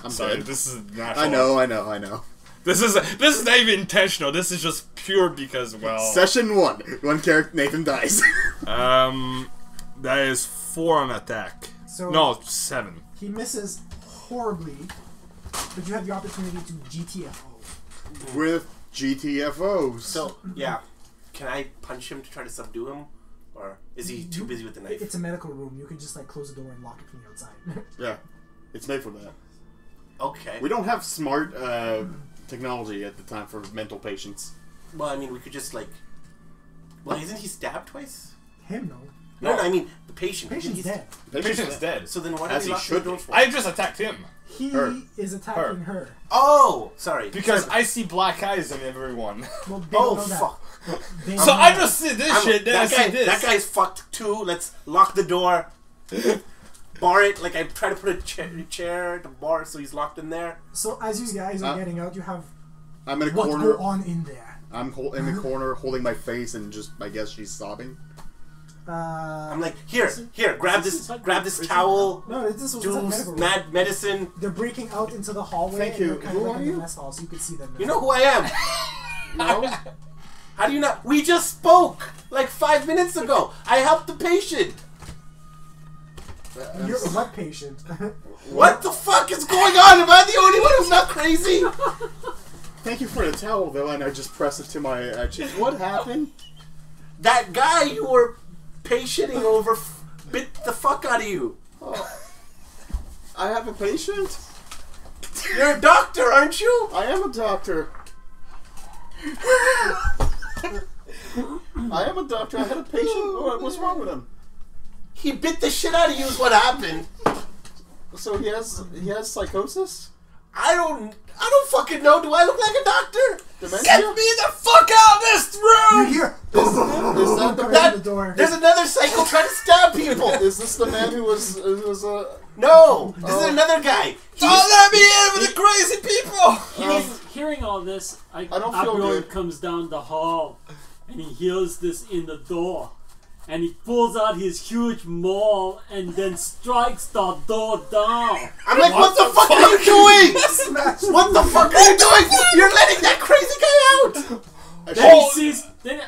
I'm Sorry, dead. this is natural. I know. This is not even intentional. This is just pure because, well... Session 1. One character, Nathan dies. That is 4 on attack. So No, 7. he misses horribly, but you have the opportunity to GTFO. With GTFOs. So yeah, can I punch him to try to subdue him, or is he too busy with the knife? It's a medical room. You could just like close the door and lock it from the outside. Yeah. It's made for that. Okay. We don't have smart technology at the time for mental patients. Well, I mean, we could just like. Well, isn't he stabbed twice? Him, no. No, I mean the patient. Patient's He's dead. The patient's dead. So then what As are we he locking should the door be. for? I just attacked him. He Her. is attacking her. Oh, sorry. Because I see black eyes in everyone. Well, they Oh don't know that. fuck. They So don't know I that. just see this shit, then I see this. That guy's fucked too. Let's lock the door. Bar it. Like I try to put a chair to bar so he's locked in there. So as you guys are getting out, you have I'm in a what corner. go on in there. I'm in the corner holding my face and just, I guess she's sobbing. I'm like, here, grab This this is like prison. towel. No, this was a Do medical room. mad medicine. They're breaking out into the hallway. Thank and you. You're kind Who of like are in the you? mess hall, so you could see them. You know who I am? No? How do you not? We just spoke like 5 minutes ago. I helped the patient. You're what patient? What the fuck is going on? Am I the only one who's not crazy? Thank you for the towel, though, and I just press it to my cheek. What happened? That guy you were patienting over bit the fuck out of you. Oh, I have a patient? You're a doctor, aren't you? I am a doctor. I am a doctor. I had a patient. What's wrong with him? He bit the shit out of you is what happened. So he has psychosis? I don't fucking know. Do I look like a doctor? Dementia? Get me the fuck out of this You room! hear? Is that the Coming in the door. There's another psycho trying to stab people. Is this the man who was No, this is another guy. Don't let me in with the crazy people! Hearing all this, I don't feel MacLeod good. comes down the hall, and he hears this in the door, and he pulls out his huge maul and then strikes the door down. I'm like, what the fuck are you doing? Smash. What the fuck are you doing? You're letting that crazy guy out. Then he sees. Then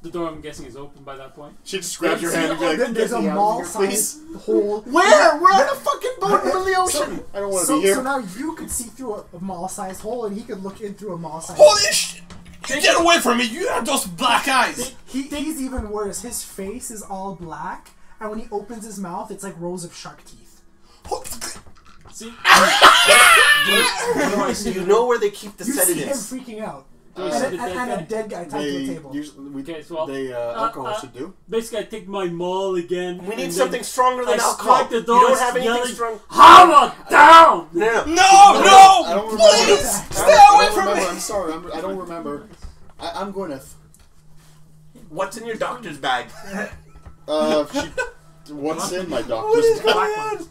the door, I'm guessing, is open by that point. She just grabs your hand and be like, Then there's "Get a me out of here, please." mall-sized hole. Where? We're on a fucking boat in the middle of the ocean. I don't want to So be here. now you could see through a mall-sized hole, and he could look in through a mall-sized Holy shit! Get away from me! You have those black eyes! He's even worse. His face is all black, and when he opens his mouth, it's like rows of shark teeth. See? You know where they keep the You see him sedatives. freaking out. Do I And, see a, the dead and a guy? dead guy tied to a table. Okay, so alcohol should do. basically, I take my maul again. We need and something then stronger than I alcohol. strike the You door, don't have anything yelling, strong. Hammer down! No. No, I no! don't remember. Please! I Stay don't away from remember. me! I'm sorry. I don't remember. I'm Gwyneth. What's in your doctor's bag? What's in my What doctor's is bag? going on?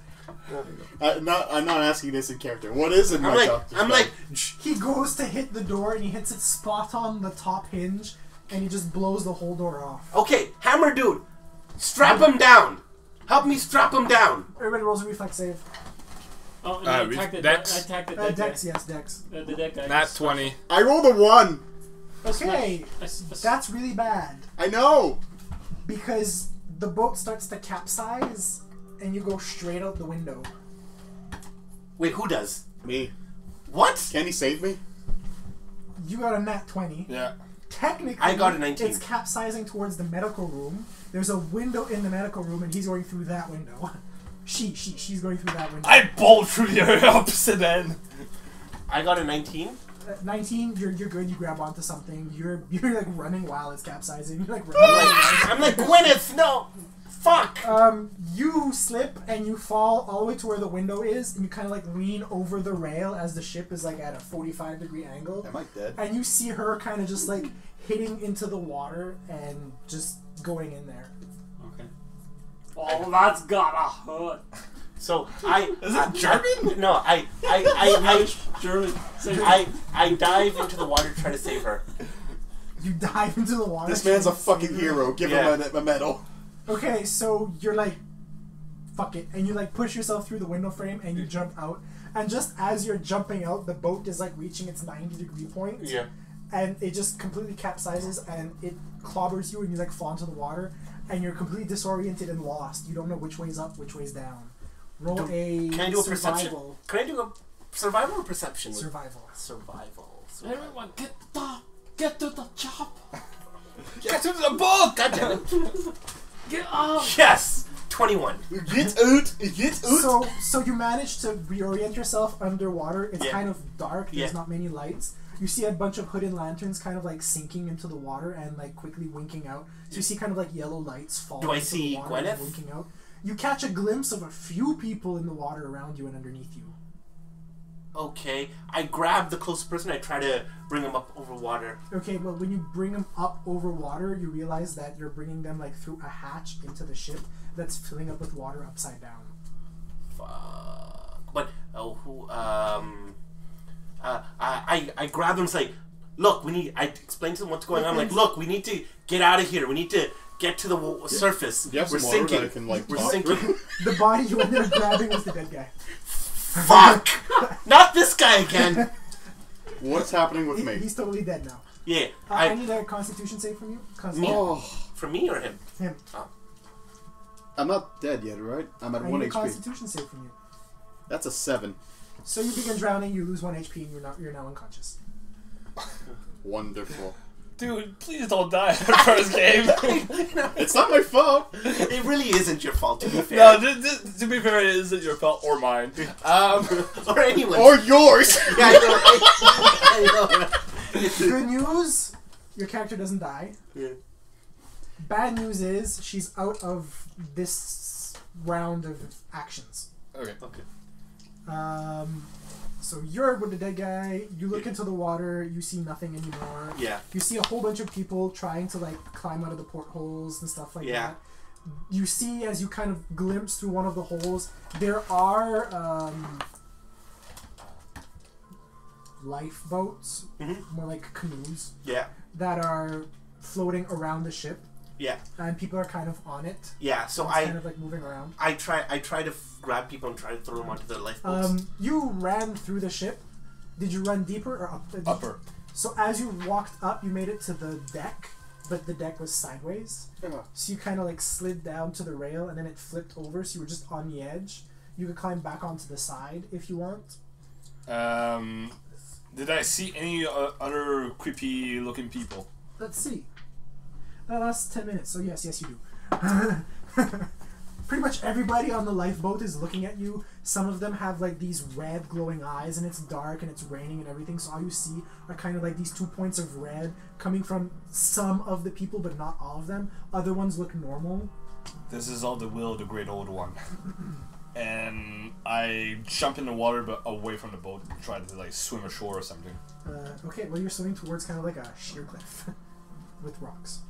I'm not asking this in character. What is in my doctor's bag? He goes to hit the door, and he hits it spot on the top hinge, and he just blows the whole door off. Okay, hammer dude, strap him down. Help me strap him down. Everybody rolls a reflex save. Oh, and I attacked the Dex. I attacked the dead Dex, guy. yes, Dex. The dead guy. Nat 20. I rolled a 1. Okay, That's that's really bad. I know. Because the boat starts to capsize, and you go straight out the window. Wait, who does? Me. What? Can he save me? You got a nat 20. Yeah. Technically, I got a 19. It's capsizing towards the medical room. There's a window in the medical room, and he's going through that window. She's going through that window. I bolt through the opposite end. I got a 19. 19, you're good. You grab onto something. You're like running while it's capsizing. You're like running. I'm like Gwyneth. No, fuck. You slip and you fall all the way to where the window is, and you kind of like lean over the rail as the ship is like at a 45-degree angle. Am I dead? And you see her kind of just like hitting into the water and just going in there. okay. Oh, that's gotta hurt. So I. Is it German? No, I German. dive into the water to try to save her. You dive into the water. This man's a fucking hero. Give him a medal. Okay, so you're like, fuck it, and you like push yourself through the window frame and you jump out. And just as you're jumping out, the boat is like reaching its 90-degree point. Yeah. And it just completely capsizes and it clobbers you and you like fall into the water and you're completely disoriented and lost. You don't know which way's up, which way's down. Roll Can I do a perception? survival. Can I do a survival or perception? Survival. Survival. Everyone, get to the chop. Get to the boat! God damn it. Get up. Yes! 21. Get out! Get out! So you manage to reorient yourself underwater. It's Yeah. kind of dark. There's Yeah. not many lights. You see a bunch of hooded lanterns kind of like sinking into the water and like quickly winking out. So you see kind of like yellow lights fall Do I into see the water and Gwyneth? winking out. You catch a glimpse of a few people in the water around you and underneath you. Okay. I grab the closest person. I try to bring him up over water. Okay, but when you bring them up over water, you realize that you're bringing them like through a hatch into the ship that's filling up with water upside down. Fuck. But I grab them and say, look, we need. I explain to them what's going on. I'm like, look, we need to get out of here. We need to get to the surface. You have We're some water sinking. that I can, like, We're talk sinking. through? The body you ended up grabbing was the dead guy. Fuck! Not this guy again. What's happening with me? He's totally dead now. Yeah. I need a Constitution save from you. Constitution. Oh, For me or him? Him. I'm not dead yet, right? I'm at I 1 need a HP. Constitution save from you. That's a 7. So you begin drowning, you lose 1 HP, and you're now unconscious. Wonderful. Dude, please don't die in the first game. It's not my fault. It really isn't your fault, to be fair. No, to be fair, it isn't your fault or mine. Or anyone's. Or yours. Yeah, I know, right? Good news, your character doesn't die. Yeah. Bad news is she's out of this round of actions. Okay. So you're with the dead guy, you look into the water, you see nothing anymore. Yeah. You see a whole bunch of people trying to like climb out of the portholes and stuff like Yeah. that. You see as you kind of glimpse through one of the holes, there are lifeboats, more like canoes, Yeah. that are floating around the ship, Yeah. and people are kind of on it. Yeah. So It's kind of like moving around. I try to grab people and try to throw them onto their lifeboats. You ran through the ship. Did you run deeper or up? Upper. So as you walked up, you made it to the deck, but the deck was sideways. So you kind of like slid down to the rail, and then it flipped over, so you were just on the edge. You could climb back onto the side if you want. Did I see any other creepy looking people? Let's see. That lasts 10 minutes, so yes, you do. Pretty much everybody on the lifeboat is looking at you. Some of them have like these red glowing eyes, and it's dark and it's raining and everything, so all you see are kind of like these 2 points of red coming from some of the people, but not all of them. Other ones look normal. This is all the will of the great old one. And I jump in the water, but away from the boat, and try to like swim ashore or something. Okay, well you're swimming towards kind of like a sheer cliff with rocks.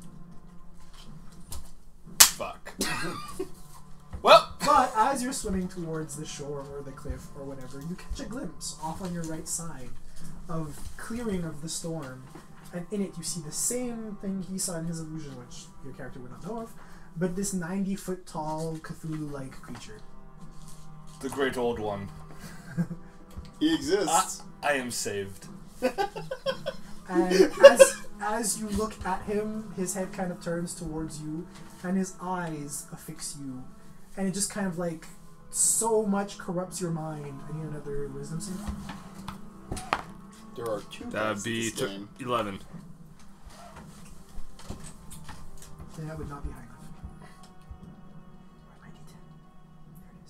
Fuck. Well, but as you're swimming towards the shore or the cliff or whatever, you catch a glimpse off on your right side of clearing of the storm, and in it you see the same thing he saw in his illusion, which your character would not know of, but this 90-foot tall Cthulhu-like creature. the great old one. He exists. I am saved. And as you look at him, his head kind of turns towards you, and his eyes affix you, and it just kind of like so much corrupts your mind. I need another wisdom save. There are two. That'd be 11. Yeah, that would not be high enough. Where's my D10? There it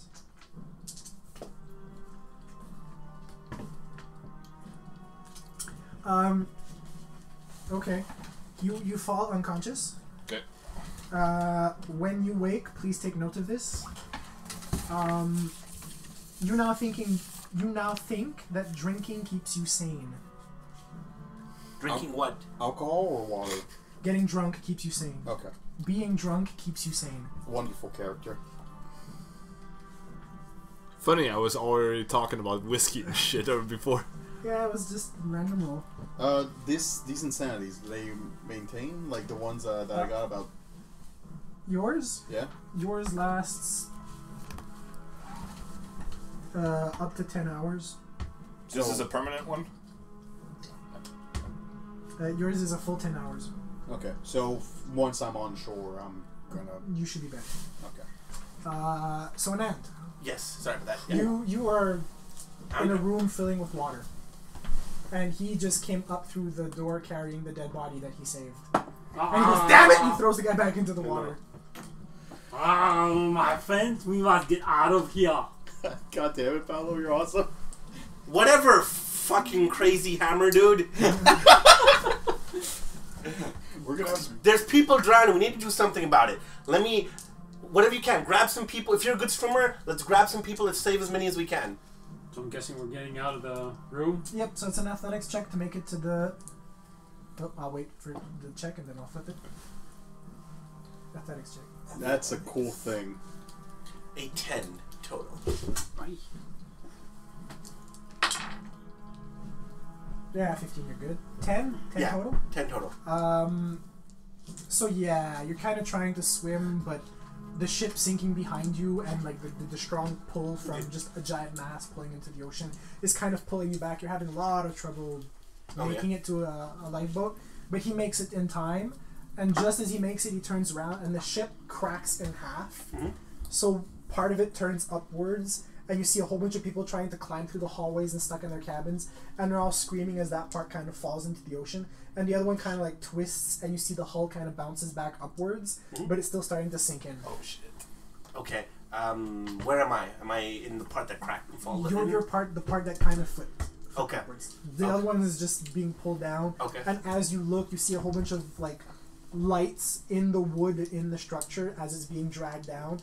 is. Okay. You fall unconscious. Okay. When you wake, please take note of this. You now think that drinking keeps you sane. Drinking what? Alcohol or water? Getting drunk keeps you sane. Okay. Being drunk keeps you sane. Wonderful character. Funny, I was already talking about whiskey and shit before. Yeah, it was just random roll. These insanities, do they maintain like the ones that I got about? Yours? Yeah. Yours lasts up to 10 hours. This is a permanent one? Yours is a full 10 hours. Okay, so once I'm on shore, I'm gonna. You should be better. Okay. So Anand, Yes, sorry for that. Yeah. you are in a room filling with water, and he just came up through the door carrying the dead body that he saved. And he goes, "Damn it!" and he throws the guy back into the water. Oh, my friends, we must get out of here. God damn it, Paolo, you're awesome. Whatever, fucking crazy hammer dude. We're gonna have. There's people drowning. We need to do something about it. Whatever you can, grab some people. If you're a good swimmer, let's grab some people. Let's save as many as we can. So I'm guessing we're getting out of the room. Yep. So it's an athletics check to make it to the. Oh, I'll wait for the check and then I'll flip it. Athletics check. That's a cool thing. A 10 total. Right. Yeah, 15. You're good. 10. 10 Yeah. total. 10 total. So yeah, you're kind of trying to swim, but the ship sinking behind you and like the strong pull from just a giant mass pulling into the ocean is kind of pulling you back. You're having a lot of trouble making it to a lifeboat, but he makes it in time, and just as he makes it, he turns around and the ship cracks in half. Mm-hmm. So part of it turns upwards, and you see a whole bunch of people trying to climb through the hallways and stuck in their cabins, and they're all screaming as that part kind of falls into the ocean, and the other one kind of like twists, and you see the hull kind of bounces back upwards, but it's still starting to sink in. Oh shit. Okay. Where am I? Am I in the part that cracked and fall? You're the part that kind of flipped Okay. upwards. The other one is just being pulled down. Okay. And as you look, you see a whole bunch of like lights in the wood in the structure as it's being dragged down.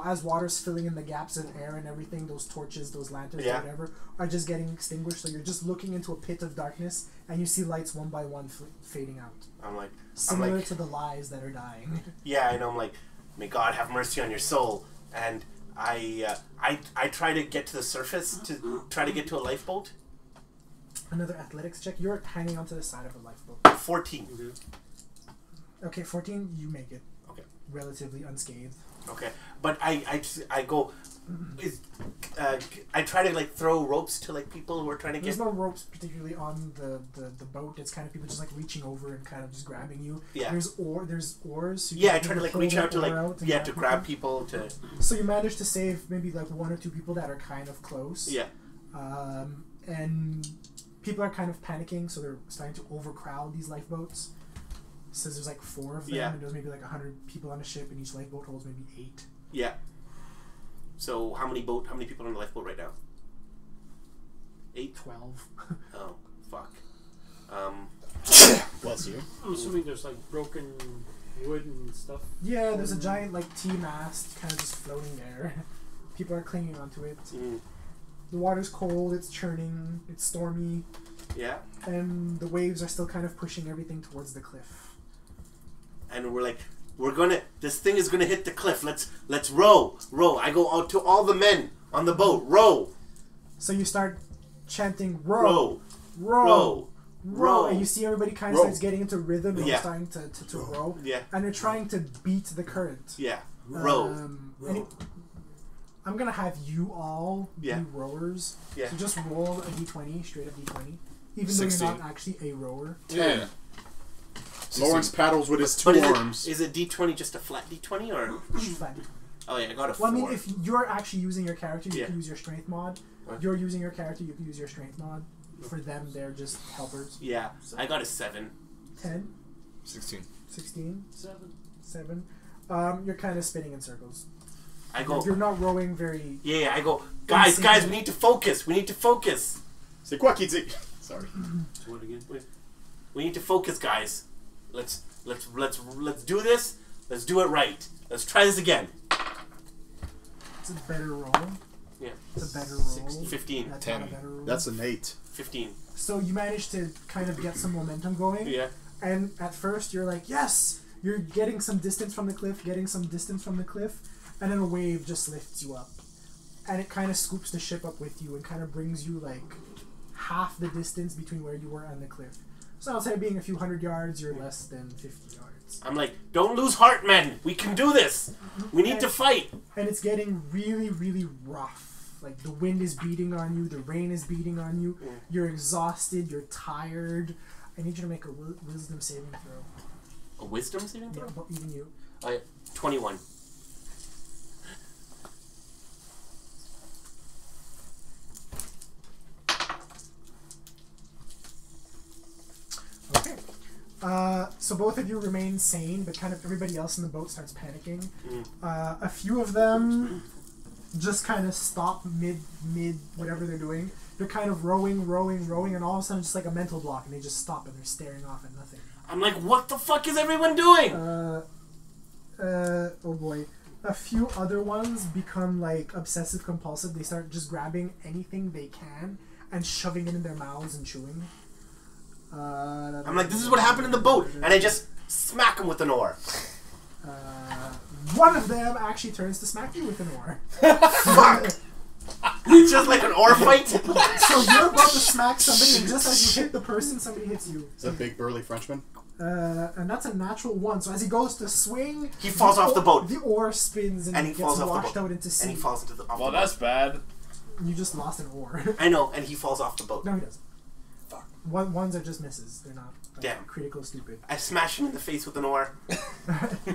As water's filling in the gaps of air and everything, those torches, those lanterns, or whatever, are just getting extinguished. So you're just looking into a pit of darkness, and you see lights one by one fading out. Similar to the lies that are dying. Yeah, I know. I'm like, may God have mercy on your soul. And I try to get to the surface to try to get to a lifeboat. Another athletics check. You're hanging onto the side of a lifeboat. 14. Okay, 14. You make it. Okay. Relatively unscathed. Okay, but I go. I try to like throw ropes to like people who are trying to There's get. no ropes particularly on the boat. It's kind of people just like reaching over and kind of just grabbing you. Yeah. There's oars. So Yeah, I try to like reach out to like to grab people to. So you manage to save maybe like one or two people that are kind of close. Yeah. And people are kind of panicking, so they're starting to overcrowd these lifeboats. Says there's like 4 of them, Yeah. and there's maybe like 100 people on a ship, and each lifeboat holds maybe 8. Yeah. So how many people are on the lifeboat right now? 8? 12. Oh, fuck. Bless you. I'm assuming there's like broken wood and stuff. Yeah, there's a giant like T-mast kind of just floating there. People are clinging onto it. Mm. The water's cold, it's churning, it's stormy, Yeah. and the waves are still kind of pushing everything towards the cliff. And we're like, this thing is gonna hit the cliff. Let's row. I go out to all the men on the boat. Row. So you start chanting, row, Row. row, Row. row, and you see everybody kind of Row. starts getting into rhythm and Yeah. starting to row. Yeah. And they're trying to beat the current. Yeah. Row. And I'm gonna have you all Yeah. be rowers. Yeah. So just roll a d20, straight up d20. Even 16. though you're not actually a rower. 10. Lawrence paddles with his 2 But arms. is it D20 just a flat D20 or? Flat d20. Oh yeah, I got a 4. Well, I mean, if you're actually using your character, you Yeah. can use your strength mod. What? You're using your character, you can use your strength mod. For them, they're just helpers. Yeah, I got a 7. 10, 16. 16, 7. 7. You're kind of spinning in circles. I go. You're not rowing very... Yeah, I go. Guys, we need to focus. C'est quoi qui dit? Sorry. So what again? We need to focus, guys. Let's do this. Let's do it right. Let's try this again. It's a better roll. Yeah. It's a better roll. 15. That's 10. not a better roll. That's an 8. 15. So you managed to kind of get some momentum going. Yeah. And at first you're like, yes! You're getting some distance from the cliff, and then a wave just lifts you up. And it kind of scoops the ship up with you and kind of brings you like half the distance between where you were and the cliff. So instead of being a few hundred yards, you're less than 50 yards. I'm like, don't lose heart, men. We can do this. We need to fight. And it's getting really, really rough. Like the wind is beating on you, the rain is beating on you. Yeah. You're exhausted, you're tired. I need you to make a wisdom saving throw. A wisdom saving Yeah, throw? but even you. 21. Okay. So both of you remain sane, but kind of everybody else in the boat starts panicking. A few of them just kind of stop mid whatever they're doing. They're kind of rowing, and all of a sudden just like a mental block, and they just stop and they're staring off at nothing. I'm like, what the fuck is everyone doing? Oh boy. A few other ones become like obsessive compulsive. They start just grabbing anything they can and shoving it in their mouths and chewing. I'm like, this is what happened in the boat, and I just smack him with an oar. One of them actually turns to smack you with an oar. Fuck! It's just like an oar fight. So you're about to smack somebody, and just as you hit the person, somebody hits you. Is that big burly Frenchman? And that's a natural 1. So as he goes to swing, He falls off the boat. The oar spins and, And he gets falls off the washed boat. out into sea. And he falls into the off Well, the that's boat. bad. You just lost an oar. I know, and he falls off the boat. No, he doesn't. Fuck. Ones are just misses. They're not Damn. critical stupid. I smash him in the face with an oar.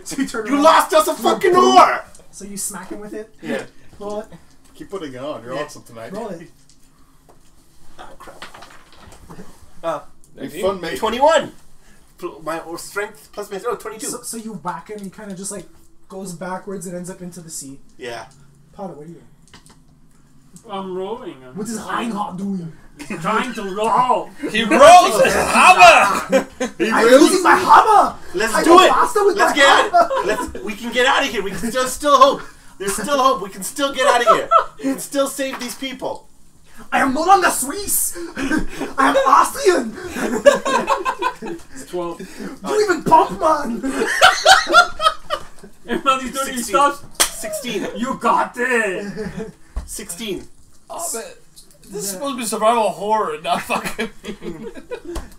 So you turn You around. lost us a fucking oar! So you smack him with it. Yeah. Roll it. Keep putting it on. You're Yeah. awesome tonight. Roll it. Oh, crap. Be fun, mate. 21! My strength plus my 22. So you whack him. He kind of just like goes backwards and ends up into the sea. Yeah. Potter, what are you doing? I'm rowing. What is Reinhardt doing? Trying to row. He rolls his hammer! I'm using my hammer. Let's I do go it! faster with Let's my get hammer. out. We can get out of here. We can still hope. There's still hope. We can still get out of here. We can still save these people. I am no longer Swiss. I am Austrian. It's 12. You even pump, man. Everybody's doing 16. stuff. 16. You got it. 16. Oh, man. This is supposed to be survival horror, not fucking.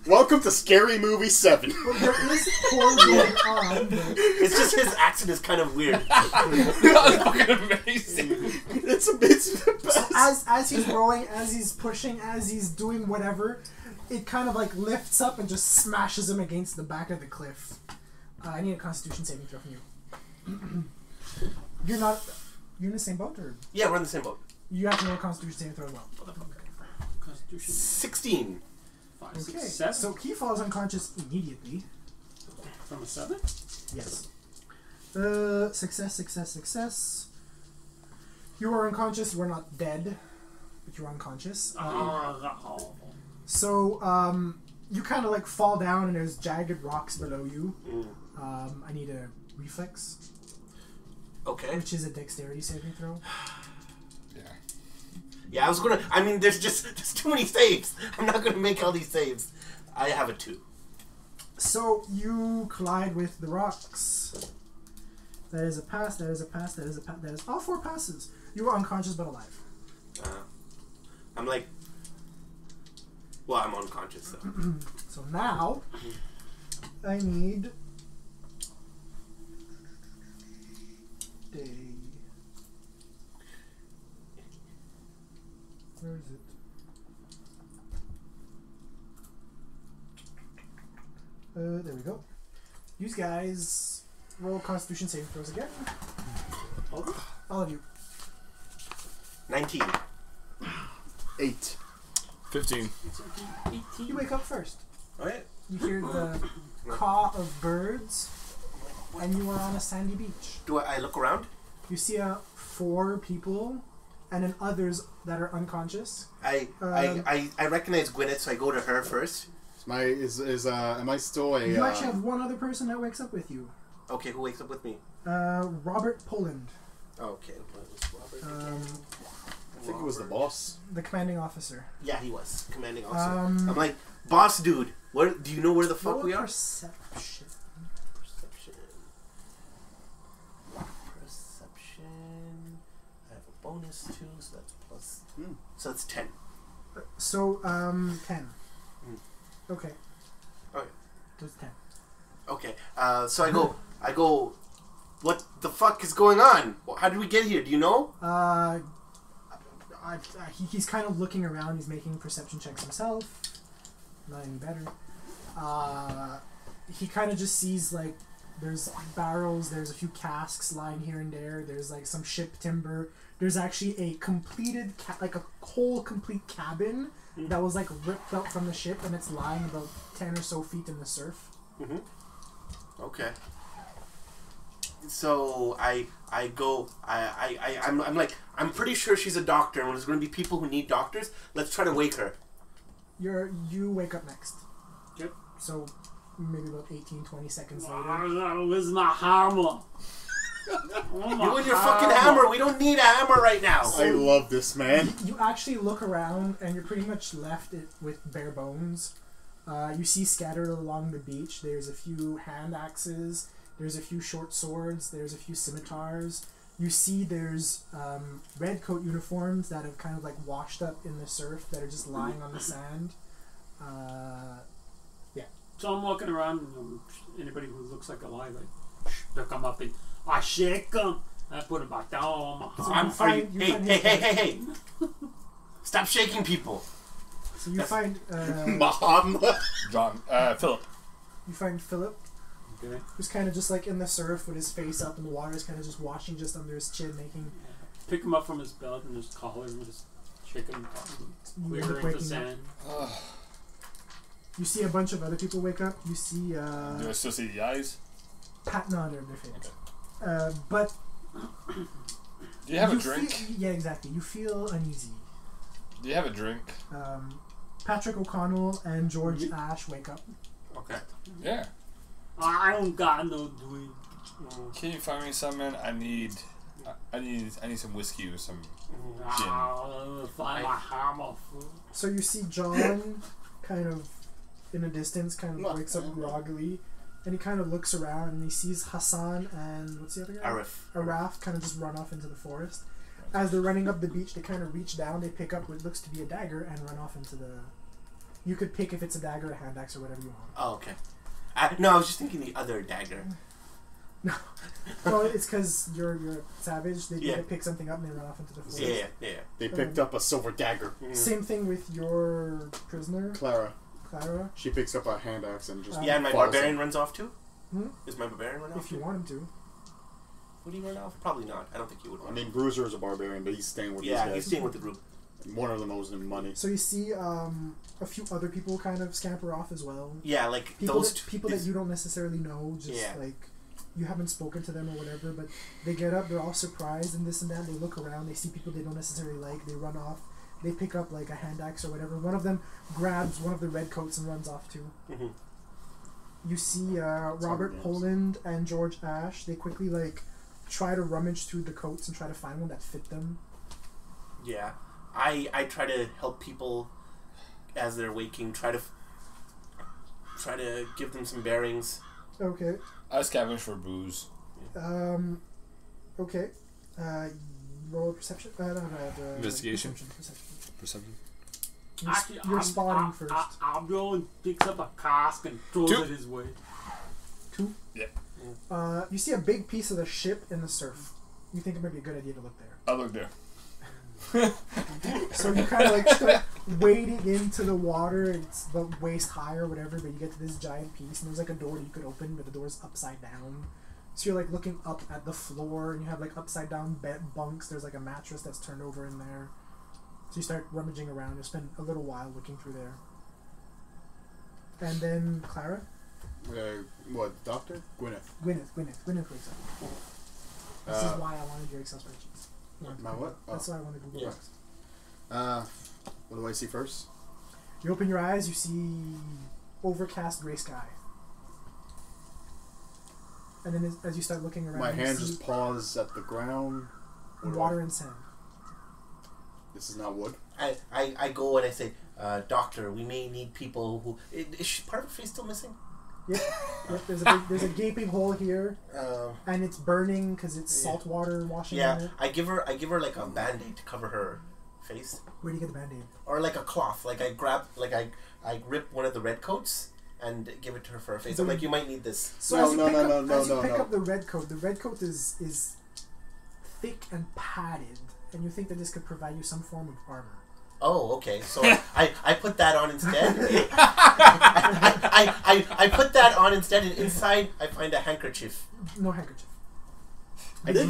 Welcome to Scary Movie 7. There is horror going on. It's just his accent is kind of weird. That was fucking amazing. It's the best. As he's rowing, as he's pushing, as he's doing whatever, it kind of like lifts up and just smashes him against the back of the cliff. I need a Constitution saving throw from you. You're in the same boat, or Yeah, we're in the same boat. you have to roll a Constitution saving throw as well. Constitution. 16. 5 Okay, 6 7 so he falls unconscious immediately. from a 7. Yes. Success. You are unconscious. You are not dead, but you're unconscious. So, you kind of like fall down and there's jagged rocks below you. I need a reflex, Okay. which is a dexterity saving throw. Yeah, I was gonna. I mean, there's too many saves. I'm not gonna make all these saves. I have a 2. So, you collide with the rocks. That is a pass, that is a pass, that is a pass. That is all 4 passes. You are unconscious but alive. I'm like. Well, I'm unconscious, so. So now, I need a... Where is it? There we go. You guys roll Constitution saving throws again. All of you. 19. 8. 15. You wake up first. Alright. You hear the caw of birds, and you are on a sandy beach. Do I look around? You see 4 people, and then others that are unconscious. I recognize Gwyneth, so I go to her first. Am I still a? You actually have one other person that wakes up with you. Okay, who wakes up with me? Robert Poland. Okay, what was Robert again? I think it was the boss. The commanding officer. Yeah, he was commanding officer. I'm like, boss, dude. Where do you know where the fuck Roll we are? perception. Perception. I have a bonus too, so that's plus. So that's 10. So 10. Okay. Okay. So it's 10. Okay. So I go. What the fuck is going on? How did we get here? Do you know? He's kind of looking around. He's making perception checks himself. Not any better. He kind of just sees like there's barrels. There's a few casks lying here and there. There's like some ship timber. There's actually a completed like a whole complete cabin that was like ripped out from the ship, and it's lying about 10 or so feet in the surf. Okay. So I'm like, I'm pretty sure she's a doctor, and there's going to be people who need doctors. Let's try to wake her. You wake up next. Yep. So maybe about 18, 20 seconds later. Where's my hammer? You and your fucking hammer. We don't need a hammer right now. I love this man. You actually look around, and you're pretty much left with bare bones. You see scattered along the beach. There's a few hand axes. There's a few short swords. There's a few scimitars. You see there's red coat uniforms that have kind of like washed up in the surf that are just lying on the sand. So I'm walking around, and anybody who looks like a lie, like, they'll come up and I shake them. I put them back down on my So Hey! Stop shaking people. So you find Muhammad. John. Philip. you find Philip, Okay. who's kind of just like in the surf with his face up, and the water is kind of just washing just under his chin, making. Pick him up from his belt and just collar him and just shake him, You clear end up into waking up. sand. You see a bunch of other people wake up. You see Do I still see the eyes? patting on their face. Okay. But Do you have a you drink? yeah, exactly. You feel uneasy. Do you have a drink? Patrick O'Connell and George Ash wake up. Okay. Yeah. I don't got no drink. Can you find me some, man? I need some whiskey or some gin. Find my hammer. So you see John kind of in a distance, kind of wakes up groggily, and he kind of looks around and he sees Hassan and what's the other guy? Araf kind of just run off into the forest. As they're running up the beach, they kind of reach down, they pick up what looks to be a dagger and run off into the... You could pick if it's a dagger, a hand axe, or whatever you want. Oh, okay. No, I was just thinking the other dagger. No. Well, it's because you're a savage. They Yeah. pick something up and they run off into the forest. Yeah. They picked up a silver dagger. Same thing with your prisoner, Clara. Clara. She picks up a hand axe and just Yeah, and my follows barbarian him. runs off too? Hmm? Is my barbarian run off If you too? want him to. Would he run off? Probably not. I don't think he would I run mean, off. Bruiser is a barbarian, but he's staying with these Yeah, guys. he's staying with the group. One of them owes him money. So you see a few other people kind of scamper off as well. Yeah, like People those that, people that you don't necessarily know, just Yeah. like you haven't spoken to them or whatever, but they get up, they're all surprised and this and that, they look around, they see people they don't necessarily like, they run off, they pick up like a hand axe or whatever. One of them grabs one of the red coats and runs off too. Mhm. You see Robert names. Poland and George Ash, they quickly like try to rummage through the coats and try to find one that fit them. Yeah, I try to help people as they're waking. Try to give them some bearings. Okay. I scavenge for booze. Okay. Roll a perception. Investigation? Perception. Perception. You're spotting first. I'll go and picks up a cask and throws 2. it his way. 2? Yeah. You see a big piece of the ship in the surf. You think it might be a good idea to look there. I look there. So you kind of like start wading into the water. It's the waist high or whatever, but you get to this giant piece, and there's like a door that you could open, but the door's upside down. So you're like looking up at the floor, and you have like upside down bed bunks. There's like a mattress that's turned over in there. So you start rummaging around. You spend a little while looking through there. And then Clara? What, doctor? Gwyneth. Gwyneth wakes up. This is why I wanted your Excel spreadsheets. My what? That's why I wanted Google Yeah. Docs. What do I see first? You open your eyes, you see overcast gray sky. And then as you start looking around, My you hand see just paws at the ground. What do water and sand. This is not wood. I go and I say, Doctor, we may need people who... Is part of her face still missing? Yep. There's a gaping hole here, and it's burning because it's salt water washing on Yeah, it. I give her like a band-aid to cover her face. Where do you get the band-aid? Or like a cloth. Like I grab, like I rip one of the red coats and give it to her for her face. I'm like, you might need this. So No, as you no, pick no, up, no, no, as you no, pick no. up the red coat is thick and padded, and you think that this could provide you some form of armor. Oh, okay. So I put that on instead. I put that on instead, and inside I find a handkerchief. No handkerchief. I did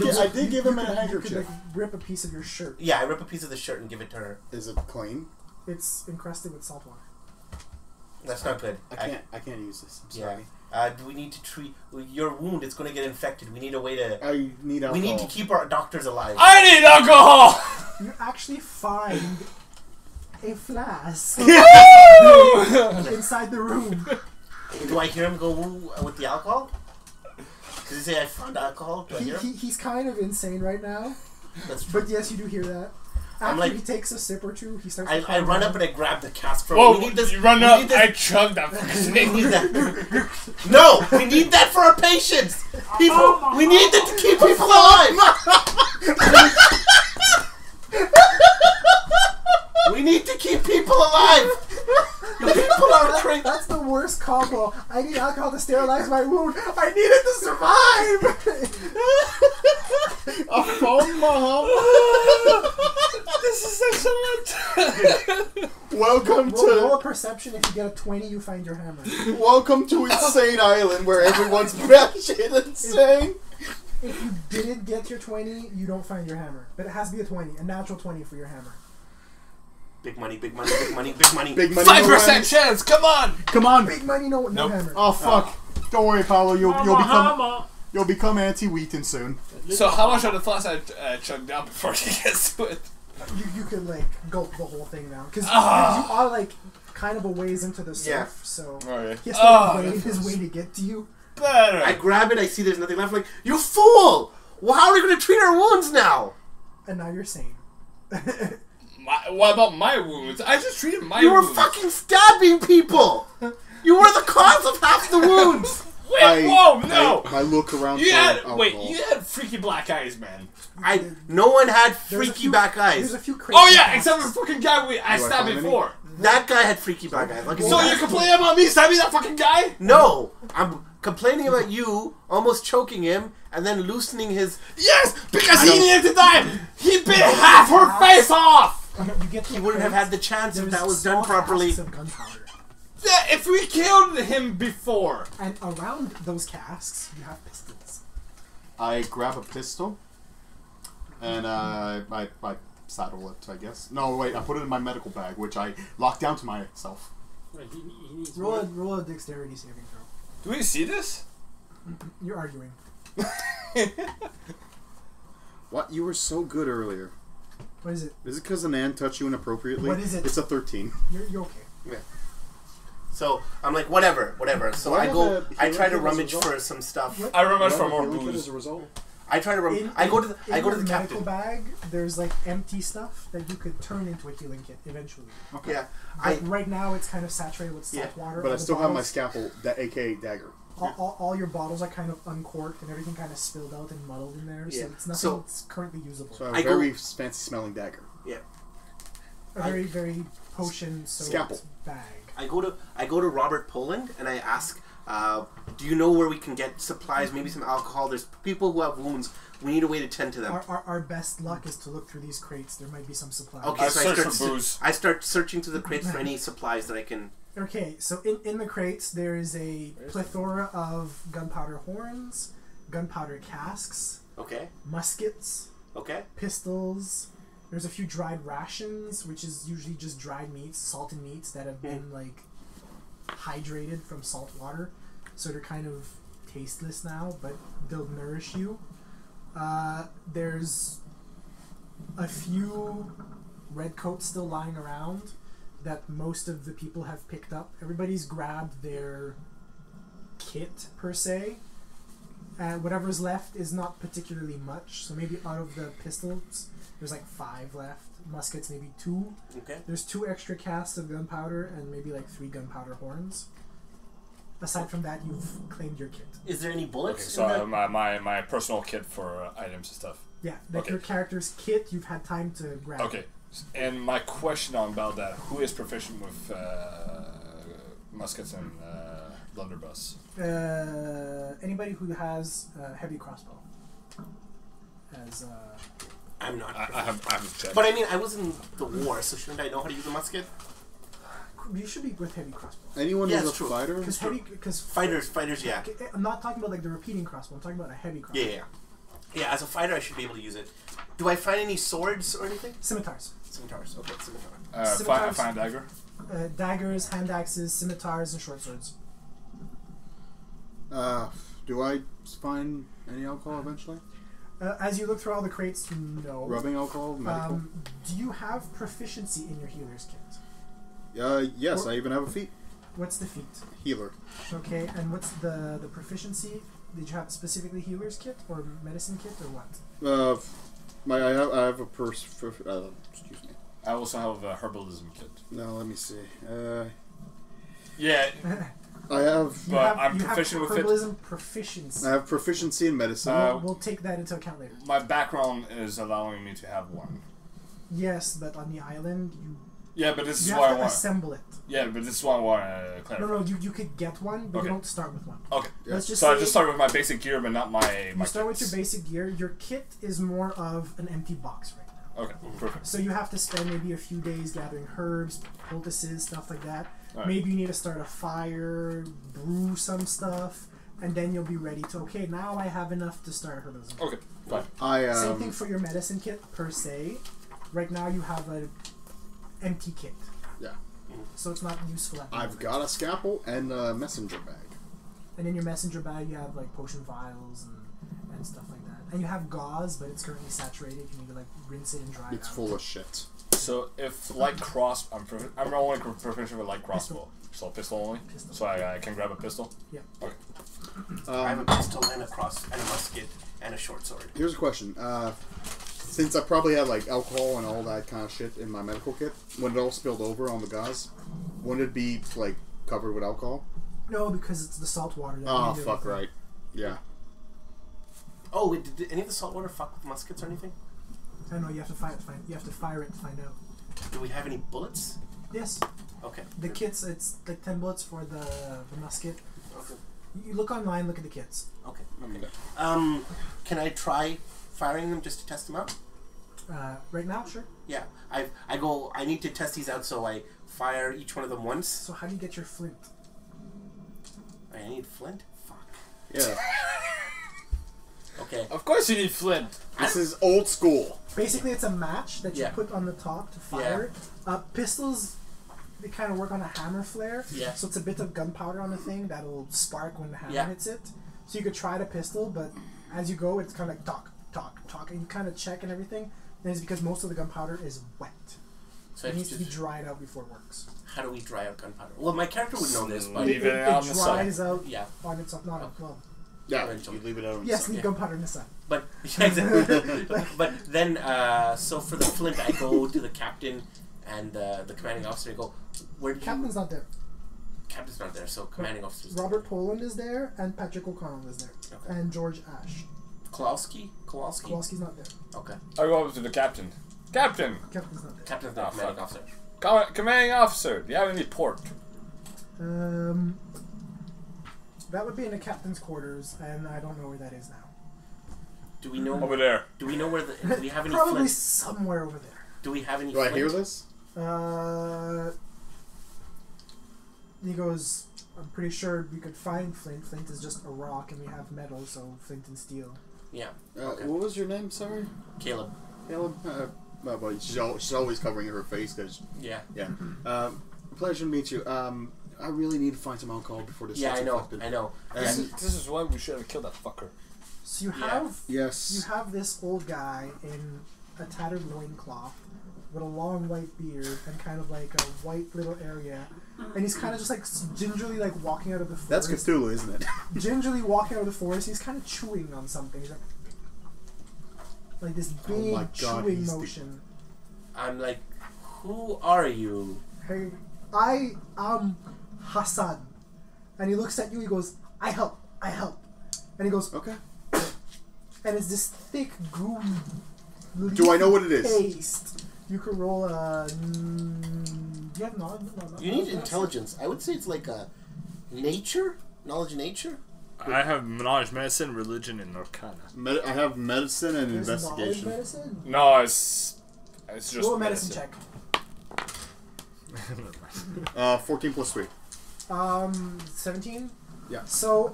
give him a You could handkerchief. like rip a piece of your shirt. Yeah, I rip a piece of the shirt and give it to her. Is it clean? It's encrusted with salt water. That's not good. I can't use this. I'm Yeah. sorry. Do we need to treat your wound? It's going to get infected. We need a way to. I need alcohol. We need to keep our doctors alive. I need alcohol! You actually find a flask inside the room. Do I hear him go woo with the alcohol? Does he say I found alcohol? Do I hear him? He's kind of insane right now, That's true. but yes, you do hear that. I'm After like- he takes a sip or two, he starts. to I calm run down. up and I grab the cask from. Whoa, We need this. you run we up, need this- I chug that fucking We need thing. that. No, we need that for our patients. People, we need that to keep people alive. We need to keep people alive. People are crazy. That's the worst combo. I need alcohol to sterilize my wound. I need it to survive. A phone, Mom. This is excellent! Welcome Roll a to perception. If you get a 20, you find your hammer. welcome to Insane Island, where everyone's batshit insane. If you didn't get your 20, you don't find your hammer. But it has to be a 20, a natural 20 for your hammer. Big money, big money, big money, big money. Big money. no 5% money. chance, come on! Come on. Big money, no Nope. hammer. Oh fuck! Don't worry, Paolo. Mama. You'll become anti-Wheaton soon. So how much of the flask I chugged down before he gets to it? You could like gulp the whole thing down because Ah. you are like kind of a ways into the surf, Yeah. so Okay. he has to wade his way to get to you. Better! I grab it. I see there's nothing left. I'm like, you fool! Well, how are we going to treat our wounds now? And now you're sane. What about my wounds? I just treated my You were wounds. fucking stabbing people. You were the cause of half the wounds. Wait, whoa, no! I look around You for had alcohol. you had freaky black eyes, man. No one had There's a freaky few- back There's eyes. a few crazy Oh yeah, facts. except for the fucking guy I Do I stabbed find any? before. That guy had freaky black eyes. Like, So you're complaining about me stabbing that fucking guy? No, I'm complaining about you almost choking him and then loosening his. Yes, because he needed to die. He bit half her face off. You get to He a wouldn't have place, had the chance if there's that was done small properly. casks of gunpowder. Yeah, if we killed him before. And around those casks, you have pistols. I grab a pistol, and I saddle it, I guess. No, wait, I put it in my medical bag, which I locked down to myself. Right, he needs Roll a dexterity saving throw. Do we see this? You're arguing. What? You were so good earlier. What is it? Is it because an ant touched you inappropriately? What is it? It's a 13. You're okay. Yeah. So I'm like, whatever. So Why I have go. a I try to healing kit as a rummage result? for some stuff. What? I remember Do I from have a more healing kit booze. as a result? I try to. I go to the. I go to the medical captain. bag. There's like empty stuff that you could turn into a healing kit eventually. Okay. Yeah. But right now it's kind of saturated with salt Yeah, water. But All I the still have my bottles- scalpel, aka dagger. all your bottles are kind of uncorked and everything kind of spilled out and muddled in there. Yeah. So it's nothing So- that's currently usable. So I have I a go- very fancy smelling dagger. A very, very potion Scalpel. soaked bag. I go to Robert Poland and I ask, do you know where we can get supplies? Maybe some alcohol. There's people who have wounds. We need a way to tend to them. Our best luck is to look through these crates. There might be some supplies. Okay, I so search for booze. I start searching through the crates for any supplies that I can. Okay, so in the crates there is a plethora of gunpowder horns, gunpowder casks, Okay. muskets, Okay. pistols. There's a few dried rations, which is usually just dried meats, salted meats that have been like hydrated from salt water, so they're kind of tasteless now, but they'll nourish you. There's a few red coats still lying around that most of the people have picked up. Everybody's grabbed their kit per se. Whatever's left is not particularly much, so maybe out of the pistols there's like 5 left. Muskets maybe 2. Okay. There's 2 extra casks of gunpowder and maybe like 3 gunpowder horns. Aside from that, you've claimed your kit. Is there any Okay, bullets? so in the... my personal kit for items and stuff. Yeah, like Okay. your character's kit, you've had time to grab. Okay, and my question about that: who is proficient with muskets and blunderbuss? Anybody who has heavy crossbow. As I'm not. I haven't checked. But I mean, I was in the war, so shouldn't I know how to use a musket? you should be with heavy crossbow. Anyone Yeah, who's it's a true. fighter? Because Fighters, yeah. I'm not talking about like the repeating crossbow. I'm talking about a heavy crossbow. Yeah. Yeah, as a fighter, I should be able to use it. Do I find any swords or anything? Scimitars. Scimitars. Okay, scimitar. I Scimitars. find a dagger. Daggers, hand axes, scimitars, and short swords. Do I find any alcohol eventually? As you look through all the crates, no. Rubbing alcohol? Medical? Do you have proficiency in your healer's kit? Yes, I even have a feat. What's the feat? Healer. Okay, and what's the proficiency? Did you have specifically healer's kit or medicine kit or what? I have a excuse me. I also have a herbalism kit. No, let me see. Yeah, I have but I'm proficient with it. herbalism proficiency. I have proficiency in medicine. We'll take that into account later. My background is allowing me to have one. Yes, but on the island, Yeah, but this is you what I have to want. assemble it. Yeah, but this is what I want to clarify. No, you could get one, but Okay. you don't start with one. Okay. Yeah. Let's just So say I just start with my basic gear, but not my. you start with your basic gear. Your kit is more of an empty box right now. Okay, perfect. So you have to spend maybe a few days gathering herbs, poultices, stuff like that. All right. Maybe you need to start a fire, brew some stuff, and then you'll be ready to, okay, now I have enough to start herbalism. Okay, fine. Same thing for your medicine kit, per se. Right now you have an empty kit. Yeah. So it's not useful at the I've moment. got a scalpel and a messenger bag. And in your messenger bag you have like potion vials and stuff like that. And you have gauze, but it's currently saturated. You need to like rinse it and dry it It's out. full of shit. So if light cross, I'm only proficient with light crossbow. So pistol only. Pistol. So I can grab a pistol. Yeah. Okay. I have a pistol and a cross and a musket and a short sword. Here's a question. Since I probably had like alcohol and all that kind of shit in my medical kit, when it all spilled over on the gauze, wouldn't it be like covered with alcohol? No, because it's the salt water. That Oh, made fuck everything. right. Yeah. Oh, wait, did any of the saltwater fuck with muskets or anything? I don't know. You have to fire it to find out. Do we have any bullets? Yes. Okay. The kits, it's like 10 bullets for the musket. Okay. You look online, look at the kits. Okay. Okay. Can I try firing them just to test them out? Right now, sure. Yeah. I need to test these out, so I fire each one of them once. So how do you get your flint? I need flint? Fuck. Yeah. Okay. Of course you need flint. This is old school. Basically, it's a match that you Yeah. put on the top to fire. Pistols, they kind of work on a hammer flare. Yeah. So it's a bit of gunpowder on the thing that'll spark when the hammer Yeah. hits it. So you could try the pistol, but as you go, it's kind of like talk, talk, talk, and you kind of check and everything. And it's because most of the gunpowder is wet. So It if needs you to be just, dried out before it works. how do we dry out gunpowder? Well, my character would know this, but Leave it out on the sun. dries out yeah. on its own. Not on, well, Yeah, Eventually. you leave it out on the yes, sun. leave gunpowder in the sun. But exactly. But then, so for the flint, I go to the captain and the commanding officer. I go, where did Captain's not there. Captain's not there, so commanding officer's Robert Poland is there, and Patrick O'Connell is there, Okay. and George Ash. Kowalski. Kowalski's not there. Okay. I go up to the captain. Captain! Captain's not there. Captain's Oh, not commanding fuck. officer. Commanding officer, do you have any pork? That would be in the captain's quarters, and I don't know where that is now. Do we know? Over there. Do we know where the? Do we have any Probably flint? somewhere over there. Do we have any? Do I flint? hear this? He goes, I'm pretty sure we could find flint. Flint is just a rock, and we have metal, so flint and steel. Yeah. Okay. What was your name? Sorry, Caleb. Caleb. But she's always covering her face because Yeah. yeah. Pleasure to meet you. I really need to find some alcohol before this Yeah, gets I know. infected. I know. This And is why we should have killed that fucker. So you Yeah. have Yes. you have this old guy in a tattered loincloth with a long white beard and kind of like a white little area, and he's kind of just like gingerly like walking out of the forest. That's Cthulhu, isn't it? Gingerly walking out of the forest. He's kind of chewing on something. He's like this Oh big my God, chewing he's the- motion. I'm like, who are you? Hey, I am Hassan. And he looks at you, he goes, I help. And he goes, Okay. and it's this thick, gooey, Do I know what it is? paste. You could roll a. Do you have knowledge? No, You need intelligence. I would say it's like a nature, knowledge of nature. I have knowledge, medicine, religion, and arcana. I have medicine and There's knowledge investigation. medicine? No, it's just Roll a medicine check. 14 plus 3. 17? Yeah. So,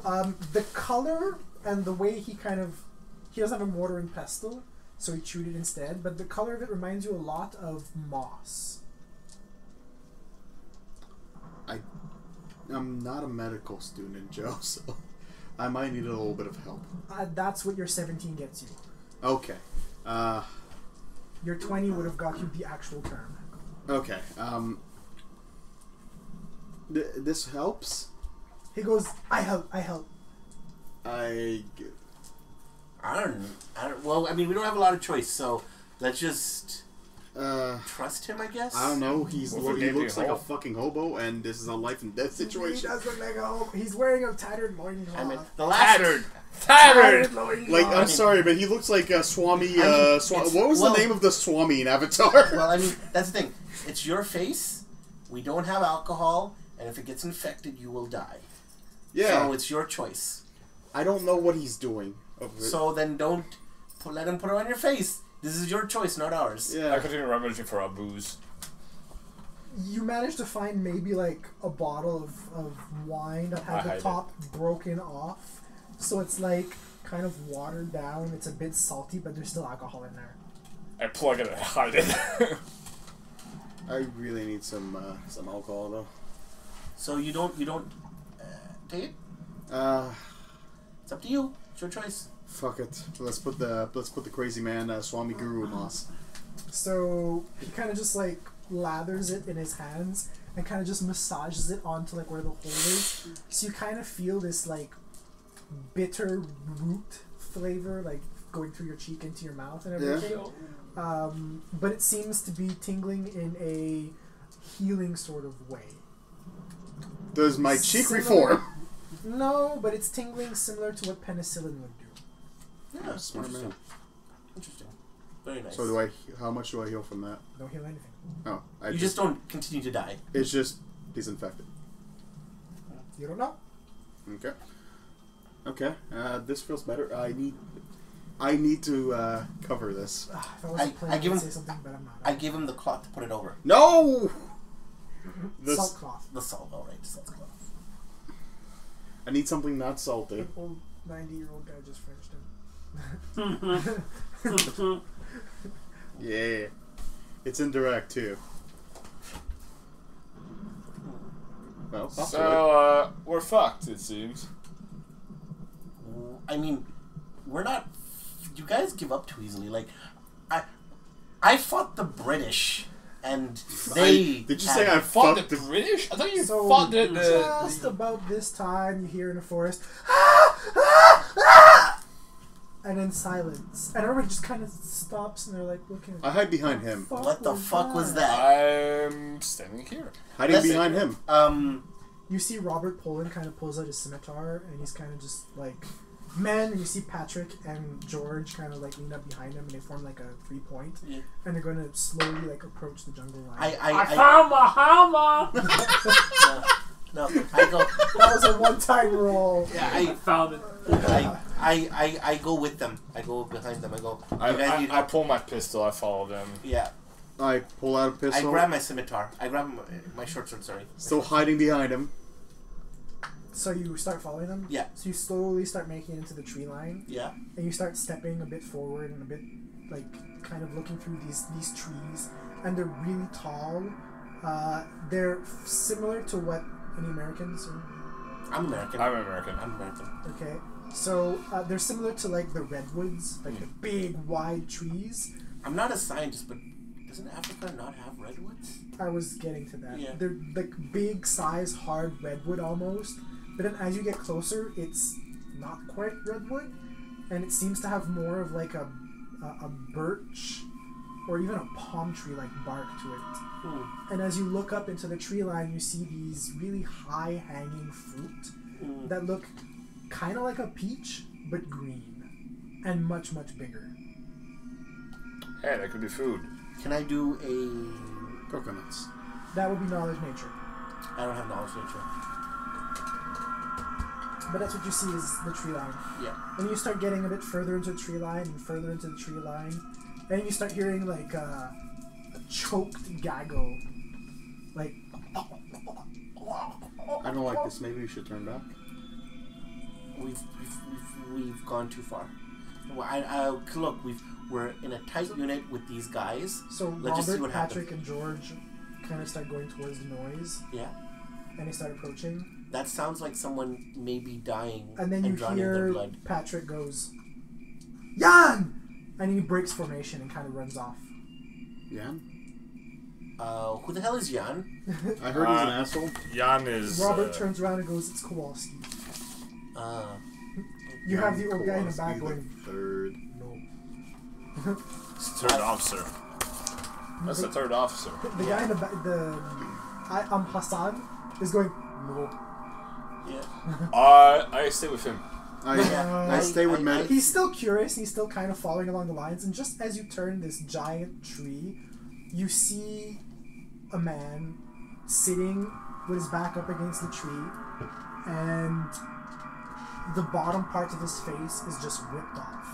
the color and the way he doesn't have a mortar and pestle, so he chewed it instead, but the color of it reminds you a lot of moss. I'm not a medical student, Joe, so I might need a little bit of help. That's what your 17 gets you. Okay. Your 20 would have got you the actual term. Okay. This helps. He goes, I help. I don't. Well, I mean, we don't have a lot of choice, so let's just trust him, I guess. I don't know. Well, for He gaping looks like a hole. fucking hobo, and this is a life and death He situation. does look like a hope. He's wearing a tattered loincloth. I mean, the last Tattered! loincloth. Like, I'm sorry, but he looks like Swami. I mean, What was well- the name of the Swami in Avatar? Well, I mean, that's the thing. It's your face. We don't have alcohol, and if it gets infected, you will die. Yeah. So it's your choice. I don't know what he's doing. So then don't let him put it on your face. This is your choice, not ours. I Yeah. continue rummaging for a booze. You managed to find maybe like a bottle of wine that I had hide the top broken off. So it's like kind of watered down. It's a bit salty, but there's still alcohol in there. I plug it and hide it. I really need some alcohol though. So you don't take it. It's up to you. It's your choice. Fuck it. Let's put the crazy man Swami Guru Moss. So he kind of just like lathers it in his hands and kind of just massages it onto like where the hole is. So you kind of feel this like bitter root flavor like going through your cheek into your mouth and everything. But it seems to be tingling in a healing sort of way. Does my cheek Similar- reform? No, but it's tingling similar to what penicillin would do. Yeah, Smart interesting. man. Interesting. Very nice. So how much do I heal from that? Don't heal anything. Oh, You just don't continue to die. It's just disinfected. You don't know? Okay. Okay. This feels better. I need to cover this. If I was a player, I I'd give him- say something, but I'm not. I gave him the cloth to put it over. No. This, Salt cloth. The salt, all right, salt cloth. I need something not salty. An old 90-year-old guy just Frenched him. Yeah. It's indirect too. Well, So, we're fucked, it seems. I mean, we're not. You guys give up too easily. Like, I fought the British, and they. Did you say I Fought fucked the British? I thought you So, fought the... just about this time, you hear in the forest, and then silence. And everybody just kind of stops and they're like looking. I hide behind him. What the fuck was that? I'm standing here. Hiding Listen, behind him. You see Robert Poland kind of pulls out his scimitar, and he's kind of just like, man. And you see Patrick and George kind of like lean up behind him, and they form like a 3-point, Yeah. and they're going to slowly like approach the jungle line. I found my hammer. no, I go. That was a one-time roll. Yeah, I found it. I go with them. I go behind them. I go. You guys need I help? pull my pistol, I follow them. Yeah. I pull out a I pistol. grab my scimitar. I grab my short sword. Sorry. Still hiding behind him. So you start following them? Yeah. So you slowly start making it into the tree line, Yeah. and you start stepping a bit forward and a bit, like, kind of looking through these trees, and they're really tall. They're similar to what any Americans are. I'm American. I'm American. I'm American. Okay. So they're similar to, like, the redwoods, like the big, wide trees. I'm not a scientist, but doesn't Africa not have redwoods? I was getting to that. Yeah. They're, like, big size, hard redwood almost. But then as you get closer, it's not quite redwood, and it seems to have more of like a birch or even a palm tree like bark to it. And as you look up into the tree line, you see these really high hanging fruit that look kind of like a peach but green and much bigger. Hey, that could be food. Can I do a? Coconuts. That would be knowledge nature. I don't have knowledge nature. But that's what you see is the tree line. Yeah. And you start getting a bit further into the tree line and further into the tree line, and you start hearing like a choked gaggle, like. I don't like this. Maybe we should turn back. We've gone too far. Well, look, we're in a tight unit with these guys. So Let's just see Robert, what Patrick, happens. and George kind of start going towards the noise, Yeah. and they start approaching. That sounds like someone may be dying And then you drowning in their hear blood. Patrick goes, "Jan!" And he breaks formation and kind of runs off. Yeah. Who the hell is Jan? I heard he's an asshole. Jan is... Robert turns around and goes, "It's Kowalski." You have the old guy in the back Kowalski going, the third. "No." It's the third officer. That's the third officer. The guy in the back, I'm Hassan, is going, "No." Yeah. I stay with him. I stay with Matt. He's still curious, he's still kind of following along the lines, and just as you turn this giant tree, you see a man sitting with his back up against the tree, and the bottom part of his face is just ripped off.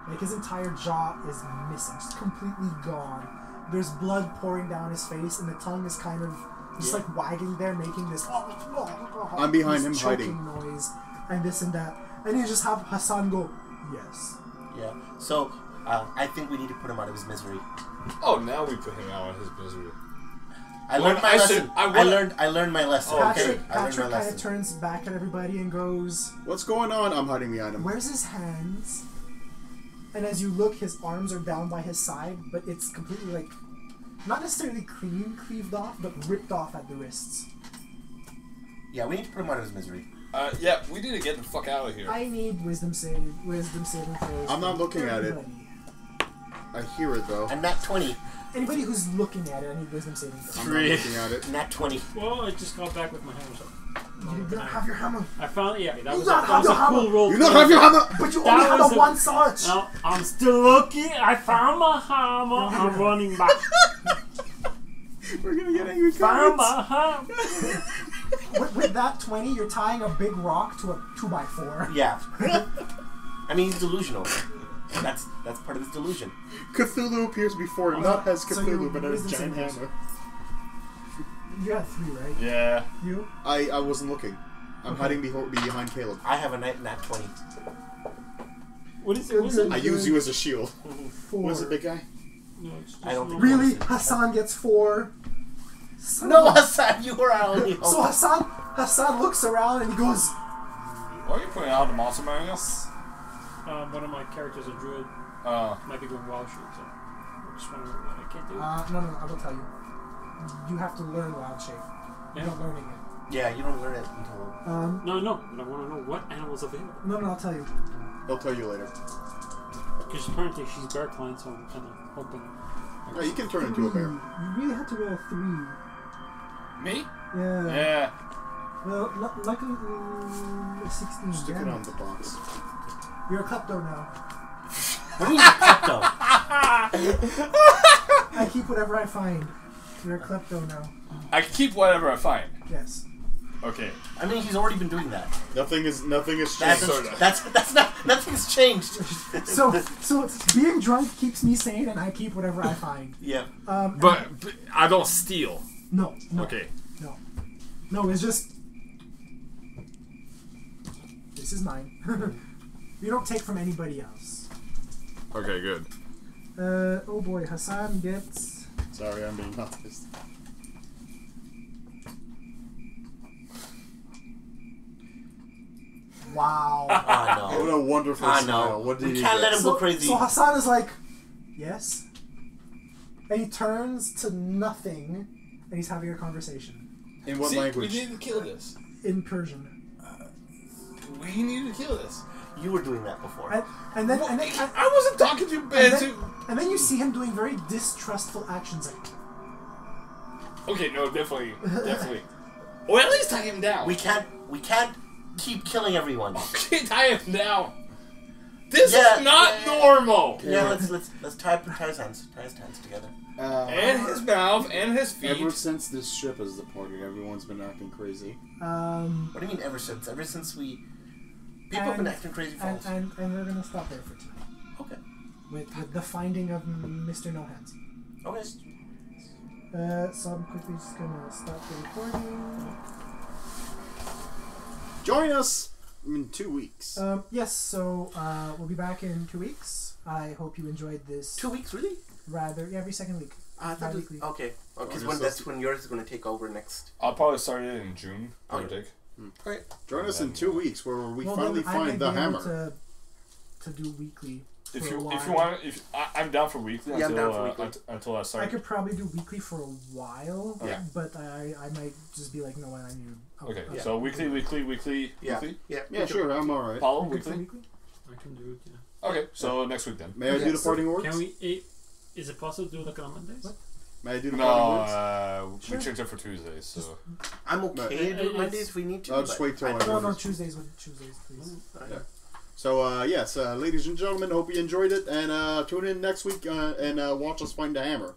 Like his entire jaw is missing, just completely gone. There's blood pouring down his face, and the tongue is kind of just like wagging there, making this. I'm behind him, this choking hiding. noise, and this and that, and you just have Hassan go, "Yes." Yeah. So, I think we need to put him out of his misery. Oh, now we put him out of his misery. I learned my lesson. I learned my lesson. Oh, okay. okay. I learned my Patrick kind lesson. of turns back at everybody and goes, What's going on? I'm hiding behind him. "Where's his hands?" And as you look, his arms are down by his side, but it's completely like, not necessarily cleaved off, but ripped off at the wrists. Yeah, we need to put him out of his misery. Yeah, we need to get the fuck out of here. I need wisdom saving throws. I'm not from looking at it. everybody. I hear it though. And nat 20. Anybody who's looking at it, I need wisdom saving throws. I'm not looking at it. Nat 20. Well, I just got back with my hammer. So You do not have your hammer. I found that You was don't have a your hammer. cool roll. You don't have your hammer! But you That only have was a a- one sword. No, I'm still looking. I found my hammer. I'm running back. We're gonna get angry Found comments. my hammer. With that 20, you're tying a big rock to a 2x4. Yeah. I mean, he's delusional. That's part of his delusion. Cthulhu appears before him, not as So Cthulhu, you- but as wisdom giant saving hammer. You had 3, right? Yeah. You? I wasn't looking. I'm hiding behind Caleb. I have a nat 20. What is it? Good, What is good. it? I use you as a shield. 4. What is it, big guy? No, it's just I don't think- Really? Hassan gets 4. Son No, of a- Hassan, you were out. So Hassan looks around and he goes, Why are you putting out the monster manual? One of my characters, a druid, might be going wild shape, so I just wondering what I can't do. no, I will tell you. You have to learn wild shape. You're not learning it. Yeah, you don't learn it until. No, but I want to know what animal's available. No, I'll tell you. I'll tell you later. Because apparently she's bear client, so I'm kind of hoping. Yeah, you can turn into a bear. You really had to roll a 3. Me? Yeah. Yeah. Well, luckily, 16. Stick it Damn on the box. You're a klepto now. What do you mean klepto? I keep whatever I find. You're a klepto now. I can keep whatever I find. Yes. Okay. I mean, he's already been doing that. Nothing has changed. That's not. Nothing's changed. So being drunk keeps me sane, and I keep whatever I find. Yeah. But I don't steal. No. Okay. No, it's just. This is mine. You don't take from anybody else. Okay, good. Oh boy, Hassan gets. Sorry, I'm being honest. Wow. I know. What a wonderful I smile. know. What did We he can't get? let him go crazy. So Hassan is like, yes. And he turns to nothing, and he's having a conversation In what language? We need to kill this. in Persian. We need to kill this. You were doing that before. And then I wasn't talking to Ben. and then you see him doing very distrustful actions. Like, Okay, no, definitely. Or at least tie him down. We can't keep killing everyone. Okay, tie him down. This Yeah. is not normal. Yeah, let's tie his hands. Tie his hands together. And his mouth and his feet. Ever since this ship has departed, everyone's been acting crazy. What do you mean ever since? Ever since we people have been acting crazy for us. and we're gonna stop there for tonight Okay. with the finding of Mr. No Hands. Okay. So I'm quickly just gonna stop the recording. Join us in 2 weeks. Yes, so we'll be back in 2 weeks. I hope you enjoyed this. 2 weeks, really? Every second week. I thought Bi-weekly. okay. Because August that's when yours is going to take over next. I'll probably start it in June. Okay. Okay. Join us in 2 weeks where we Well, finally then I might find the be able hammer. to do weekly. If for a you while. want, I'm down for weekly Yeah, I'm until down for weekly. until I I start. could probably do weekly for a while, Yeah. but I might just be like, no, I need to. Okay, Yeah. so weekly. Yeah. Yeah. Yeah, sure, I'm alright. Paulo, Good for weekly. weekly? I can do it, yeah. Okay, so next week then. May I do the parting words? Can we... Is it possible to do like on Mondays? What? May I do the parting words? No, Sure. we changed it for Tuesdays. So I'm okay to do Mondays if we need to. I'll just but wait till I No, do this. Tuesdays, please. Yeah. So, yes, ladies and gentlemen, hope you enjoyed it, and tune in next week and watch us find the hammer.